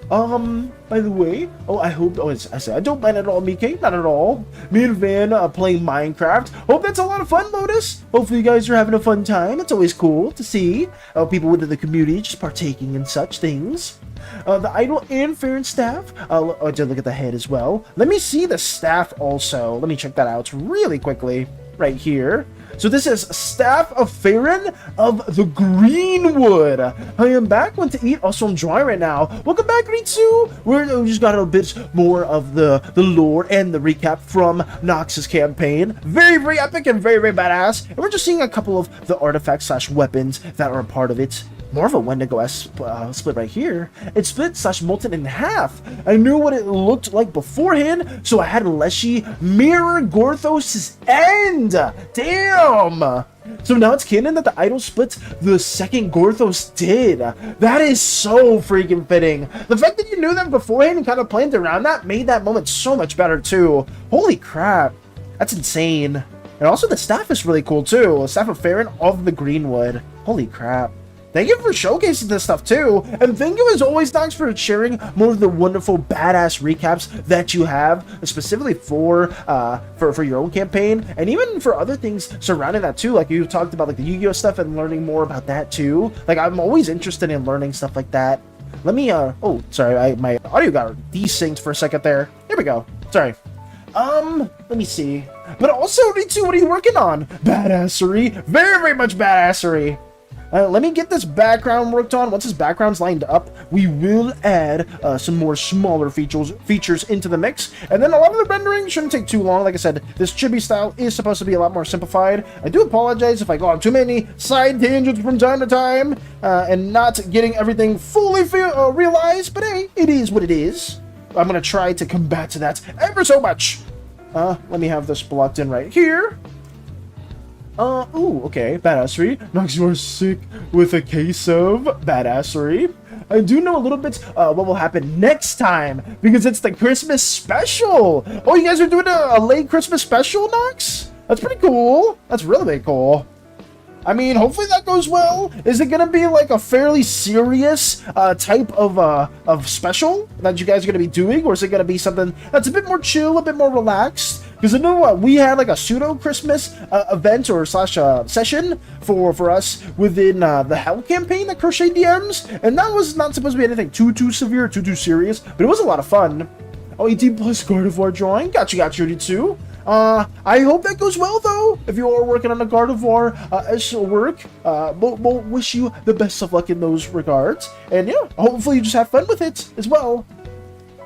By the way, I hope, I said, I don't mind at all, Mike, not at all. Me and Van playing Minecraft. Hope that's a lot of fun, Lotus. Hopefully you guys are having a fun time. It's always cool to see people within the community just partaking in such things. The idol and Farron staff. I did look at the head as well. Let me see the staff also. Let me check that out really quickly. Right here. So this is Staff of Farron of the Greenwood. I am back. Went to eat. Also, I'm dry right now. Welcome back, Ritsu. We just got a bit more of the lore and the recap from Nox's campaign. Very, very epic and very, very badass. And we're just seeing a couple of the artifacts slash weapons that are a part of it. More of a Wendigo split right here. It's split slash molten in half. I knew what it looked like beforehand, so I had Leshy mirror Gorthos' end. Damn! So now it's canon that the idol splits the second Gorthos did. That is so freaking fitting. The fact that you knew that beforehand and kind of planned around that made that moment so much better too. Holy crap. That's insane. And also the staff is really cool too. The Staff of Farron of the Greenwood. Holy crap. Thank you for showcasing this stuff too, and thank you as always, Docs, for sharing more of the wonderful badass recaps that you have, specifically for your own campaign, and even for other things surrounding that too. Like you talked about like the Yu-Gi-Oh stuff and learning more about that too. Like I'm always interested in learning stuff like that. Let me oh sorry, my audio got desynced for a second there. Here we go. Sorry. Let me see. But also, Ritsu, what are you working on? Badassery, very, very much badassery. Let me get this background worked on. Once this background's lined up, we will add some more smaller features into the mix. And then a lot of the rendering shouldn't take too long. Like I said, this chibi style is supposed to be a lot more simplified. I do apologize if I go on too many side tangents from time to time and not getting everything fully realized. But hey, it is what it is. I'm going to try to combat that ever so much. Let me have this blocked in right here. Ooh, okay, badassery. Nox, you are sick with a case of badassery. I do know a little bit what will happen next time, because it's the Christmas special. Oh, you guys are doing a late Christmas special, Nox? That's pretty cool. That's really cool. I mean, hopefully that goes well. Is it gonna be like a fairly serious type of special that you guys are gonna be doing, or is it gonna be something that's a bit more chill, a bit more relaxed? Because I know we had like a pseudo Christmas event or slash session for us within the Hell campaign that Crochet DMs, and that was not supposed to be anything too severe, too serious, but it was a lot of fun. Oh, 18 plus Gardevoir drawing. Gotcha, Ritsu. I hope that goes well, though. If you are working on a Gardevoir work, we'll wish you the best of luck in those regards. And yeah, hopefully you just have fun with it as well.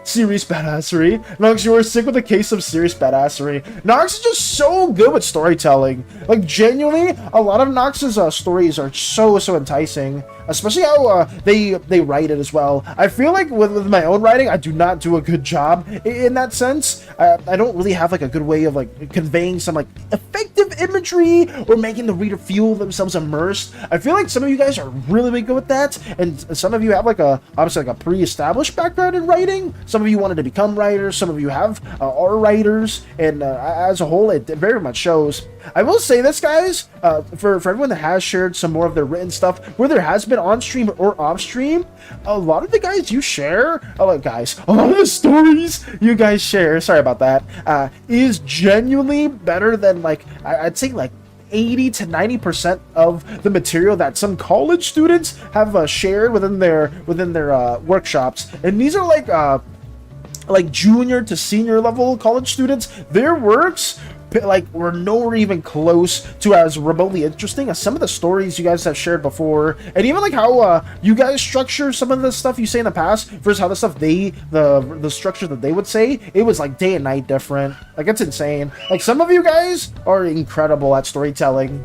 Serious badassery. Nox, you are sick with a case of serious badassery. Nox is just so good with storytelling. Like, genuinely, a lot of Nox's stories are so enticing. Especially how they write it as well. I feel like with my own writing, I do not do a good job in that sense. I don't really have like a good way of like conveying some like effective imagery or making the reader feel themselves immersed. I feel like some of you guys are really good at that, and some of you have like obviously like a pre-established background in writing. Some of you wanted to become writers. Some of you are writers, and as a whole, it very much shows. I will say this, guys, for everyone that has shared some more of their written stuff, where there has been on stream or off stream, a lot of the guys you share, a lot of the stories you guys share, sorry about that, is genuinely better than like, I'd say like 80 to 90% of the material that some college students have shared within their workshops. And these are like junior to senior level college students. Their works like were nowhere even close to as remotely interesting as some of the stories you guys have shared before, and even like how you guys structure some of the stuff you say in the past versus how the stuff the structure that they would say, it was like day and night different. Like, it's insane. Like, some of you guys are incredible at storytelling.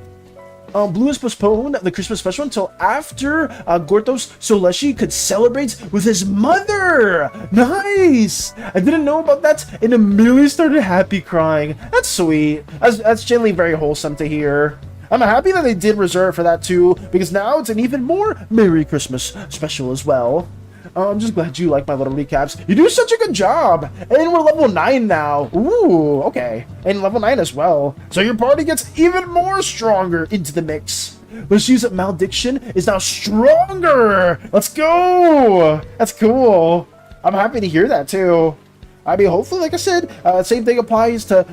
Blue has postponed the Christmas special until after Gorthos so Leshy could celebrate with his mother. Nice! I didn't know about that and immediately started happy crying. That's sweet. That's generally very wholesome to hear. I'm happy that they did reserve for that too, because now it's an even more Merry Christmas special as well. I'm just glad you like my little recaps. You do such a good job. And we're level 9 now. Ooh, okay. And level 9 as well. So your party gets even more stronger into the mix. Leshy's malediction is now stronger. Let's go. That's cool. I'm happy to hear that too. I mean, hopefully, like I said, same thing applies to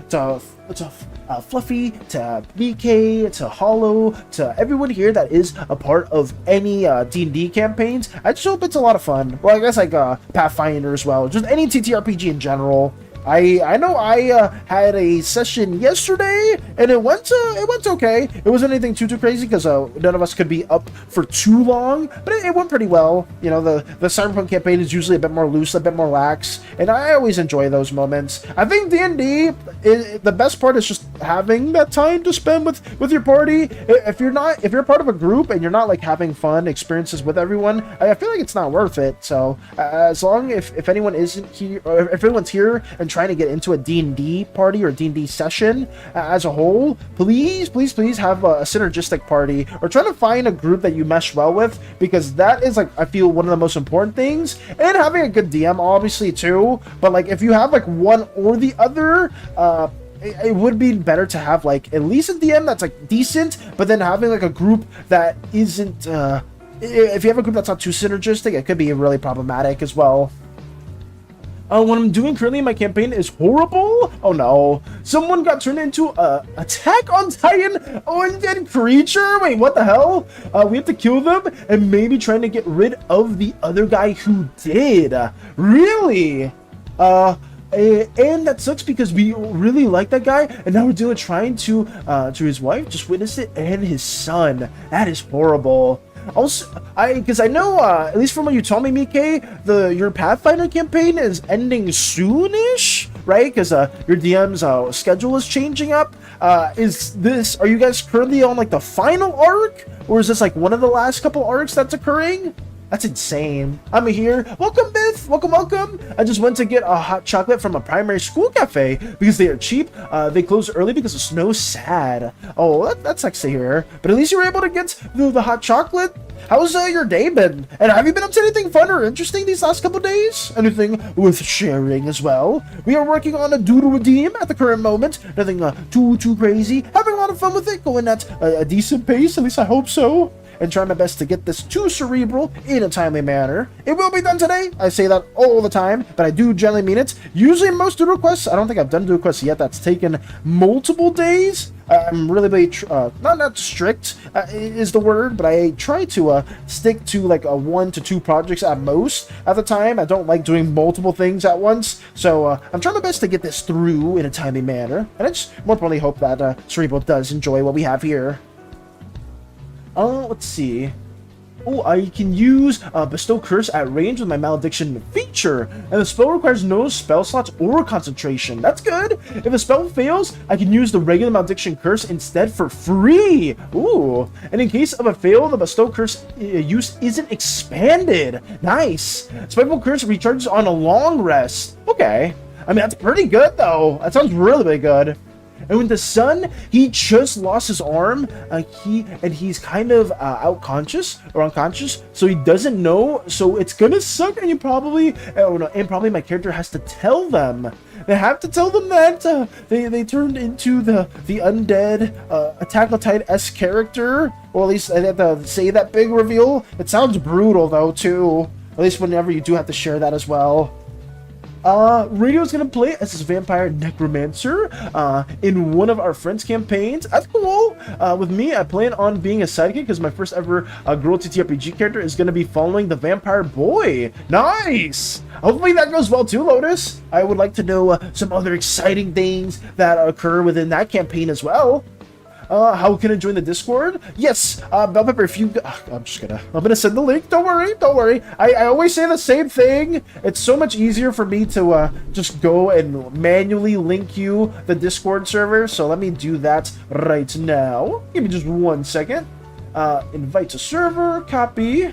Fluffy, to BK, to Hollow, to everyone here that is a part of any D&D campaigns. I just hope it's a lot of fun. Well, I guess like Pathfinder as well, just any TTRPG in general. I know I had a session yesterday, and it went okay. It wasn't anything too crazy because none of us could be up for too long, but it went pretty well. You know, the Cyberpunk campaign is usually a bit more loose, a bit more lax, and I always enjoy those moments. I think D&D, the best part is just having that time to spend with your party. If you're part of a group and you're not like having fun experiences with everyone, I feel like it's not worth it. So as long if anyone isn't here, or if everyone's here and trying to get into a D&D party or D&D session as a whole, please have a synergistic party, or try to find a group that you mesh well with, because that is like, I feel, one of the most important things. And having a good DM obviously too, but like if you have like one or the other, it would be better to have like at least a DM that's like decent, but then having like a group that isn't if you have a group that's not too synergistic, it could be really problematic as well. What I'm doing currently in my campaign is horrible. Oh no. Someone got turned into a Attack on Titan undead creature. Wait, what the hell? We have to kill them and maybe trying to get rid of the other guy who did. Really? And that sucks because we really like that guy, and now we're trying to his wife, just witness it, and his son. That is horrible. Also, because I know, at least from what you told me, Mike, your Pathfinder campaign is ending soonish, right? Because your DM's schedule is changing up. Are you guys currently on like the final arc, or is this like one of the last couple arcs that's occurring? That's insane. I'm here. Welcome, Biff. Welcome. I just went to get a hot chocolate from a primary school cafe because they are cheap. They close early because of snow. Sad. Oh, that's nice to hear. But at least you were able to get the hot chocolate. How's your day been? And have you been up to anything fun or interesting these last couple days? Anything worth sharing as well? We are working on a Doodle redeem at the current moment. Nothing too crazy. Having a lot of fun with it. Going at a decent pace. At least I hope so. And try my best to get this to Cerebral in a timely manner. It will be done today. I say that all the time, but I do generally mean it. Usually most Doodle quests, I don't think I've done Doodle quests yet that's taken multiple days. I'm really not strict is the word, but I try to stick to like 1 to 2 projects at most at the time. I don't like doing multiple things at once, so I'm trying my best to get this through in a timely manner. And I just more importantly hope that Cerebral does enjoy what we have here. Let's see. Oh, I can use Bestow Curse at range with my Malediction feature, and the spell requires no spell slots or concentration. That's good. If a spell fails, I can use the regular Malediction Curse instead for free. Ooh. And in case of a fail, the Bestow Curse use isn't expanded. Nice. Spiteful Curse recharges on a long rest. Okay. I mean, that's pretty good, though. That sounds really good. And with the son, he just lost his arm. He's kind of unconscious, so he doesn't know. So it's gonna suck, and probably my character has to tell them. They have to tell them that they turned into the undead Attack on Titan-esque character, or at least they have to say that big reveal. It sounds brutal though too. At least whenever you do have to share that as well. Radio's gonna play as this vampire necromancer in one of our friends' campaigns. That's cool. With me, I plan on being a sidekick because my first ever girl TTRPG character is gonna be following the vampire boy. Nice! Hopefully that goes well too, Lotus. I would like to know some other exciting things that occur within that campaign as well. How can I join the Discord? Yes, Bell Pepper, if you... I'm gonna send the link. Don't worry. I always say the same thing. It's so much easier for me to just go and manually link you the Discord server. So let me do that right now. Give me just 1 second. Invite to server, copy,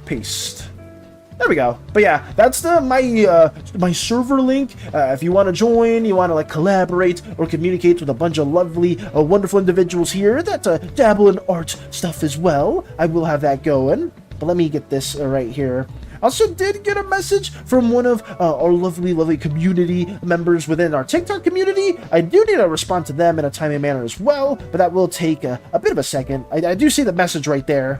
paste. There we go. But yeah, that's my server link. If you want to join, you want to like collaborate or communicate with a bunch of lovely, wonderful individuals here that dabble in art stuff as well, I will have that going. But let me get this right here. I also did get a message from one of our lovely community members within our TikTok community. I do need to respond to them in a timely manner as well, but that will take a bit of a second. I do see the message right there.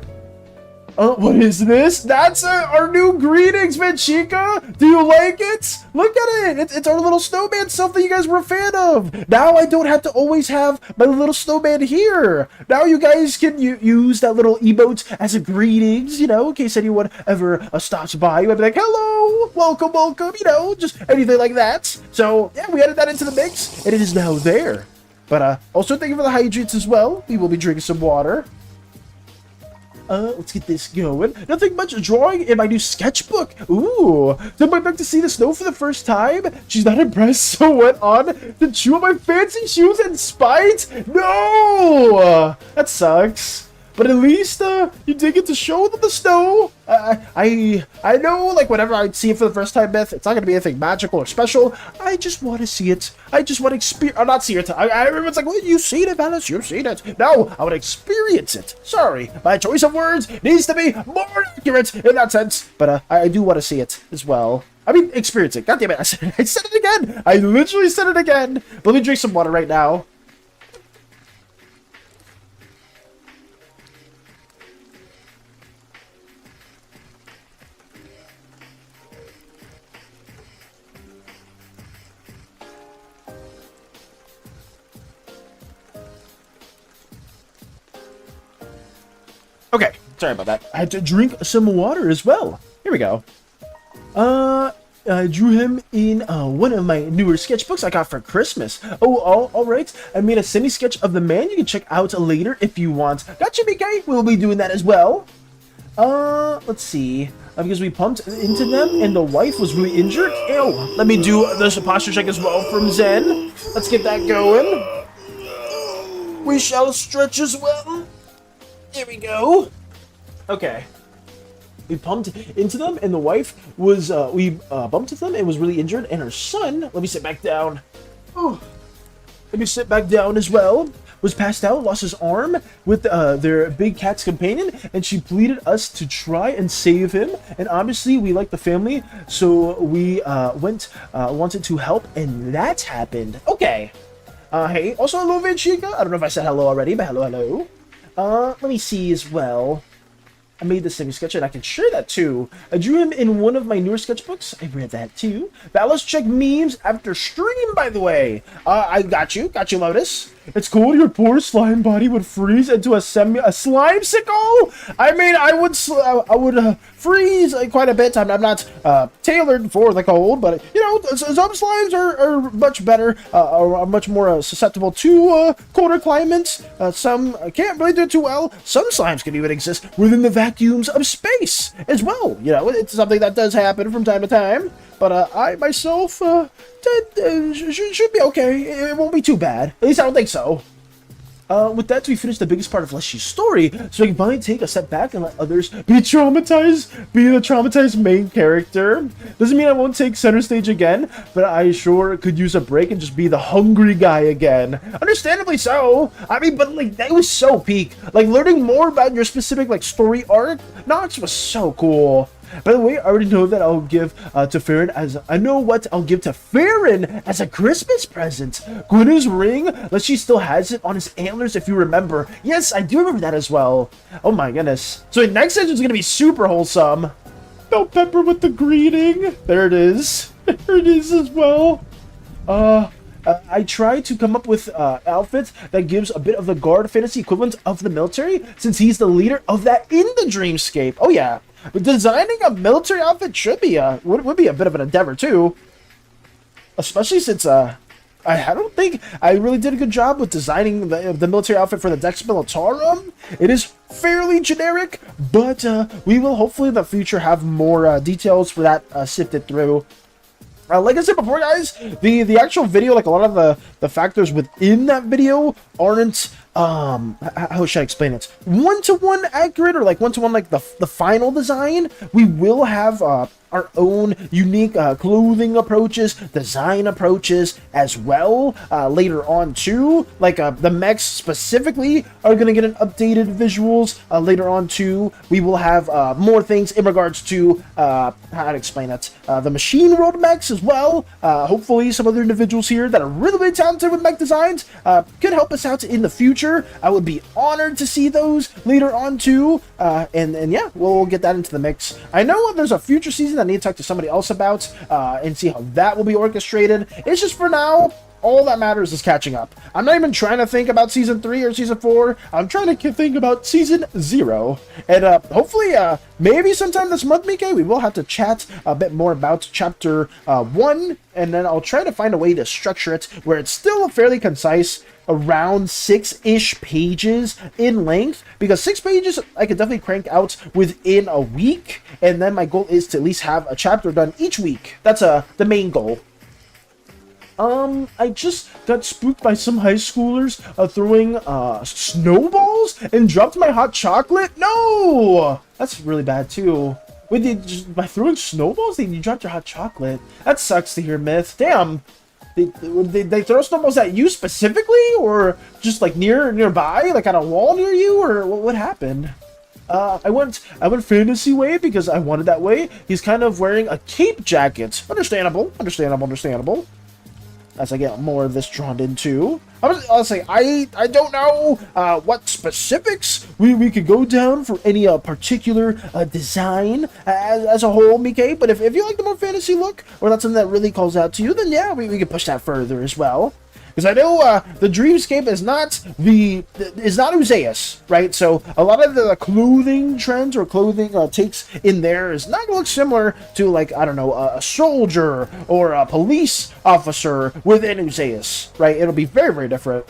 What is this? That's our new greetings, Manchica. Do you like it? Look at it. It's our little snowman stuff that you guys were a fan of. Now I don't have to always have my little snowman here. Now you guys can use that little emote as a greetings, you know, in case anyone ever stops by. You might be like, hello, welcome, welcome, you know, just anything like that. So, yeah, we added that into the mix, and it is now there. But, also thank you for the hydrates as well. We will be drinking some water. Let's get this going. Nothing much drawing in my new sketchbook. Ooh, did my back to see the snow for the first time? She's not impressed, so went on to chew on my fancy shoes in spite? No! That sucks. But at least, you did get to show them the snow. I know, like, whenever I see it for the first time, Beth, it's not going to be anything magical or special. I just want to see it. I just want to experience, or not see it. I remember it's like, well, you've seen it, Alice, you've seen it. No, I want to experience it. Sorry, my choice of words needs to be more accurate in that sense. But, I do want to see it as well. I mean, experience it. God damn it, I said it again. I literally said it again. But let me drink some water right now. Okay, sorry about that. I had to drink some water as well. Here we go. I drew him in one of my newer sketchbooks I got for Christmas. Oh, all right. I made a semi-sketch of the man you can check out later if you want. Gotcha, BK. We'll be doing that as well. Let's see. Because we pumped into them and the wife was really injured. Ew. Let me do this posture check as well from Zen. Let's get that going. We shall stretch as well. Here we go. Okay. We pumped into them, and the wife was, we bumped into them and was really injured, and her son, let me sit back down. Oh, let me sit back down as well. Was passed out, lost his arm with their big cat's companion, and she pleaded us to try and save him. And obviously, we like the family, so we wanted to help, and that happened. Okay. Hey, also hello, Vanchika. I don't know if I said hello already, but hello. Let me see as well. I made this semi-sketch and I can share that too. I drew him in one of my newer sketchbooks. I read that too. But let's check memes after stream, by the way. I got you, Lotus. It's cool your poor slime body would freeze into a slime-sicle. I mean, I would freeze quite a bit. I'm not tailored for the cold, but you know, some slimes are much better, are much more susceptible to colder climates. Some can't really do it too well. Some slimes can even exist within the vacuums of space as well. You know, it's something that does happen from time to time. But I myself should be okay. It won't be too bad. At least I don't think so. With that, we finished the biggest part of Leslie's story, so I can finally take a step back and let others be traumatized, be the traumatized main character. Doesn't mean I won't take center stage again, but I sure could use a break and just be the hungry guy again. Understandably so. I mean, but like, that was so peak. Like, learning more about your specific, like, story arc, Nox was so cool. By the way, I already know that I'll give to Farron as I know what I'll give to Farron as a Christmas present. Gwyneth's ring, Leslie still has it on his antlers if you remember. Yes, I do remember that as well. Oh my goodness. So the next section is gonna be super wholesome. Bell pepper with the greeting. There it is. There it is as well. I tried to come up with outfits that gives a bit of the guard fantasy equivalent of the military, since he's the leader of that in the dreamscape. Oh yeah. But designing a military outfit should be would be a bit of an endeavor too, especially since I don't think I really did a good job with designing the military outfit for the Dex Militarum. It is fairly generic, but we will hopefully in the future have more details for that sifted through. Like I said before, guys, the actual video, like a lot of the factors within that video aren't how should I explain it? One-to-one accurate, or like one-to-one like the final design. We will have our own unique clothing approaches, design approaches as well later on too. Like the mechs specifically are going to get an updated visuals later on too. We will have more things in regards to how to explain that, the machine world mechs as well. Hopefully some other individuals here that are really, really talented with mech designs could help us out in the future. I would be honored to see those later on too. And yeah, we'll get that into the mix. I know there's a future season I need to talk to somebody else about and see how that will be orchestrated. It's just for now, all that matters is catching up. I'm not even trying to think about season 3 or season 4. I'm trying to think about season 0. And hopefully, maybe sometime this month, Mike, we will have to chat a bit more about chapter 1. And then I'll try to find a way to structure it where it's still fairly concise, around 6-ish pages in length, because 6 pages I could definitely crank out within a week, and then my goal is to at least have a chapter done each week. That's the main goal. I just got spooked by some high schoolers throwing snowballs and dropped my hot chocolate. No, that's really bad too. Wait, by throwing snowballs, you dropped your hot chocolate. That sucks to hear, Myth. Damn. They throw snowballs at you specifically, or just like nearby, like on a wall near you, or what happened? I went fantasy way because I wanted that way. He's kind of wearing a cape jacket. Understandable. As I get more of this drawn into, I'll say I don't know what specifics we could go down for any particular design as a whole, Mike. But if you like the more fantasy look, or that's something that really calls out to you, then yeah, we can push that further as well. Because I know the dreamscape is not Useus, right? So a lot of the clothing trends or clothing takes in there is not going to look similar to, like, I don't know, a soldier or a police officer within Useus, right? It'll be very, very different.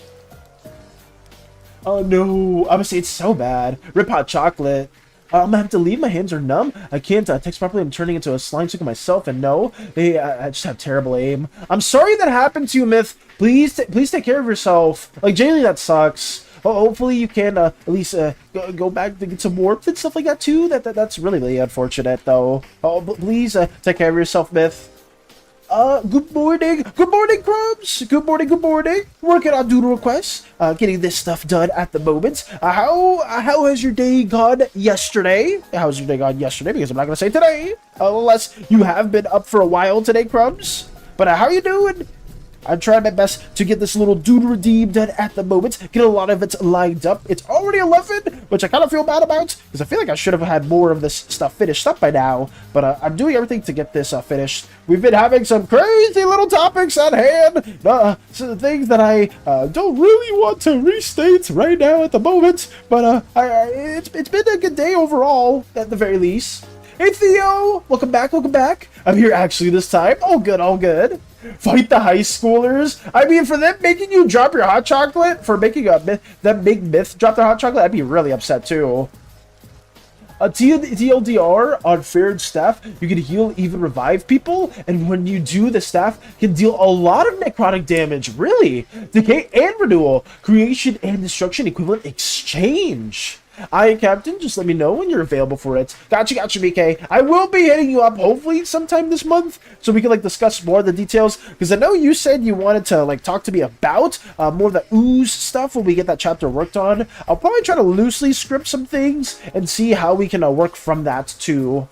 Oh no, I'm gonna say it's so bad. Rip hot chocolate. I'm gonna have to leave. My hands are numb. I can't text properly. I'm turning into a slime stick of myself, and no, I just have terrible aim. I'm sorry that happened to you, Myth. Please take care of yourself. Like, genuinely, that sucks. Well, hopefully you can at least go back to get some warmth and stuff like that too. That's really, really unfortunate though. Oh, but please take care of yourself, Myth. Good morning, Crumbs. Good morning. Working on Doodle requests, getting this stuff done at the moment. How has your day gone yesterday? How's your day gone yesterday? Because I'm not gonna say today, unless you have been up for a while today, Crumbs. But how are you doing? I'm trying my best to get this little Doodle redeem done at the moment. Get a lot of it lined up. It's already 11, which I kind of feel bad about, because I feel like I should have had more of this stuff finished up by now. But I'm doing everything to get this finished. We've been having some crazy little topics at hand. Some things that I don't really want to restate right now at the moment. But it's been a good day overall, at the very least. Hey Theo, welcome back. I'm here actually this time. All good. Fight the high schoolers. I mean, for them making you drop your hot chocolate, for making that big Myth drop their hot chocolate, I'd be really upset too. TLDR on Fared staff, you can heal, even revive people, and when you do, the staff can deal a lot of necrotic damage. Really? Decay and renewal, creation and destruction equivalent exchange. Aye, Captain, just let me know when you're available for it. Gotcha, BK. I will be hitting you up hopefully sometime this month so we can discuss more of the details, because I know you said you wanted to talk to me about more of the ooze stuff when we get that chapter worked on. I'll probably try to loosely script some things and see how we can work from that too.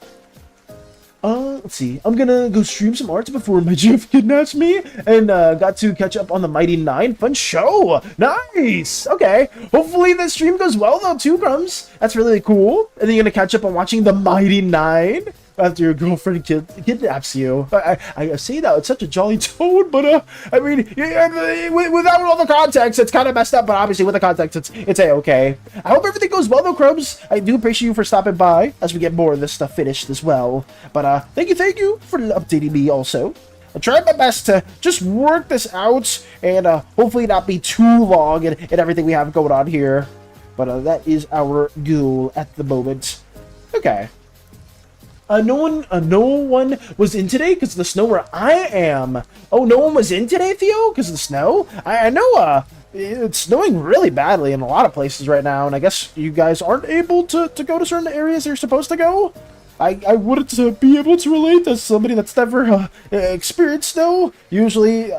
Let's see. I'm gonna go stream some art before my GF kidnaps me, and got to catch up on the Mighty 9. Fun show! Nice! Okay. Hopefully this stream goes well though too, Crumbs. That's really cool. And then you're gonna catch up on watching the Mighty 9 after your girlfriend kidnaps you. I say that, it's such a jolly tone, but I mean, without all the context, it's kind of messed up, but obviously with the context, it's a-okay. I hope everything goes well though, Crumbs. I do appreciate you for stopping by as we get more of this stuff finished as well. But thank you for updating me also. I tried my best to just work this out and hopefully not be too long in everything we have going on here. But that is our goal at the moment. Okay. No one was in today because of the snow where I am. Oh, no one was in today, Theo, because of the snow? I know, it's snowing really badly in a lot of places right now, and I guess you guys aren't able to go to certain areas you're supposed to go? I wouldn't be able to relate as somebody that's never experienced snow. Usually,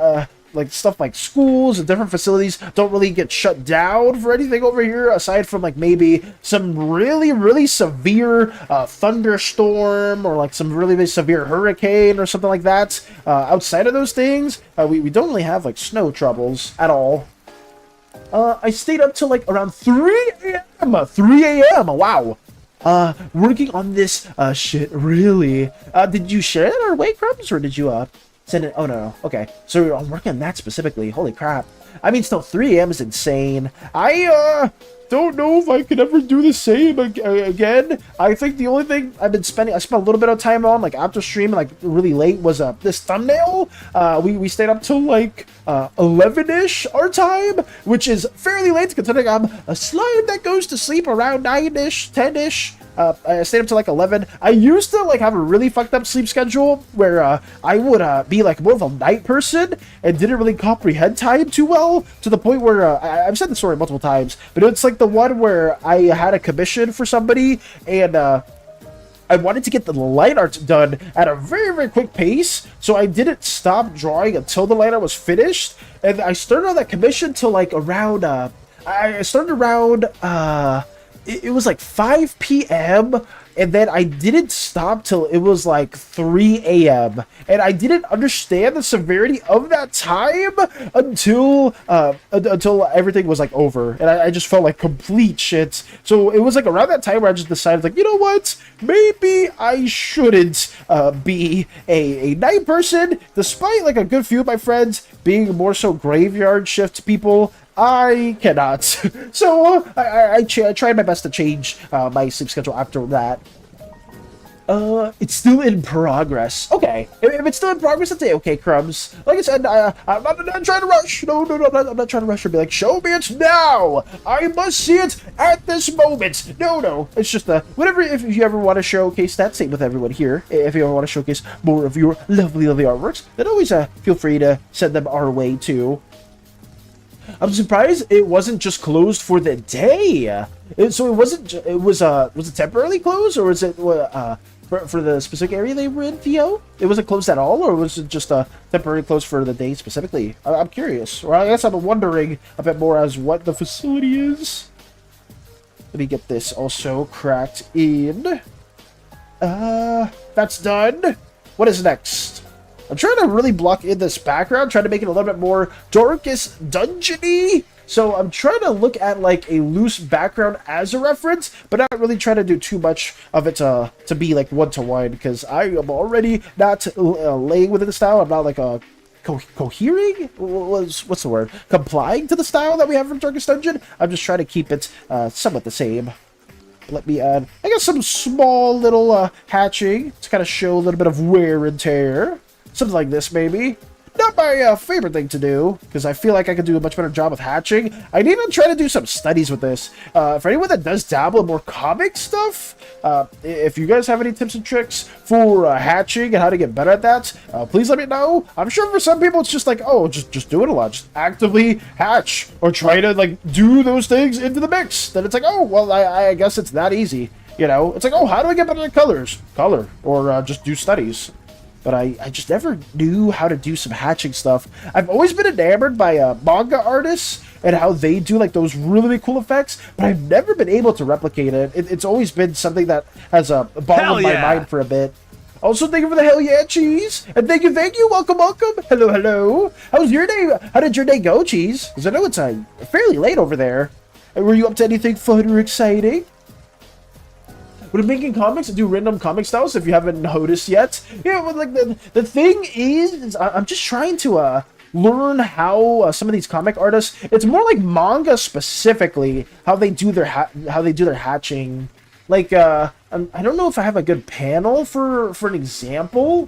like stuff like schools and different facilities don't really get shut down for anything over here, aside from like maybe some really severe thunderstorm or like some really severe hurricane or something like that. Outside of those things, we don't really have like snow troubles at all. I stayed up till like around 3 a.m. 3 a.m. Wow. Working on this shit, really. Did you share it our way, Crumbs, or did you send it? Oh no. Okay, so I'm working on that specifically. Holy crap. I mean, still 3 a.m. is insane. I don't know if I could ever do the same again. I think the only thing I spent a little bit of time on, like after streaming, like really late, was this thumbnail. We stayed up till like 11-ish our time, which is fairly late considering I'm a slime that goes to sleep around 9-ish, 10-ish. I stayed up to like 11. I used to like have a really fucked up sleep schedule where I would be like more of a night person and didn't really comprehend time too well, to the point where I've said the story multiple times, but it's like the one where I had a commission for somebody and I wanted to get the line art done at a very quick pace, so I didn't stop drawing until the line art was finished. And I started on that commission till like around I started around it was like 5 p.m. and then I didn't stop till it was like 3 a.m. and I didn't understand the severity of that time until everything was like over, and I just felt like complete shit. So it was like around that time where I just decided, like, you know what, maybe I shouldn't be a night person, despite like a good few of my friends being more so graveyard shift people. I cannot. So I tried my best to change my sleep schedule after that. It's still in progress. Okay, if it's still in progress, that's okay, Crumbs. Like I said, I'm not trying to rush. No, I'm not trying to rush or be like, show me it now. I must see it at this moment. No, it's just whatever. If you ever want to showcase that, same with everyone here. If you ever want to showcase more of your lovely artworks, then always feel free to send them our way too. I'm surprised it wasn't just closed for the day. So it wasn't. It was it temporarily closed, or was it for the specific area they were in, Theo? It wasn't closed at all, or was it just temporarily closed for the day specifically? I'm curious, or I guess I'm wondering a bit more as what the facility is. Let me get this also cracked in. That's done. What is next? I'm trying to really block in this background, trying to make it a little bit more darkest dungeony. So I'm trying to look at like a loose background as a reference, but not really trying to do too much of it to be like one-to-one, because I am already not laying within the style. I'm not like a cohering? What's the word? Complying to the style that we have from Darkest Dungeon. I'm just trying to keep it somewhat the same. Let me add, I got some small little hatching to kind of show a little bit of wear and tear. Something like this, maybe. Not my favorite thing to do, because I feel like I could do a much better job with hatching. I need to try to do some studies with this. For anyone that does dabble in more comic stuff, if you guys have any tips and tricks for hatching and how to get better at that, please let me know. I'm sure for some people it's just like, oh, just do it a lot. Just actively hatch, or try to like do those things into the mix. Then it's like, oh, well, I guess it's that easy. You know, it's like, oh, how do I get better at colors? Color, or just do studies. But I just never knew how to do some hatching stuff. I've always been enamored by manga artists and how they do like those really cool effects, but I've never been able to replicate it. It's always been something that has boggled my mind for a bit. Also, thank you for the hell yeah cheese, and thank you, welcome. Hello. How's your day? How did your day go, cheese? Because I know it's fairly late over there. Were you up to anything fun or exciting? When making comics, I do random comic styles, if you haven't noticed yet. Yeah, but like the thing is I'm just trying to learn how some of these comic artists, it's more like manga specifically, how they do their hatching. Like I don't know if I have a good panel for an example.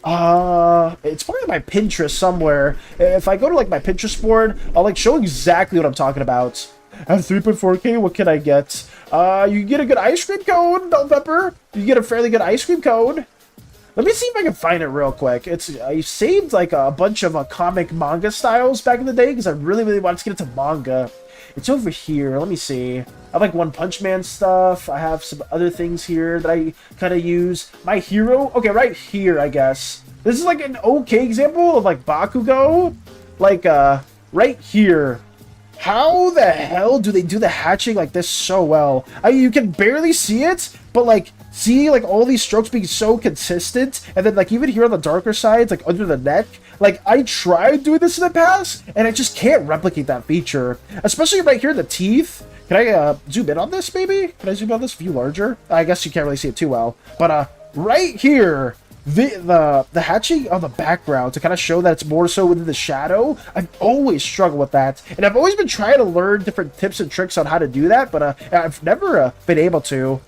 It's probably my Pinterest somewhere. If I go to like my Pinterest board, I'll like show exactly what I'm talking about. At 3.4K, what can I get? You get a good ice cream cone, Bell Pepper. You get a fairly good ice cream cone. Let me see if I can find it real quick. I saved like a bunch of comic manga styles back in the day because I really wanted to get into manga. It's over here. Let me see. I have like One Punch Man stuff. I have some other things here that I kind of use. My Hero. Okay, right here, I guess. This is like an okay example of like Bakugo. Like, right here. How the hell do they do the hatching like this so well? You can barely see it, but like, see like all these strokes being so consistent, and then like even here on the darker sides, like under the neck, like I tried doing this in the past, and I just can't replicate that feature. Especially right here in the teeth. Can I zoom in on this maybe? Can I zoom in on this? View larger? I guess you can't really see it too well. But right here, the hatching on the background to kind of show that it's more so within the shadow, I've always struggled with that, and I've always been trying to learn different tips and tricks on how to do that, but I've never been able to.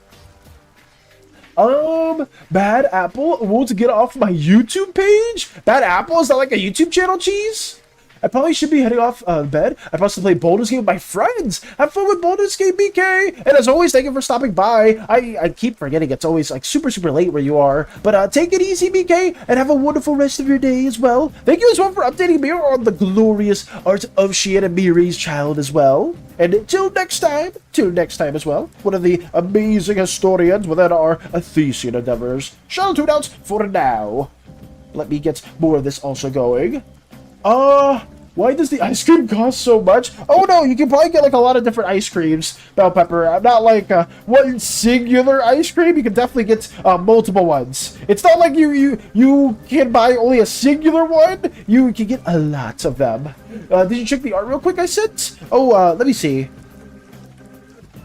Bad Apple won't get off my YouTube page? Bad Apple? Is that like a YouTube channel, cheese? I probably should be heading off bed. I supposed to play Baldur's Gate with my friends. Have fun with Baldur's Gate, BK. And as always, thank you for stopping by. I keep forgetting it's always like super late where you are. But take it easy, BK, and have a wonderful rest of your day as well. Thank you as well for updating me on the glorious art of Shiana Miri's child as well. And until next time as well, one of the amazing historians within our Athesian endeavors. Shout outs for now. Let me get more of this also going. Why does the ice cream cost so much? Oh no, you can probably get like a lot of different ice creams, Bell Pepper. I'm not like one singular ice cream. You can definitely get multiple ones. It's not like you can buy only a singular one. You can get a lot of them. Did you check the art real quick I sent? Oh, let me see.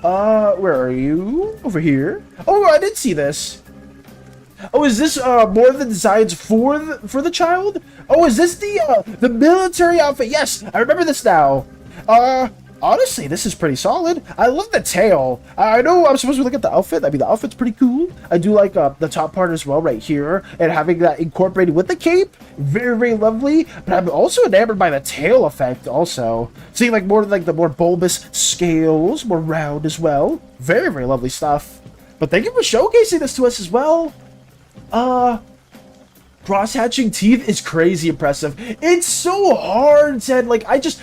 Where are you? Over here. Oh, I did see this. Oh, is this more of the designs for the child? Oh, is this the military outfit? Yes, I remember this now. Honestly, this is pretty solid. I love the tail. I know I'm supposed to look at the outfit. I mean, the outfit's pretty cool. I do like the top part as well right here, and having that incorporated with the cape. Very lovely. But I'm also enamored by the tail effect also. Seeing like more like the more bulbous scales, more round as well. Very lovely stuff. But thank you for showcasing this to us as well. Cross-hatching teeth is crazy impressive. It's so hard, Ted. Like, it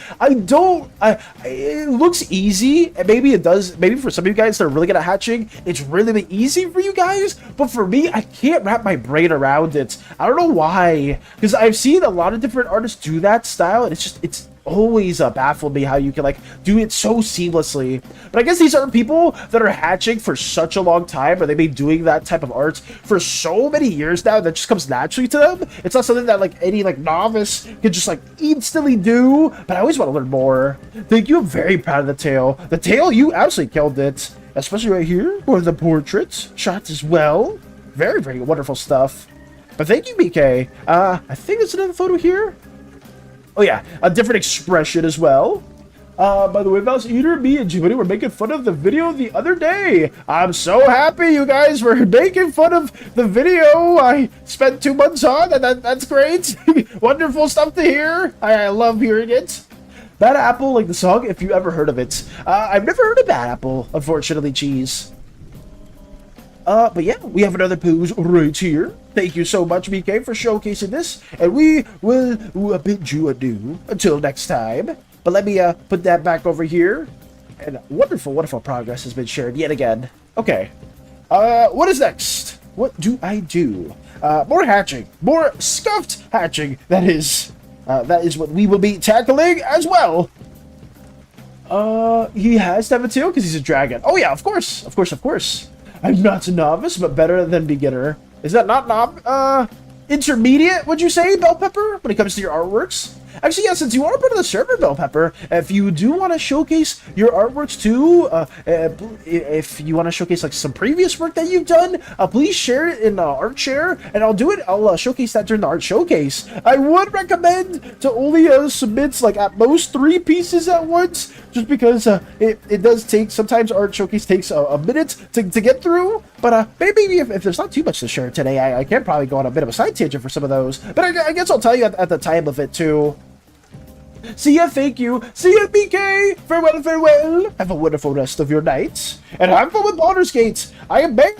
looks easy, and maybe it does. Maybe for some of you guys that are really good at hatching, it's really easy for you guys. But for me, I can't wrap my brain around it. I don't know why. Because I've seen a lot of different artists do that style, and it's always baffled me how you can like do it so seamlessly. But I guess these are people that are hatching for such a long time, or they've been doing that type of art for so many years now that just comes naturally to them. It's not something that like any like novice could just like instantly do. But I always want to learn more. Thank you. I'm very proud of the tail. The tail, you absolutely killed it, especially right here or the portrait shots as well. Very wonderful stuff. But thank you, BK. I think there's another photo here. Oh yeah, a different expression as well. By the way, Mouse Eater, me and Jimmy were making fun of the video the other day. I'm so happy you guys were making fun of the video I spent 2 months on, and that's great. Wonderful stuff to hear. I love hearing it. Bad Apple, like the song, if you ever heard of it. I've never heard of Bad Apple, unfortunately, cheese. But yeah, we have another pose right here. Thank you so much, BK, for showcasing this. And we will bid you adieu until next time. But let me put that back over here. And wonderful progress has been shared yet again. Okay. What is next? What do I do? More hatching. More scuffed hatching, that is. That is what we will be tackling as well. He has to have a tail because he's a dragon. Oh yeah, of course. I'm not a novice, but better than beginner. Is that not intermediate, would you say, Bell Pepper, when it comes to your artworks? Actually, yeah, since you are part of the server, Bell Pepper, if you do want to showcase your artworks too, if you want to showcase like some previous work that you've done, please share it in Art Share, and I'll do it. I'll showcase that during the art showcase. I would recommend to only submit like at most 3 pieces at once, just because it does take, sometimes art showcase takes a minute to get through. But maybe if there's not too much to share today, I can probably go on a bit of a side tangent for some of those. But I guess I'll tell you at the time of it too. See ya, thank you. See ya, BK. Farewell. Have a wonderful rest of your night. And have fun with Baldur's Gate. I may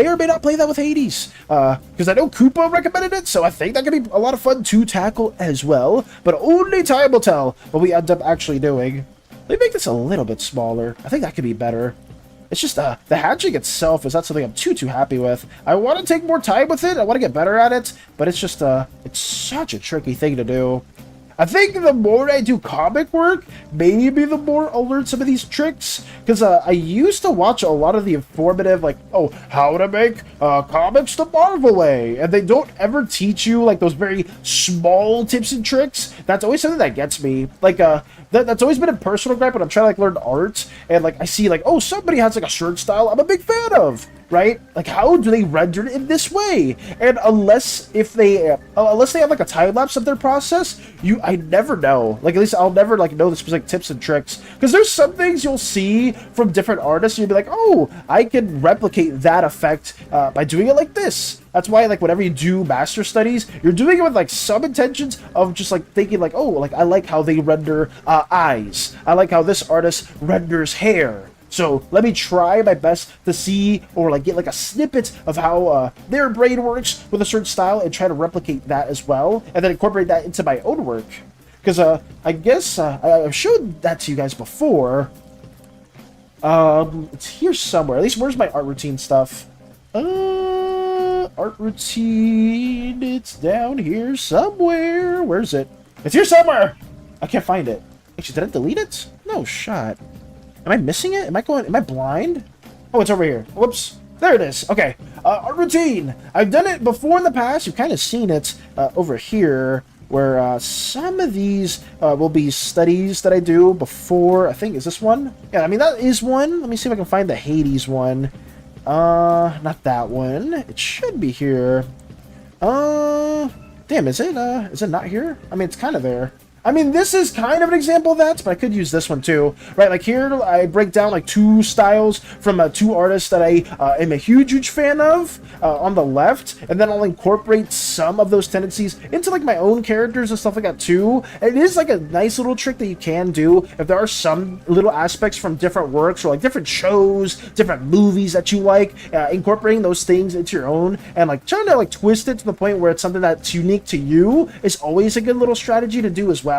or may not play that with Hades, because I know Koopa recommended it, so I think that could be a lot of fun to tackle as well. But only time will tell what we end up actually doing. Let me make this a little bit smaller. I think that could be better. It's just the hatching itself is not something I'm too happy with. I want to take more time with it. I want to get better at it, but it's just it's such a tricky thing to do. I think the more I do comic work, maybe the more I'll learn some of these tricks. Because I used to watch a lot of the informative, like, oh, how to make comics the Marvel way. And they don't ever teach you, like, those very small tips and tricks. That's always something that gets me. Like, that's always been a personal gripe when I'm trying to, like, learn art. And, like, I see, like, oh, somebody has, like, a shirt style I'm a big fan of. Right? Like, how do they render it in this way? And unless they have like a time lapse of their process, I never know. Like, at least I'll never like know the specific tips and tricks. Because there's some things you'll see from different artists, and you'll be like, oh, I can replicate that effect by doing it like this. That's why, like, whenever you do master studies, you're doing it with like some intentions of just like thinking like, oh, like I like how they render eyes. I like how this artist renders hair. So let me try my best to see or like get like a snippet of how their brain works with a certain style and try to replicate that as well, and then incorporate that into my own work. Because I guess I've showed that to you guys before. It's here somewhere. At least where's my art routine stuff? Art routine. It's down here somewhere. Where's it? It's here somewhere. I can't find it. Actually, did I delete it? No shot. Am I missing it? Am I blind? Oh, it's over here. Whoops. There it is. Okay. Art routine. I've done it before in the past. You've kind of seen it over here, where some of these will be studies that I do before. I think, is this one? Yeah, I mean, that is one. Let me see if I can find the Hades one. Not that one. It should be here. Damn, is it not here? I mean, it's kind of there. I mean, this is kind of an example of that, but I could use this one too, right? Like here, I break down like two styles from two artists that I am a huge fan of on the left, and then I'll incorporate some of those tendencies into like my own characters and stuff like that too. And it is like a nice little trick that you can do if there are some little aspects from different works or like different shows, different movies that you like, incorporating those things into your own and like trying to like twist it to the point where it's something that's unique to you is always a good little strategy to do as well.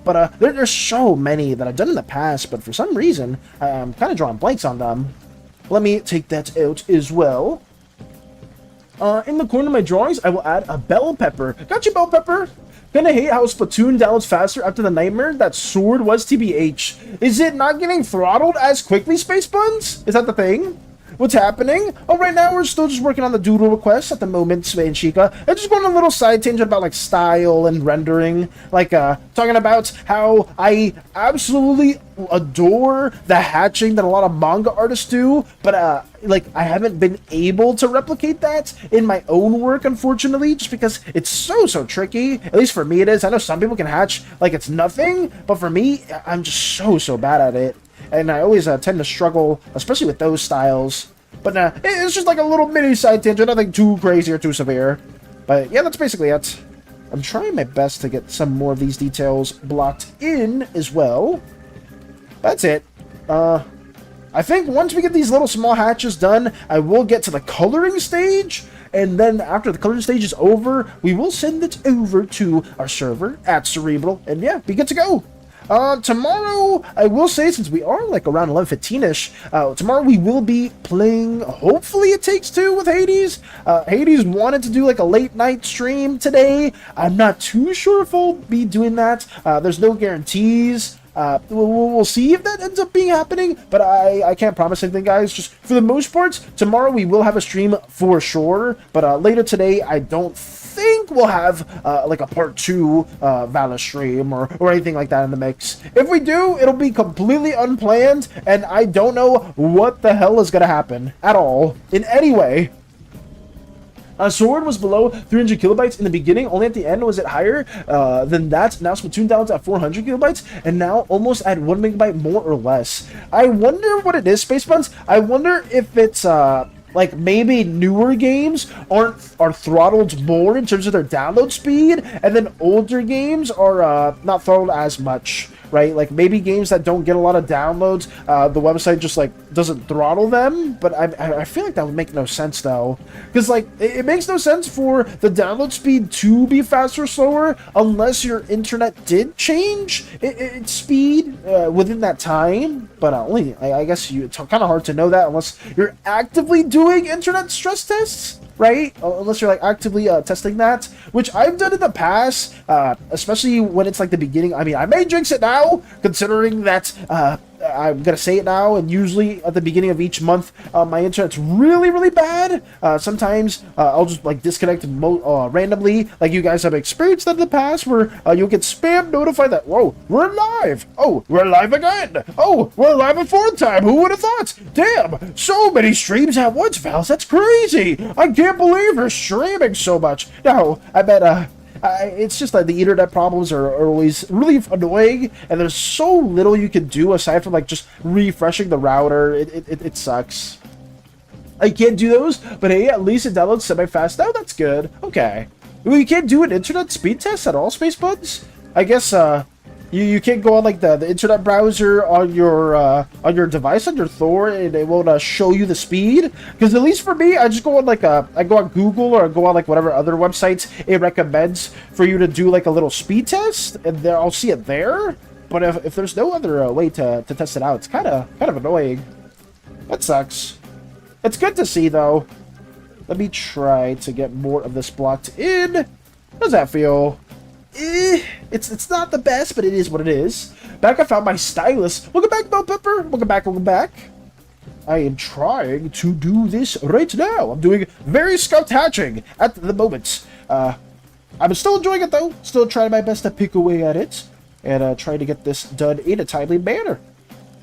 But there's so many that I've done in the past, but for some reason I'm kind of drawing blanks on them. Let me take that out as well. In the corner of my drawings, I will add a bell pepper. Got you, bell pepper. Kinda hate how Splatoon downloads faster after the nightmare. That sword was TBH. Is it not getting throttled as quickly, Space Buns? Is that the thing? What's happening? Oh, right now we're still just working on the Doodle request at the moment, Svay and Chica. I'm just going on a little side tangent about like style and rendering, like talking about how I absolutely adore the hatching that a lot of manga artists do, but like I haven't been able to replicate that in my own work, unfortunately, just because it's so tricky. At least for me it is. I know some people can hatch like it's nothing, but for me, I'm just so bad at it. And I always tend to struggle, especially with those styles. But it's just like a little mini side tangent, nothing too crazy or too severe. But yeah, that's basically it. I'm trying my best to get some more of these details blocked in as well. That's it. I think once we get these little small hatches done, I will get to the coloring stage. And then after the coloring stage is over, we will send it over to our server at Cerebral. And yeah, be good to go. Tomorrow, I will say, since we are like around 11:15-ish, tomorrow we will be playing, hopefully It Takes Two with Hades. Hades wanted to do like a late night stream today. I'm not too sure if I'll be doing that. There's no guarantees. We'll see if that ends up being happening, but I can't promise anything, guys. Just for the most part, tomorrow we will have a stream for sure, but later today, I don't think we'll have like a part 2 Valor stream or anything like that in the mix. If we do, it'll be completely unplanned, and I don't know what the hell is gonna happen at all in any way. Sword was below 300 kilobytes in the beginning, only at the end was it higher than that. Now Splatoon downloads at 400 kilobytes, and now almost at 1 megabyte more or less. I wonder what it is, Space Buns. I wonder if it's like maybe newer games are throttled more in terms of their download speed, and then older games are not throttled as much. right? Like maybe games that don't get a lot of downloads, the website just like doesn't throttle them. But I feel like that would make no sense though, because like it makes no sense for the download speed to be faster or slower unless your internet did change its speed within that time. But only I guess it's kind of hard to know that unless you're actively doing internet stress tests, right? Unless you're like actively testing that, which I've done in the past, especially when it's like the beginning. I mean, I may jinx it now, considering that I'm gonna say it now, and usually at the beginning of each month, my internet's really bad. Sometimes I'll just like disconnect randomly, like you guys have experienced that in the past, where you'll get spam notified that, whoa, we're live! Oh, we're live again! Oh, we're live a fourth time! Who would have thought? Damn, so many streams at once, Vals, that's crazy! I can't believe you're streaming so much! No, I bet, it's just that the internet problems are always really annoying, and there's so little you can do aside from like just refreshing the router. It sucks. I can't do those, but hey, at least it downloads semi-fast now. That's good. Okay. Well, you can't do an internet speed test at all, Space Buds? I guess you can't go on like the internet browser on your device, on your Thor, and it won't show you the speed. Because at least for me, I just go on like I go on Google, or I go on like whatever other websites it recommends for you to do like a little speed test, and there I'll see it there. But if there's no other way to test it out, it's kind of annoying. That sucks. It's good to see though. Let me try to get more of this blocked in. How does that feel? It's not the best, but it is what it is. Back, I found my stylus. Welcome back, Bell Pepper. Welcome back. I am trying to do this right now. I'm doing very scout hatching at the moment. I'm still enjoying it though. Still trying my best to pick away at it and try to get this done in a timely manner.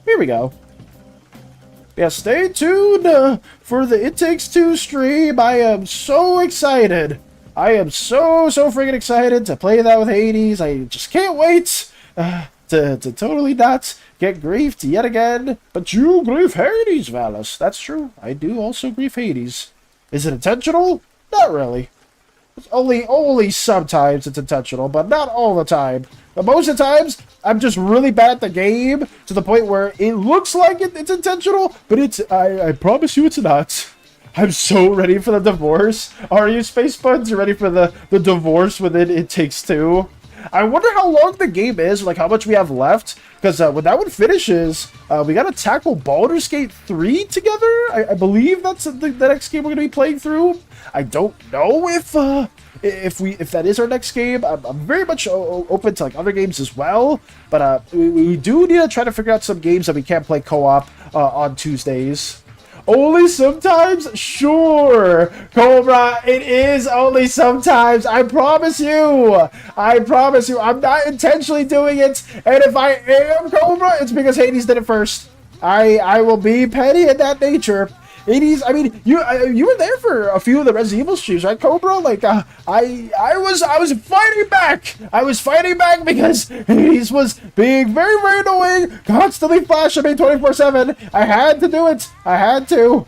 Here we go. Yeah, stay tuned for the It Takes Two stream. I am so excited. I am so freaking excited to play that with Hades. I just can't wait to totally not get griefed yet again. But you grief Hades, Valis. That's true. I do also grief Hades. Is it intentional? Not really. It's only sometimes it's intentional, but not all the time. But most of the times, I'm just really bad at the game to the point where it looks like it's intentional, but I promise you it's not. I'm so ready for the divorce. Are you, Space Buds? You ready for the divorce within It Takes Two? I wonder how long the game is, like how much we have left. Because when that one finishes, we gotta tackle Baldur's Gate 3 together. I believe that's the next game we're gonna be playing through. I don't know if that is our next game. I'm very much open to like other games as well. But we do need to try to figure out some games that we can't play co-op on Tuesdays. Only sometimes? Sure, Cobra, it is only sometimes. I promise you. I'm not intentionally doing it. And if I am Cobra, it's because Hades did it first. I will be petty in that nature. Hades, I mean, you were there for a few of the Resident Evil streams, right, Cobra? Like, I was fighting back. I was fighting back because Hades was being very annoying, constantly flashing me 24/7. I had to do it. I had to.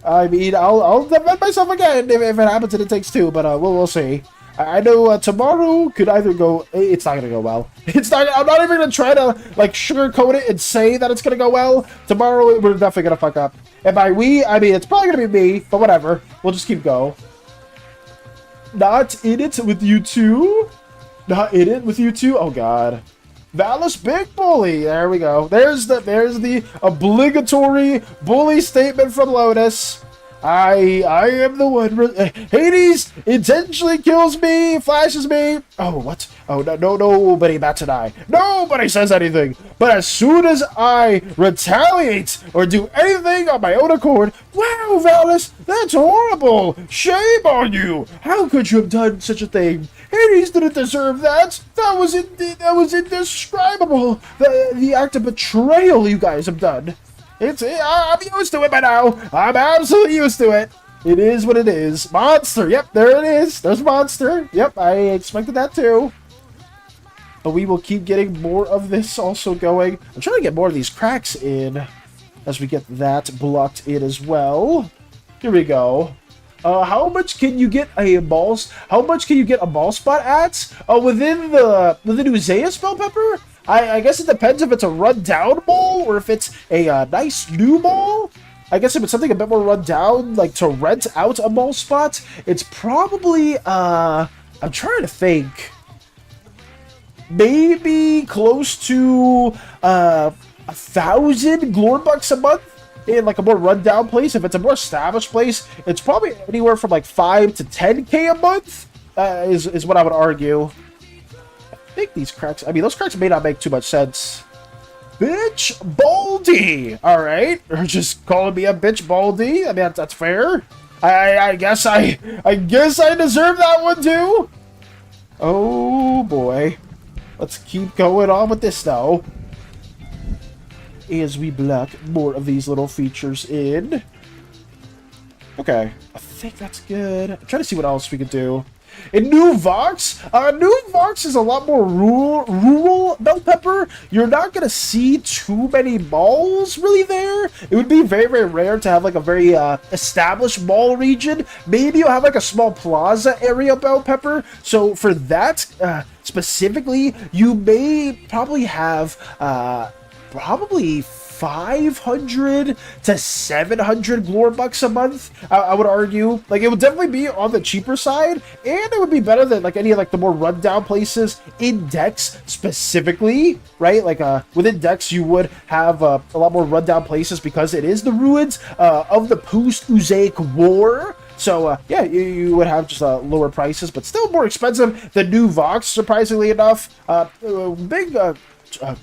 I mean, I'll defend myself again if it happens and It Takes Two, but we'll see. I know tomorrow could either go. It's not gonna go well. It's not. I'm not even gonna try to like sugarcoat it and say that it's gonna go well. Tomorrow we're definitely gonna fuck up. And by we, I mean it's probably gonna be me. But whatever. We'll just keep going. Not in it with you two. Not in it with you two. Oh God. Valis Big Bully. There we go. There's the obligatory bully statement from Lotus. I am the one. Hades intentionally kills me, flashes me. Oh, what? Oh, no, nobody bats an eye. Nobody says anything. But as soon as I retaliate or do anything on my own accord, wow, Valis, that's horrible. Shame on you. How could you have done such a thing? Hades didn't deserve that. That was indescribable. The act of betrayal you guys have done. I'm used to it by now. I'm absolutely used to it. It is what it is. Monster. Yep, there it is. There's Monster. Yep, I expected that too. But we will keep getting more of this also going. I'm trying to get more of these cracks in as we get that blocked in as well. Here we go. How much can you get a ball? How much can you get a ball spot at? Within the new Zaya spell pepper? I guess it depends if it's a run-down ball or if it's a nice new ball. I guess if it's something a bit more run down, like to rent out a mall spot, it's probably, I'm trying to think. Maybe close to 1,000 glory bucks a month in like a more run down place. If it's a more established place, it's probably anywhere from like 5 to 10k a month, is what I would argue. I think these cracks, I mean, those cracks may not make too much sense. Bitch Baldy! Alright, or just calling me a bitch Baldy. I mean, that's fair. I guess I deserve that one too. Oh boy. Let's keep going on with this though. As we block more of these little features in. Okay, I think that's good. I'm trying to see what else we could do. In New Vox is a lot more rural bell pepper. You're not gonna see too many malls really there. It would be very, very rare to have like a very established mall region. Maybe you'll have like a small plaza area bell pepper. So for that specifically, you may probably have probably 500 to 700 glory bucks a month. I would argue, like, it would definitely be on the cheaper side, and it would be better than like any of like the more rundown places in Dex specifically, right? Like within Dex you would have a lot more rundown places because it is the ruins of the post-Uzaic War. So, yeah, you would have just lower prices, but still more expensive than New Vox, surprisingly enough. Big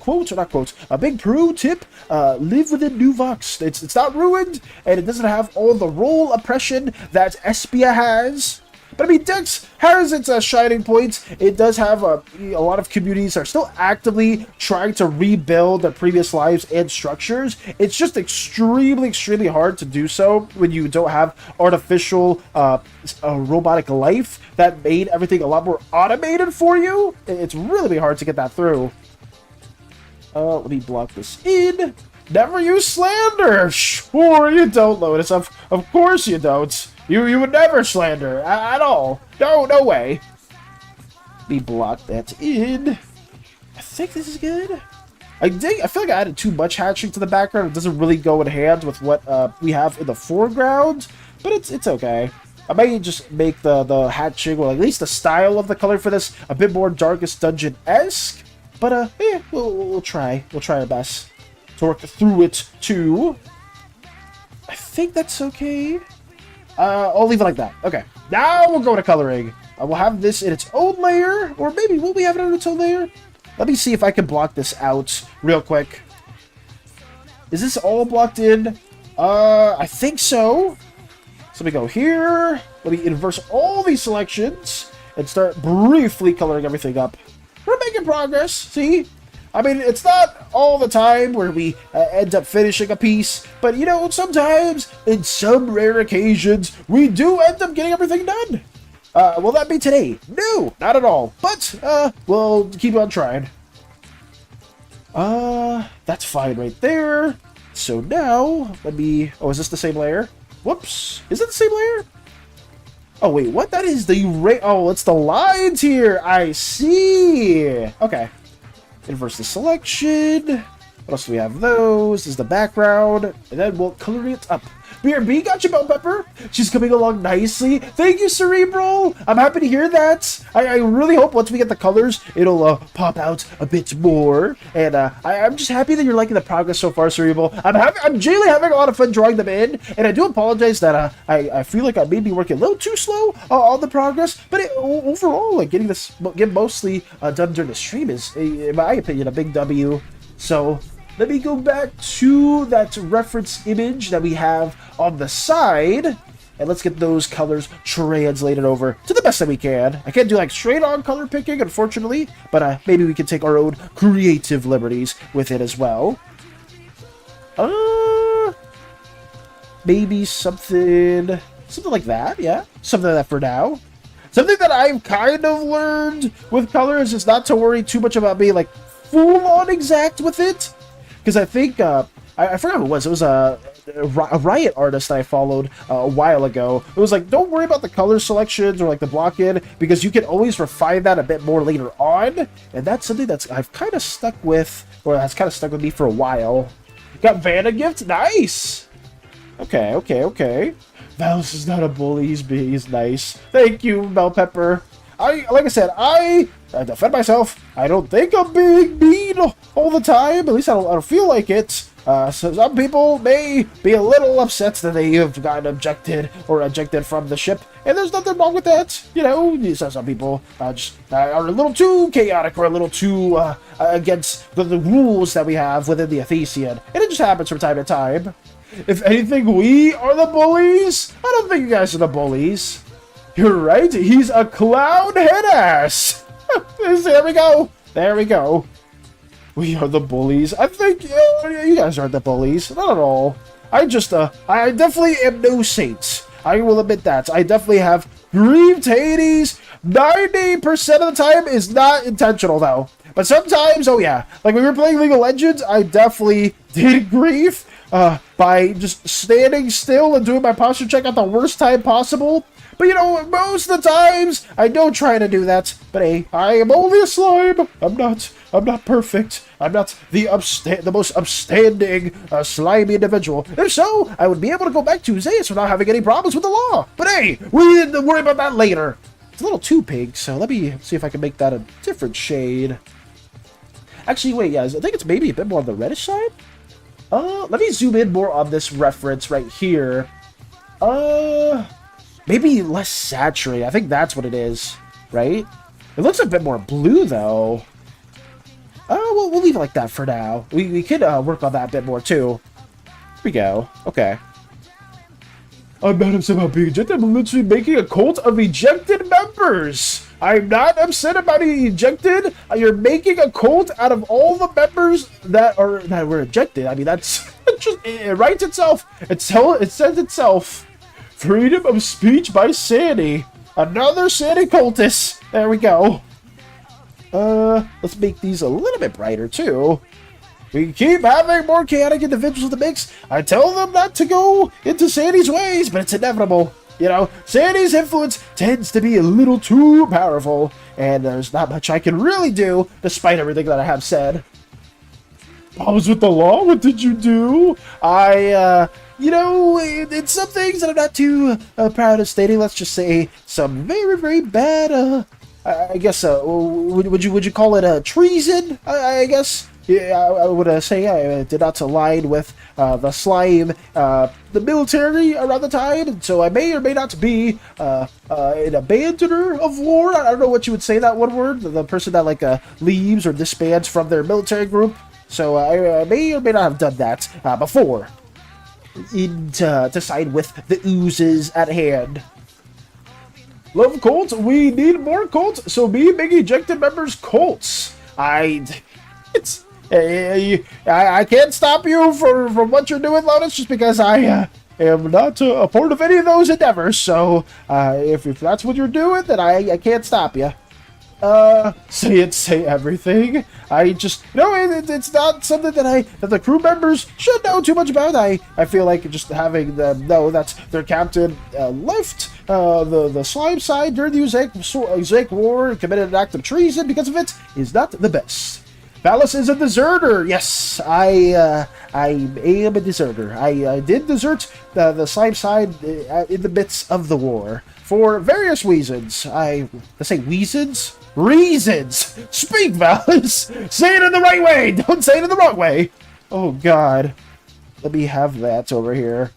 quote, or not quote, a big pro tip, live within New Vox. It's not ruined, and it doesn't have all the role oppression that Espia has. But I mean, Dex has its shining points. It does have a lot of communities that are still actively trying to rebuild their previous lives and structures. It's just extremely, extremely hard to do so when you don't have artificial robotic life that made everything a lot more automated for you. It's really hard to get that through. Let me block this in. Never use slander. Sure you don't, Lotus. Of course you don't. You would never slander at all. No way. Let me block that in. I think this is good. I feel like I added too much hatching to the background. It doesn't really go in hand with what we have in the foreground, but it's okay. I might just make the hatching, or at least the style of the color for this, a bit more Darkest Dungeon-esque. But, yeah, we'll try. We'll try our best to work through it, too. I think that's okay. I'll leave it like that. Okay. Now we'll go to coloring. We'll have this in its own layer. Or maybe, will we have it in its own layer? Let me see if I can block this out real quick. Is this all blocked in? I think so. So let me go here. Let me inverse all these selections and start briefly coloring everything up. We're making progress, see? I mean, it's not all the time where we end up finishing a piece, but, you know, sometimes, in some rare occasions, we do end up getting everything done. Will that be today? No, not at all, but, we'll keep on trying. That's fine right there. So now, let me... Oh, is this the same layer? Whoops. Is it the same layer? Oh, wait, what? That is the... Oh, it's the lines here. I see. Okay. Inverse the selection. What else do we have? Those. This is the background. And then we'll color it up. BRB, got you, Bell Pepper. She's coming along nicely. Thank you, Cerebral. I'm happy to hear that. I really hope once we get the colors, it'll pop out a bit more. And I'm just happy that you're liking the progress so far, Cerebral. I'm genuinely having a lot of fun drawing them in. And I do apologize that I feel like I may be working a little too slow on the progress. But overall, like getting mostly done during the stream is, in my opinion, a big W. So... let me go back to that reference image that we have on the side, and let's get those colors translated over to the best that we can. I can't do like straight on color picking, unfortunately, but maybe we can take our own creative liberties with it as well. Maybe something like that, yeah. Something like that for now. Something that I've kind of learned with colors is not to worry too much about being like full-on exact with it. Because I think, I forgot what it was. It was a Riot artist that I followed a while ago. It was like, don't worry about the color selections or like the block-in, because you can always refine that a bit more later on. And that's something that's I've kind of stuck with, or that's kind of stuck with me for a while. Got Vanna gift, nice. Okay, okay, okay. Valis is not a bully. He's nice. Thank you, Bell Pepper. Like I said, I defend myself. I don't think I'm being mean all the time. At least I don't feel like it. So some people may be a little upset that they have gotten objected or ejected from the ship, and there's nothing wrong with that. You know, so some people just are a little too chaotic or a little too against the rules that we have within the Athesian, and it just happens from time to time. If anything, we are the bullies. I don't think you guys are the bullies. You're right. He's a clown head ass. There we go. There we go. We are the bullies. I think you guys aren't the bullies. Not at all. I definitely am no saint. I will admit that. I definitely have grieved Hades. 90% of the time is not intentional, though. But sometimes, oh yeah. Like when we were playing League of Legends, I definitely did grieve by just standing still and doing my posture check at the worst time possible. But you know, most of the times, I don't try to do that. But hey, I am only a slime. I'm not perfect. I'm not the most upstanding slimy individual. If so, I would be able to go back to Zeus without having any problems with the law. But hey, we need to worry about that later. It's a little too pink, so let me see if I can make that a different shade. Actually, wait, guys, I think it's maybe a bit more on the reddish side. Let me zoom in more on this reference right here. Maybe less saturated. I think that's what it is, right? It looks a bit more blue, though. We'll leave it like that for now. We could work on that a bit more, too. Here we go. Okay. I'm not upset about being ejected. I'm literally making a cult of ejected members. I'm not upset about being ejected. You're making a cult out of all the members that were ejected. I mean, that's just, it writes itself. It says itself. Freedom of speech by SANI. Another SANI cultist. There we go. Let's make these a little bit brighter, too. We keep having more chaotic individuals in the mix. I tell them not to go into SANI's ways, but it's inevitable. You know, SANI's influence tends to be a little too powerful, and there's not much I can really do, despite everything that I have said. Problems with the law? What did you do? You know, it's some things that I'm not too proud of stating. Let's just say some very, very bad, I guess, would you call it treason, I guess? Yeah, I would say I did not align with the slime, the military around the time, and so I may or may not be an abandoner of war. I don't know what you would say that one word, the person that like leaves or disbands from their military group. So I may or may not have done that before, to side with the oozes at hand. Love cults. We need more cults. So me making ejected members cults. I can't stop you from what you're doing, Lotus, just because I am not a part of any of those endeavors. So if that's what you're doing, then I can't stop you. Say everything. I just it's not something that the crew members should know too much about. I feel like just having them know that their captain left the slime side during the Uzak War and committed an act of treason because of it is not the best. Valis is a deserter. Yes, I am a deserter. I did desert the slime side in the midst of the war for various reasons. Let's say reasons. Reasons! Speak, Valis! Say it in the right way! Don't say it in the wrong way! Oh, God. Let me have that over here.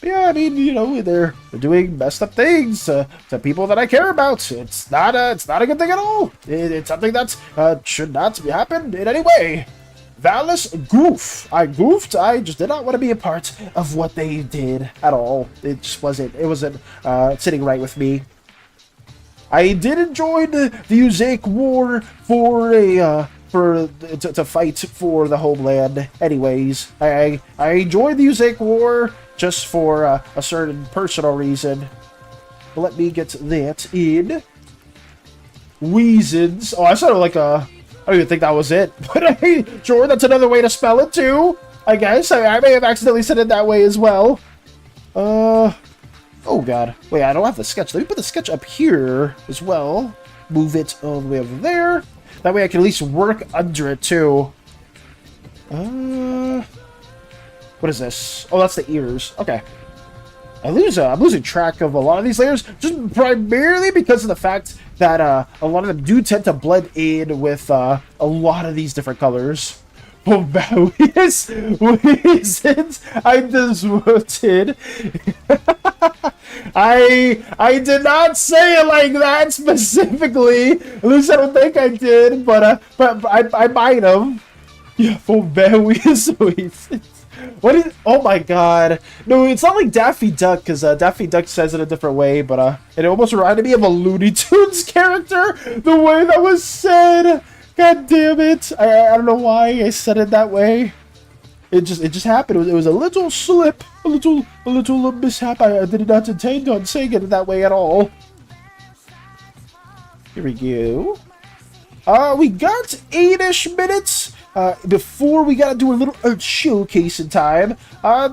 Yeah, I mean, you know, they're doing messed up things to people that I care about. It's not a good thing at all. It's something that should not happen in any way. Valis goof. I goofed. I just did not want to be a part of what they did at all. It just wasn't sitting right with me. I did enjoy the Uzak War to fight for the homeland. Anyways, I enjoyed the Uzak War just for a certain personal reason. But let me get that in. Reasons. Oh, I sounded like a. I don't even think that was it. But sure, that's another way to spell it too. I guess. I may have accidentally said it that way as well. Oh god. Wait, I don't have the sketch. Let me put the sketch up here as well. Move it all the way over there. That way I can at least work under it too. What is this? Oh, that's the ears. Okay. I'm losing track of a lot of these layers, just primarily because of the fact that a lot of them do tend to blend in with a lot of these different colors. Oh, yes, reasons I just voted. I did not say it like that specifically. At least I don't think I did, but I might have. Yeah, for various reasons. What is? Oh my god! No, it's not like Daffy Duck, because Daffy Duck says it a different way. But it almost reminded me of a Looney Tunes character. The way that was said. God damn it! I don't know why I said it that way. It just happened. It was a little slip, a little mishap. I did not intend on saying it that way at all. Here we go. We got 8-ish minutes. Before we gotta do a little showcase in time.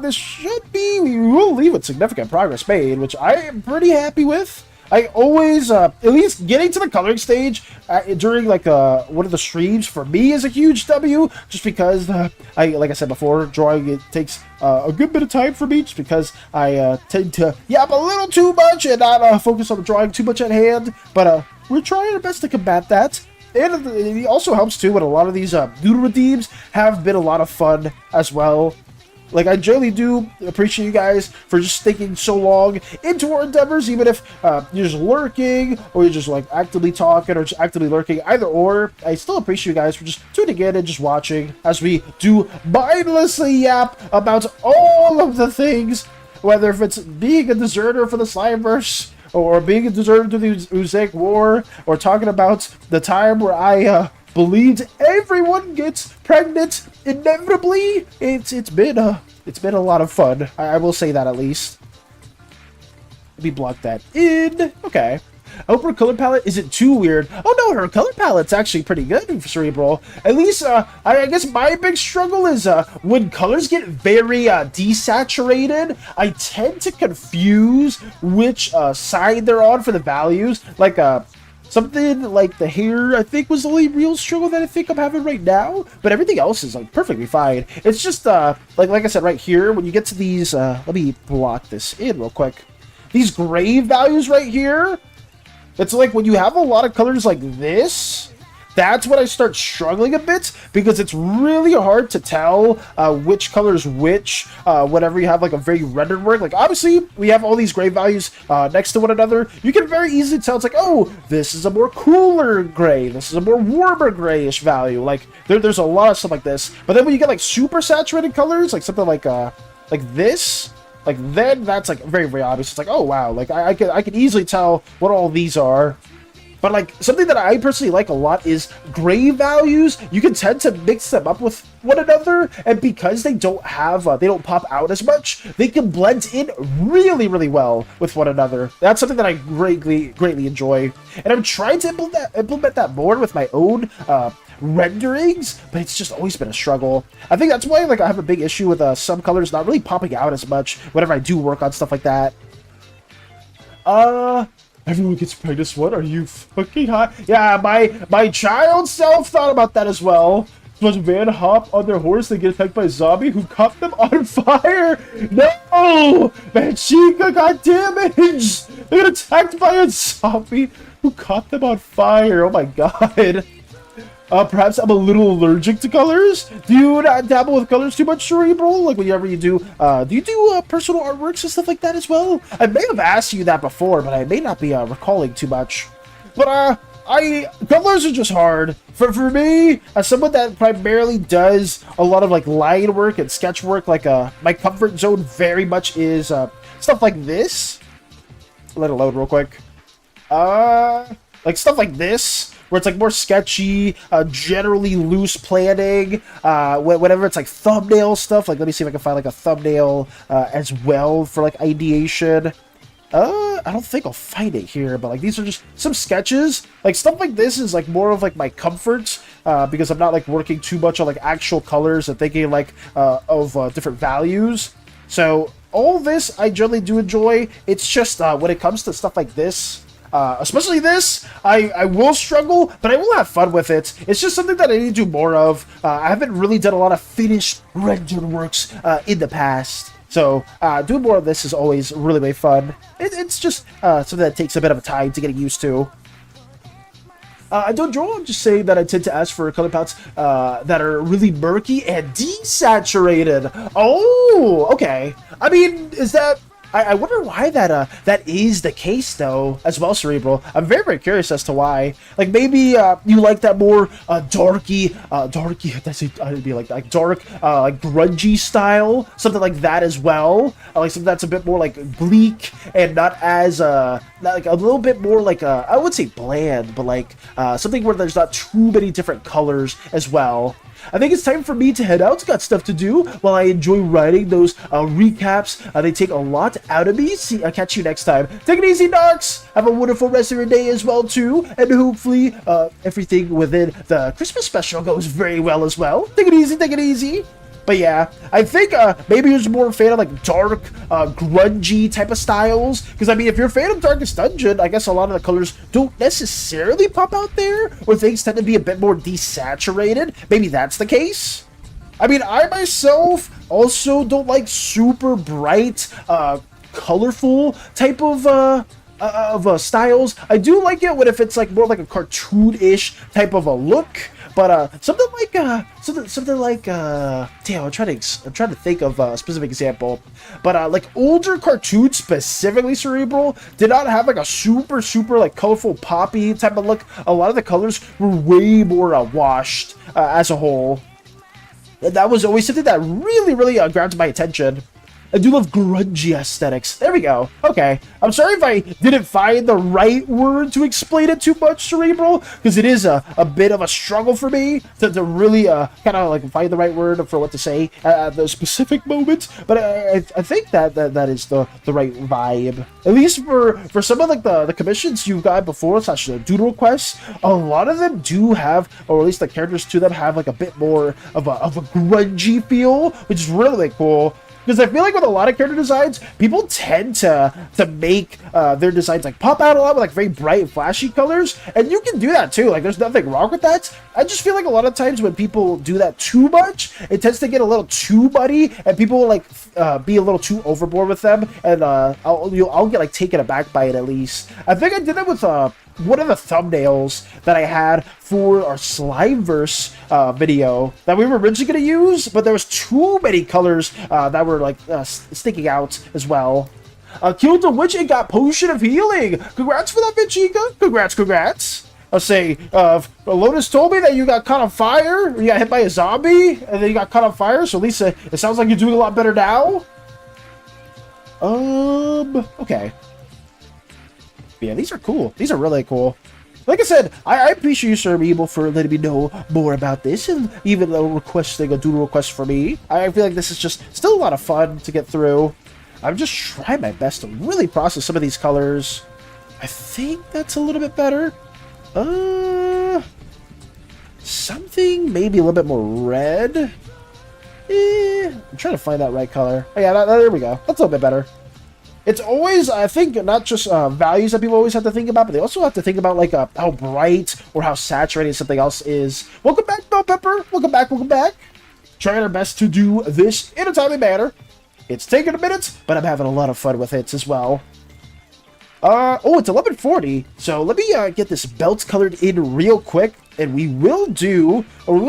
This should be, we will leave with significant progress made, which I am pretty happy with. I always, at least getting to the coloring stage during like one of the streams for me is a huge W, just because like I said before, drawing it takes a good bit of time for me, just because I tend to yap a little too much and not focus on the drawing too much at hand. But we're trying our best to combat that. And it also helps too when a lot of these doodle redeems have been a lot of fun as well. Like, I generally do appreciate you guys for just sticking so long into our endeavors, even if you're just lurking, or you're just, like, actively talking, or just actively lurking. Either or, I still appreciate you guys for just tuning in and just watching as we do mindlessly yap about all of the things, whether if it's being a deserter for the Slimeverse, or being a deserter to the Uzek War, or talking about the time where I believed everyone gets pregnant inevitably. It's been a lot of fun. I will say that at least. Let me block that in. Okay. I hope her color palette isn't too weird. Oh no, her color palette's actually pretty good for Cerebral. At least, I guess my big struggle is when colors get very desaturated, I tend to confuse which side they're on for the values. Like, something like the hair, I think, was the only real struggle that I think I'm having right now. But everything else is, like, perfectly fine. It's just, like I said, right here, when you get to these, let me block this in real quick. These gray values right here, it's like when you have a lot of colors like this, that's when I start struggling a bit, because it's really hard to tell which color's which whenever you have like a very rendered work. Like, obviously, we have all these gray values next to one another. You can very easily tell it's like, oh, this is a more cooler gray. This is a more warmer grayish value. Like, there's a lot of stuff like this. But then when you get like super saturated colors, like something like this, like, then that's like very, very obvious. It's like, oh wow, like I can easily tell what all these are. But like, something that I personally like a lot is gray values. You can tend to mix them up with one another, and because they don't have, they don't pop out as much, they can blend in really, really well with one another. That's something that I greatly enjoy, and I'm trying to implement that more with my own renderings, but it's just always been a struggle. I think that's why, like, I have a big issue with some colors not really popping out as much whenever I do work on stuff like that. Everyone gets pregnant. What are you fucking hot? Yeah, my child self thought about that as well. But Van hop on their horse, they get attacked by a zombie who caught them on fire. No, Manchika got damaged. They got attacked by a zombie who caught them on fire. Oh my god. Perhaps I'm a little allergic to colors. Do you not dabble with colors too much, Cerebral? Like, whenever you do you do personal artworks and stuff like that as well? I may have asked you that before, but I may not be recalling too much. But colors are just hard. For me, as someone that primarily does a lot of like line work and sketch work, like my comfort zone very much is stuff like this. Let it load real quick. Like stuff like this, where it's like more sketchy, generally loose planning, whenever it's like thumbnail stuff. Like, let me see if I can find like a thumbnail as well for like ideation. I don't think I'll find it here, but like these are just some sketches. Like stuff like this is like more of like my comfort, because I'm not like working too much on like actual colors and thinking like of different values. So all this I generally do enjoy. It's just when it comes to stuff like this, especially this, I will struggle, but I will have fun with it. It's just something that I need to do more of. I haven't really done a lot of finished rendered works in the past. So, doing more of this is always really, really fun. It's just something that takes a bit of time to get used to. I don't draw, I'm just saying that I tend to ask for color palettes that are really murky and desaturated. Oh, okay. I mean, is that... I wonder why that is the case though, as well, Cerebral. I'm very, very curious as to why. Like maybe you like that more darky, I'd be like dark, like grungy style, something like that as well. Like something that's a bit more like bleak and not as not like a little bit more like I would say bland, but like something where there's not too many different colors as well. I think it's time for me to head out. Got stuff to do while I enjoy writing those recaps. They take a lot out of me. See, I'll catch you next time. Take it easy, Darks. Have a wonderful rest of your day as well, too. And hopefully everything within the Christmas special goes very well as well. Take it easy, take it easy. But yeah, I think maybe you're more a fan of like dark, grungy type of styles. Because I mean, if you're a fan of Darkest Dungeon, I guess a lot of the colors don't necessarily pop out there, or things tend to be a bit more desaturated. Maybe that's the case. I mean, I myself also don't like super bright, colorful type of styles. I do like it when if it's like more like a cartoon-ish type of a look. But something like damn, I'm trying to think of a specific example. But like older cartoons, specifically Cerebral, did not have like a super like colorful poppy type of look. A lot of the colors were way more washed as a whole. And that was always something that really grabbed my attention. I do love grungy aesthetics. There we go. Okay. I'm sorry if I didn't find the right word to explain it too much, Cerebral, because it is a bit of a struggle for me to really kind of like find the right word for what to say at the specific moment. But I think that is the right vibe. At least for some of like the commissions you've got before, such as the Doodle quests, a lot of them do have, or at least the characters to them have like a bit more of a grungy feel, which is really cool. Because I feel like with a lot of character designs, people tend to make their designs like pop out a lot with like very bright and flashy colors, and you can do that too. Like there's nothing wrong with that. I just feel like a lot of times when people do that too much, it tends to get a little too muddy, and people will like be a little too overboard with them, and I'll get like taken aback by it at least. I think I did that with one of the thumbnails that I had for our Slimeverse video that we were originally going to use, but there was too many colors that were like sticking out as well. Killed a witch and got Potion of Healing. Congrats for that, Vichica. Congrats. I'll say, Lotus told me that you got caught on fire, or you got hit by a zombie, and then you got caught on fire, so Lisa, it sounds like you're doing a lot better now. Okay. Yeah, these are cool. These are really cool. Like I said, I appreciate you, Sir Meeble, for letting me know more about this, and even requesting a doodle request for me. I feel like this is just still a lot of fun to get through. I'm just trying my best to really process some of these colors. I think that's a little bit better. Something maybe a little bit more red. I'm trying to find that right color. Oh, yeah, there we go. That's a little bit better. It's always, I think, not just values that people always have to think about, but they also have to think about like how bright or how saturated something else is. Welcome back, Bell Pepper. Welcome back. Trying our best to do this in a timely manner. It's taken a minute, but I'm having a lot of fun with it as well. Oh, it's 11:40, so let me get this belt colored in real quick, and we will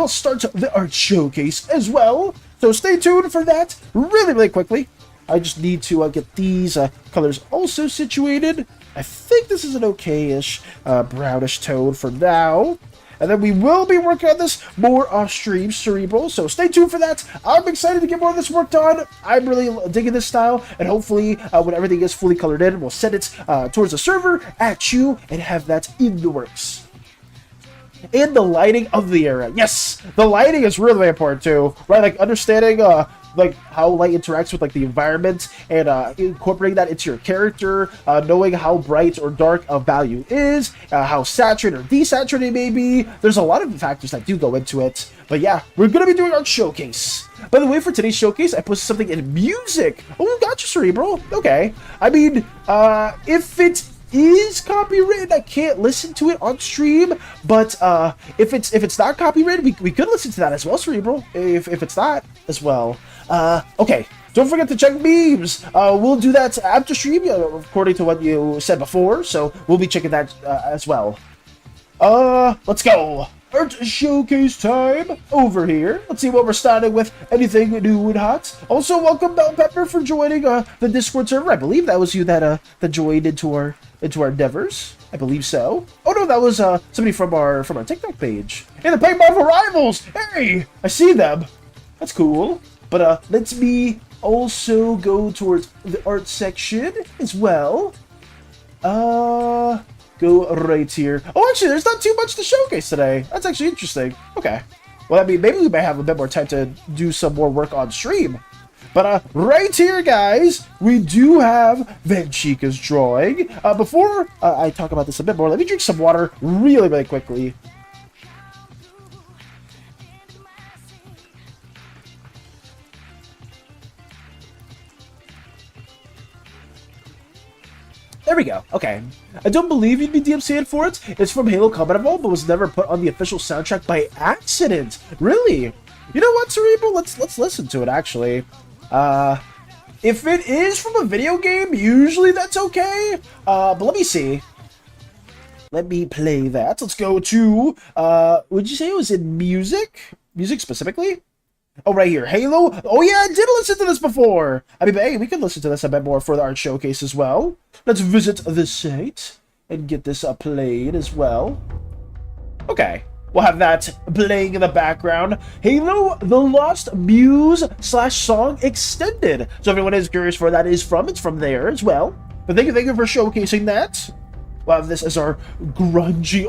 start the art showcase as well. So stay tuned for that really quickly. I just need to get these colors also situated. I think this is an okay-ish brownish tone for now. And then we will be working on this more off-stream, Cerebral, so stay tuned for that. I'm excited to get more of this work done. I'm really digging this style, and hopefully when everything is fully colored in, we'll send it towards the server at you and have that in the works. and the lighting of the area. Yes, the lighting is really important too, right? Like understanding like how light interacts with like the environment and incorporating that into your character, knowing how bright or dark a value is, how saturated or desaturated it may be. There's a lot of factors that do go into it. But yeah, we're gonna be doing our showcase. By the way, for today's showcase, I posted something in music. Oh, gotcha, Cerebral. Okay. I mean, if it is copywritten, I can't listen to it on stream, but if it's not copywritten, we could listen to that as well, Cerebral, if it's not as well. Okay, don't forget to check memes. We'll do that after stream, according to what you said before, so we'll be checking that as well. Let's go. Art showcase time over here. Let's see what we're starting with. Anything new and hot. Also, welcome Bell Pepper for joining the Discord server. I believe that was you that joined into our endeavors. I believe so. Oh no, that was somebody from our TikTok page. Hey, the Paintball for Rivals. Hey, I see them. That's cool. But let's me also go towards the art section as well. Go right here. Oh, actually, there's not too much to showcase today. That's actually interesting. Okay. Well, I mean, maybe we may have a bit more time to do some more work on stream. But right here, guys, we do have Venchica's drawing. Before I talk about this a bit more, let me drink some water really, really quickly. There we go. Okay. I don't believe you'd be DMCA'd for it. It's from Halo Combat Evolved, but was never put on the official soundtrack by accident. Really? You know what, Cerebral? Let's listen to it, actually. If it is from a video game, usually that's okay. But let me see. Let me play that. Let's go to, would you say it was in music? Music specifically? Oh, right here. Halo. Oh, yeah, I did listen to this before. I mean, hey, we can listen to this a bit more for the art showcase as well. Let's visit the site and get this played as well. Okay. We'll have that playing in the background. Halo, the Lost Muse / Song Extended. So if anyone is curious where that is from, it's from there as well. But thank you for showcasing that. We'll have this as our grungy,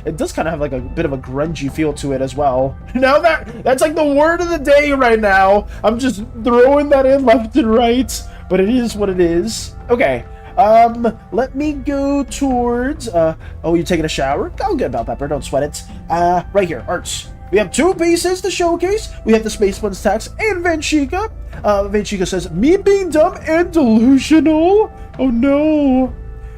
it does kind of have like a bit of a grungy feel to it as well. Now that's like the word of the day right now. I'm just throwing that in left and right, but it is what it is. Okay, let me go towards, oh, you taking a shower? Oh, good, Bell Pepper, don't sweat it. Right here, arts. We have two pieces to showcase. We have the Space Buns Tax and Venchica. Venchica says, me being dumb and delusional? Oh no.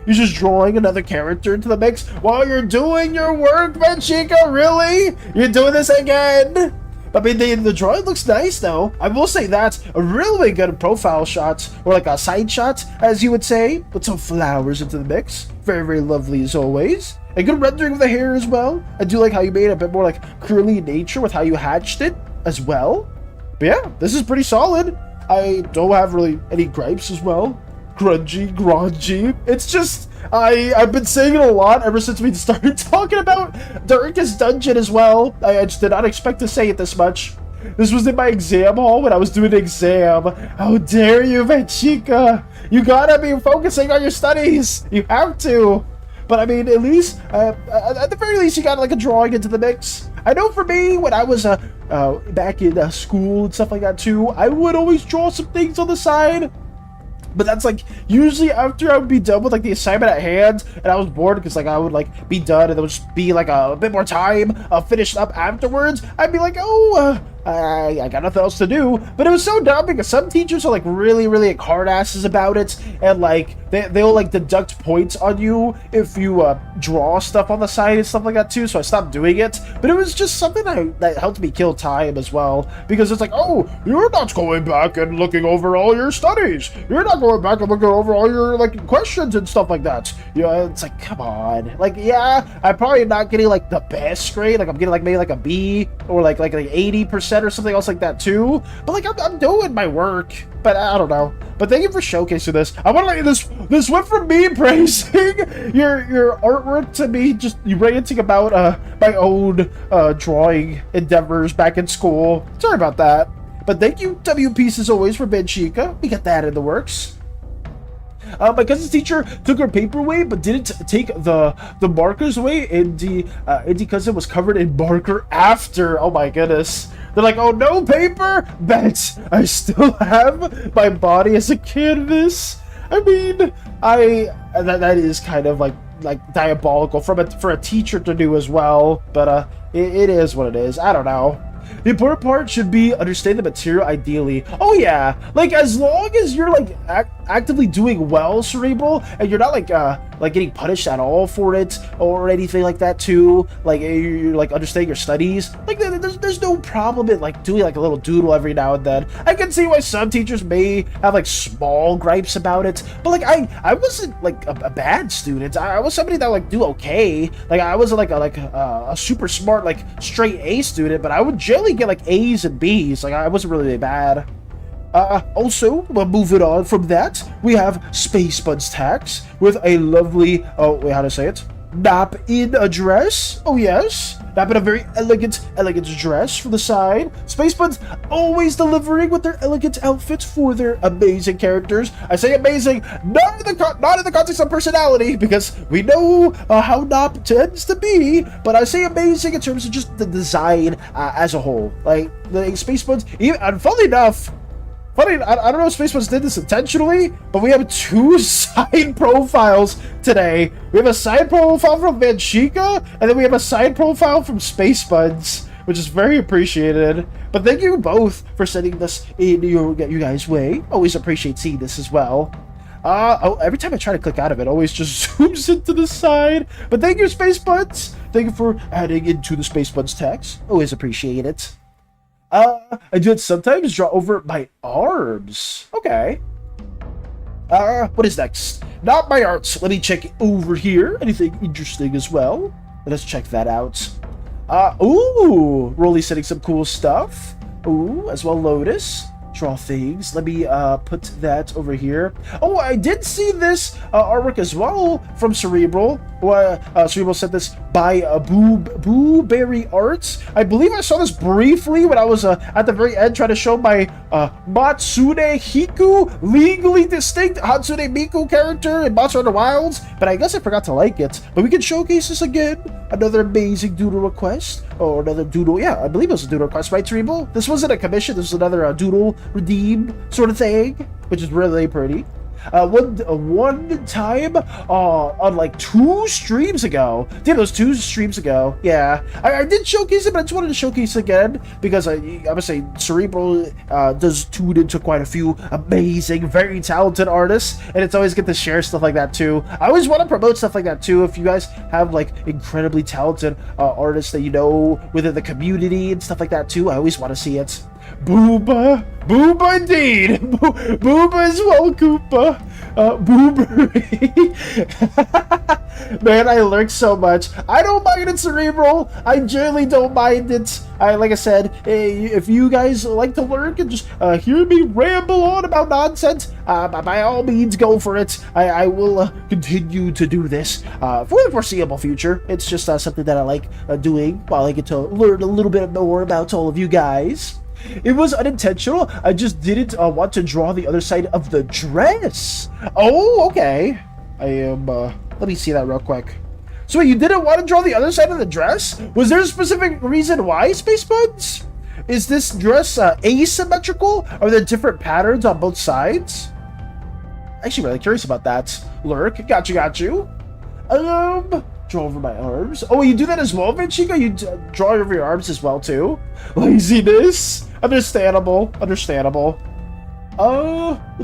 You're just drawing another character into the mix while you're doing your work, Venchica? Really? You're doing this again? I mean, the drawing looks nice, though. I will say that's a really good profile shot, or like a side shot, as you would say, with some flowers into the mix. Very, very lovely as always. A good rendering of the hair as well. I do like how you made it a bit more like curly in nature with how you hatched it as well. But yeah, this is pretty solid. I don't have really any gripes as well. Grungy. It's just, I've been saying it a lot ever since we started talking about Darkest Dungeon as well. I just did not expect to say it this much. This was in my exam hall when I was doing an exam. How dare you, Venchica? You gotta be focusing on your studies. You have to. But I mean, at least, at the very least, you got like a drawing into the mix. I know for me, when I was back in school and stuff like that too, I would always draw some things on the side. But that's like usually after I would be done with like the assignment at hand, and I was bored because like I would like be done and there would just be like a bit more time finished up afterwards. I'd be like, oh, I got nothing else to do. But it was so dumb because some teachers are like really like hard asses about it, and like they'll like deduct points on you if you draw stuff on the side and stuff like that too. So I stopped doing it. But it was just something that helped me kill time as well, because it's like, oh, you're not going back and looking over all your studies. You're not going back and looking over all your like questions and stuff like that. Yeah, it's like, come on. Like, yeah, I'm probably not getting like the best grade. Like I'm getting like maybe like a B or like 80% or something else like that too. But like I'm doing my work. But I don't know. But thank you for showcasing this. I want to let you this went from me praising your artwork to me just you ranting about my own drawing endeavors back in school. Sorry about that. But thank you, WPs, as always, for Venchica. We got that in the works. My cousin's teacher took her paper away, but didn't take the markers away, and the cousin was covered in marker after. Oh my goodness. They're like, oh, no paper? Bet I still have my body as a canvas. I mean, that is kind of like diabolical for a teacher to do as well, but it is what it is. I don't know. The important part should be understand the material ideally. Oh yeah, like as long as you're like actively doing well, Cerebral, and you're not like getting punished at all for it or anything like that too. Like you're like understanding your studies. Like there's no problem in like doing like a little doodle every now and then. I can see why some teachers may have like small gripes about it, but like I wasn't like a bad student. I was somebody that like do okay. Like I wasn't like a super smart like straight A student, but I would generally get like A's and B's. Like I wasn't really bad. Also, moving on from that, we have Space Buds tax with a lovely, oh wait, how to say it? Nap in a dress. Oh yes, nap in a very elegant dress for the side. Space Buds always delivering with their elegant outfits for their amazing characters. I say amazing, not in the context of personality, because we know how Nap tends to be, but I say amazing in terms of just the design as a whole. Like the Space Buds, even, and funnily enough. I don't know if Space Buds did this intentionally, but we have 2 side profiles today. We have a side profile from Manchika, and then we have a side profile from Space Buds, which is very appreciated. But thank you both for sending this in you guys' way. Always appreciate seeing this as well. Every time I try to click out of it, always just zooms into the side. But thank you, Space Buds. Thank you for adding into the Space Buds text. Always appreciate it. I do it sometimes draw over my arms. Okay. What is next? Not my arts. Let me check over here. Anything interesting as well? Let us check that out. Ooh, Rolly setting some cool stuff. Ooh, as well Lotus. Draw things. Let me put that over here. Oh, I did see this artwork as well from Cerebral. Cerebral sent this by Boo Berry Arts. I believe I saw this briefly when I was at the very end trying to show my Matsune Hiku, legally distinct Hatsune Miku character in Monster Hunter Wilds, but I guess I forgot to like it. But we can showcase this again. Another amazing doodle request. Or another doodle. Yeah, I believe it was a doodle request, right, Cerebral? This wasn't a commission. This was another doodle redeem sort of thing, which is really pretty. One time on like 2 streams ago. Damn, those 2 streams ago. Yeah, I did showcase it, but I just wanted to showcase it again because I would say Cerebral does tune into quite a few amazing, very talented artists, and it's always good to share stuff like that too. I always want to promote stuff like that too. If you guys have like incredibly talented artists that you know within the community and stuff like that too, I always want to see it. Booba! Booba indeed! Booba as well, Koopa! Boobery! Man, I lurk so much. I don't mind it, Cerebral! I generally don't mind it. Like I said, if you guys like to lurk and just hear me ramble on about nonsense, by all means, go for it. I will continue to do this for the foreseeable future. It's just something that I like doing while I get to learn a little bit more about all of you guys. It was unintentional. I just didn't want to draw the other side of the dress. Oh, okay. I am, let me see that real quick. So wait, you didn't want to draw the other side of the dress? Was there a specific reason why, Space Buds? Is this dress asymmetrical? Are there different patterns on both sides? Actually, really curious about that. Lurk, got you. Draw over my arms. Oh, you do that as well, Manchika? You draw over your arms as well, too? Laziness. Understandable. Let me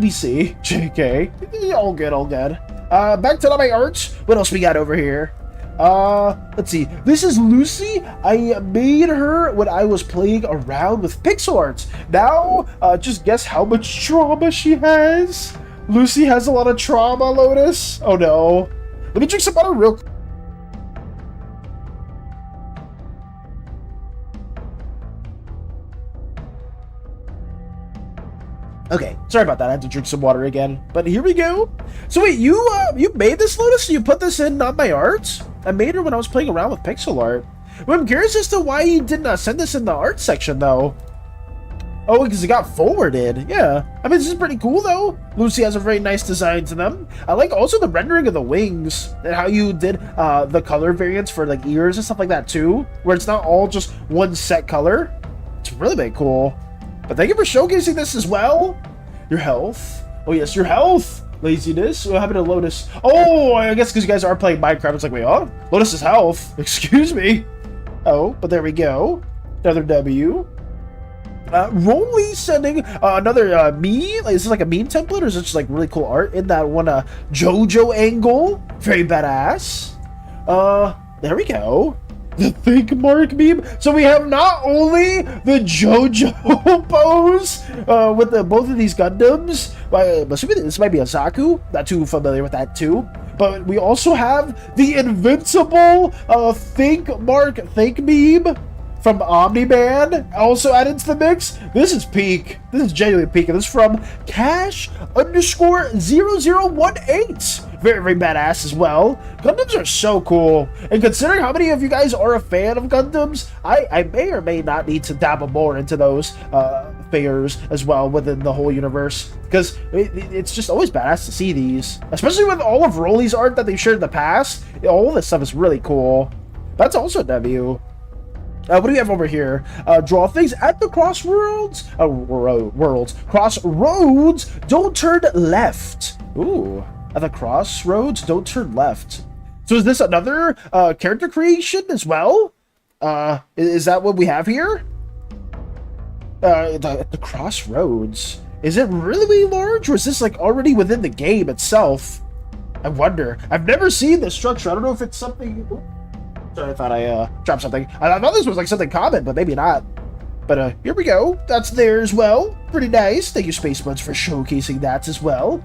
see. JK. All good. Back to my arts. What else we got over here? Let's see. This is Lucy. I made her when I was playing around with pixel art. Now, just guess how much trauma she has. Lucy has a lot of trauma, Lotus. Oh, no. Let me drink some water real quick. Okay, sorry about that. I had to drink some water again. But here we go. So wait, you made this, Lotus? You put this in not my art? I made her when I was playing around with pixel art. Well, I'm curious as to why you didn't send this in the art section, though. Oh, because it got forwarded. Yeah. I mean, this is pretty cool, though. Lucy has a very nice design to them. I like also the rendering of the wings and how you did the color variants for like ears and stuff like that, too, where it's not all just one set color. It's really big cool. But thank you for showcasing this as well. Your health. Oh, yes, your health. Laziness. What happened to Lotus? Oh, I guess because you guys are playing Minecraft, it's like, wait, oh, Lotus's health. Excuse me. Oh, but there we go. Another W. Rolly sending another me. Like, is this like a meme template, or is it just like really cool art in that one JoJo angle? Very badass. There we go. The think mark meme. So we have not only the JoJo pose with both of these Gundams. I'm assuming this might be a Zaku. Not too familiar with that too. But we also have the invincible think mark think meme from Omni-Man, also added to the mix. This is peak. This is genuinely peak. And this is from Cash_0018. Very, very badass as well. Gundams are so cool. And considering how many of you guys are a fan of Gundams, I may or may not need to dabble more into those figures as well within the whole universe. Because it's just always badass to see these. Especially with all of Rolly's art that they've shared in the past. All this stuff is really cool. That's also a W. What do we have over here? Draw things at the crossroads. Crossroads. Don't turn left. Ooh, at the crossroads, don't turn left. So is this another character creation as well? Is that what we have here? The crossroads. Is it really large, or is this like already within the game itself? I wonder. I've never seen this structure. I don't know if it's something. Ooh. Sorry, I thought I dropped something. I thought this was like something common, but maybe not. But here we go. That's there as well. Pretty nice. Thank you, Space Buds, for showcasing that as well.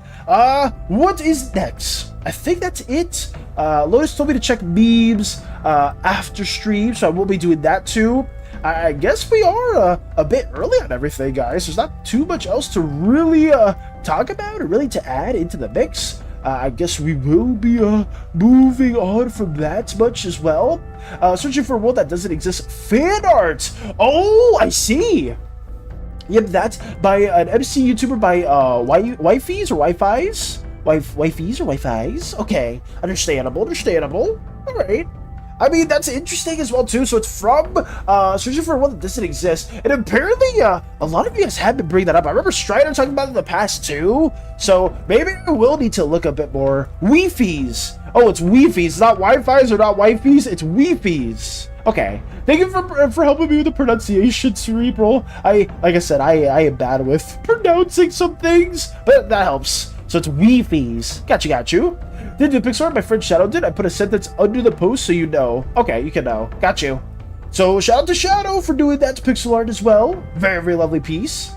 What is next? I think that's it. Lotus told me to check memes after stream, so I will be doing that too. I guess we are a bit early on everything, guys. There's not too much else to really talk about or really to add into the mix. I guess we will be moving on from that much as well. Searching for a world that doesn't exist. Fan art! Oh, I see! Yep, that's by an MC YouTuber by Wifeys or Wi-Fi's? Wifeys or Wi-Fi's? Okay, understandable. Alright. I mean, that's interesting as well, too. So it's from Searching for a World That Doesn't Exist. And apparently, a lot of you guys have been bringing that up. I remember Strider talking about it in the past, too. So maybe I will need to look a bit more. Wi-Fi's. Oh, it's Wi-Fi's. Not Wi-Fi's or not Wi-Fi's. It's Wi-Fi's. Okay. Thank you for helping me with the pronunciation, Cerebral. Like I said, I am bad with pronouncing some things, but that helps. So it's Wi-Fi's. Got you. Did the pixel art my friend Shadow did? I put a sentence under the post so you know. Okay, you can know. Got you. So shout out to Shadow for doing that to pixel art as well. Very, very lovely piece.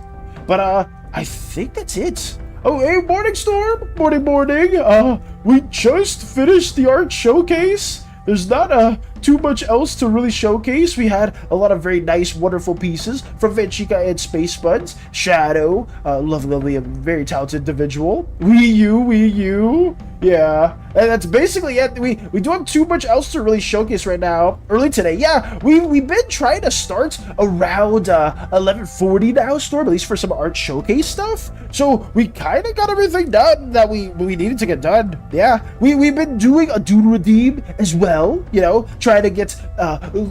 But I think that's it. Oh, hey, Morning Storm. Morning. We just finished the art showcase. There's not too much else to really showcase. We had a lot of very nice, wonderful pieces from Vanchika and Space Buds. Shadow, lovely, and very talented individual. Wii U. Yeah, and that's basically it. We don't have too much else to really showcase right now. Early today, yeah, we've been trying to start around 11:40 now, Storm, at least for some art showcase stuff. So we kind of got everything done that we needed to get done. Yeah, we've been doing a Doodle redeem as well. You know, trying to get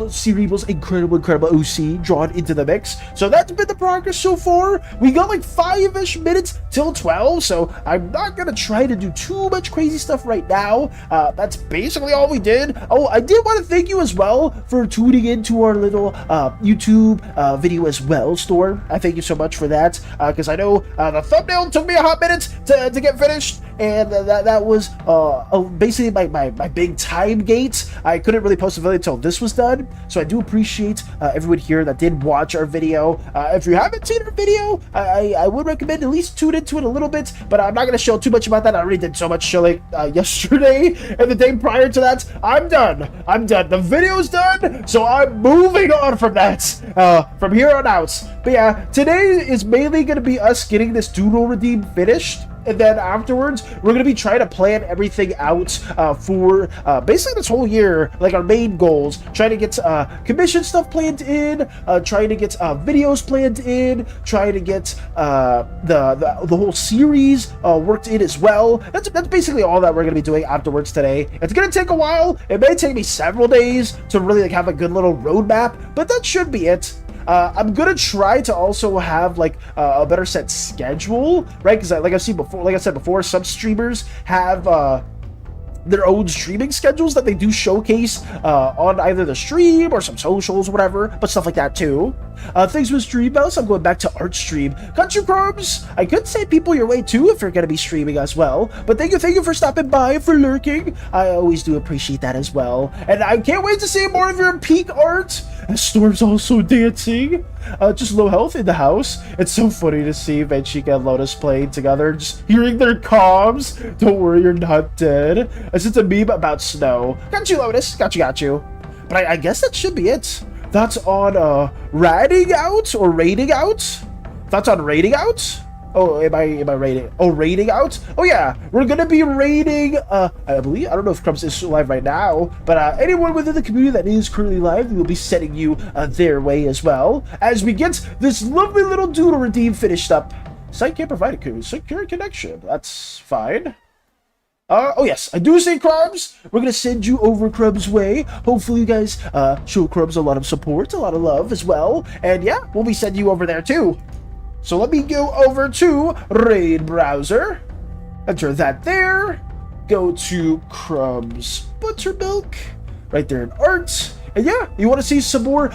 Cerebral's incredible OC drawn into the mix. So that's been the progress so far. We got like 5-ish minutes till 12, so I'm not gonna try to do too much crazy stuff right now. That's basically all we did. Oh, I did want to thank you as well for tuning into our little YouTube video as well, Storm. I thank you so much for that, because I know the thumbnail took me a hot minute to get finished, and that was basically my big time gate. I couldn't really post a video until this was done, so I do appreciate everyone here that did watch our video. If you haven't seen our video, I would recommend at least tune into it a little bit, but I'm not going to show too much about that. I already did so much showing yesterday and the day prior to that. I'm done. The video's done, so I'm moving on from that from here on out. But yeah, today is mainly going to be us getting this Doodle redeem finished and then afterwards, we're gonna be trying to plan everything out for basically this whole year, like our main goals, trying to get commission stuff planned in, trying to get videos planned in, trying to get the whole series worked in as well. That's basically all that we're gonna be doing afterwards today. It's gonna take a while. It may take me several days to really like have a good little roadmap, but that should be it. I'm gonna try to also have like a better set schedule, right? Because like I said before, some streamers have their own streaming schedules that they do showcase on either the stream or some socials, whatever, but stuff like that too. Thanks for stream mouse. I'm going back to art stream. Got you, Crumbs. I could send people your way too if you're gonna be streaming as well. But thank you for stopping by, for lurking. I always do appreciate that as well. And I can't wait to see more of your peak art. Storm's also dancing. Just low health in the house. It's so funny to see Venchika and Lotus playing together, just hearing their comms. Don't worry, you're not dead. As it's a meme about snow. Got you, Lotus. Got you. But I guess that should be it. That's on ratting out or rating out. That's on rating out. Oh, am I rating? Oh, rating out? Oh yeah, we're gonna be rating, I believe, I don't know if Crumbs is live right now, but anyone within the community that is currently live, we will be sending you their way as well, as we get this lovely little Doodle redeem finished up. Site can't provide a secure connection. That's fine. Oh yes, I do say Crumbs. We're gonna send you over Crumbs' way. Hopefully you guys show Crumbs a lot of support, a lot of love as well. And yeah, we'll be sending you over there too. So let me go over to Raid Browser, enter that there, go to Crumbs Buttermilk, right there in art, and yeah, you want to see some more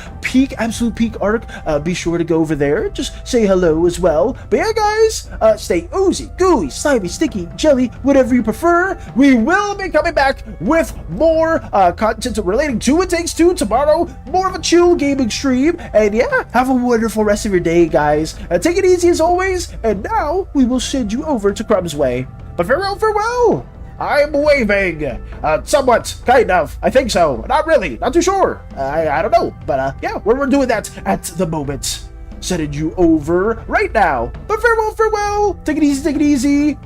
absolute peak art, be sure to go over there, just say hello as well. But yeah guys, stay oozy, gooey, slimy, sticky, jelly, whatever you prefer. We will be coming back with more content relating to It Takes Two tomorrow, more of a chill gaming stream, and yeah, have a wonderful rest of your day guys. Take it easy as always, and now we will send you over to Crumbs' way. But farewell! I'm waving, somewhat, kind of, I think so, not really, not too sure, I don't know, but yeah, we're doing that at the moment, sending you over right now, but farewell, take it easy,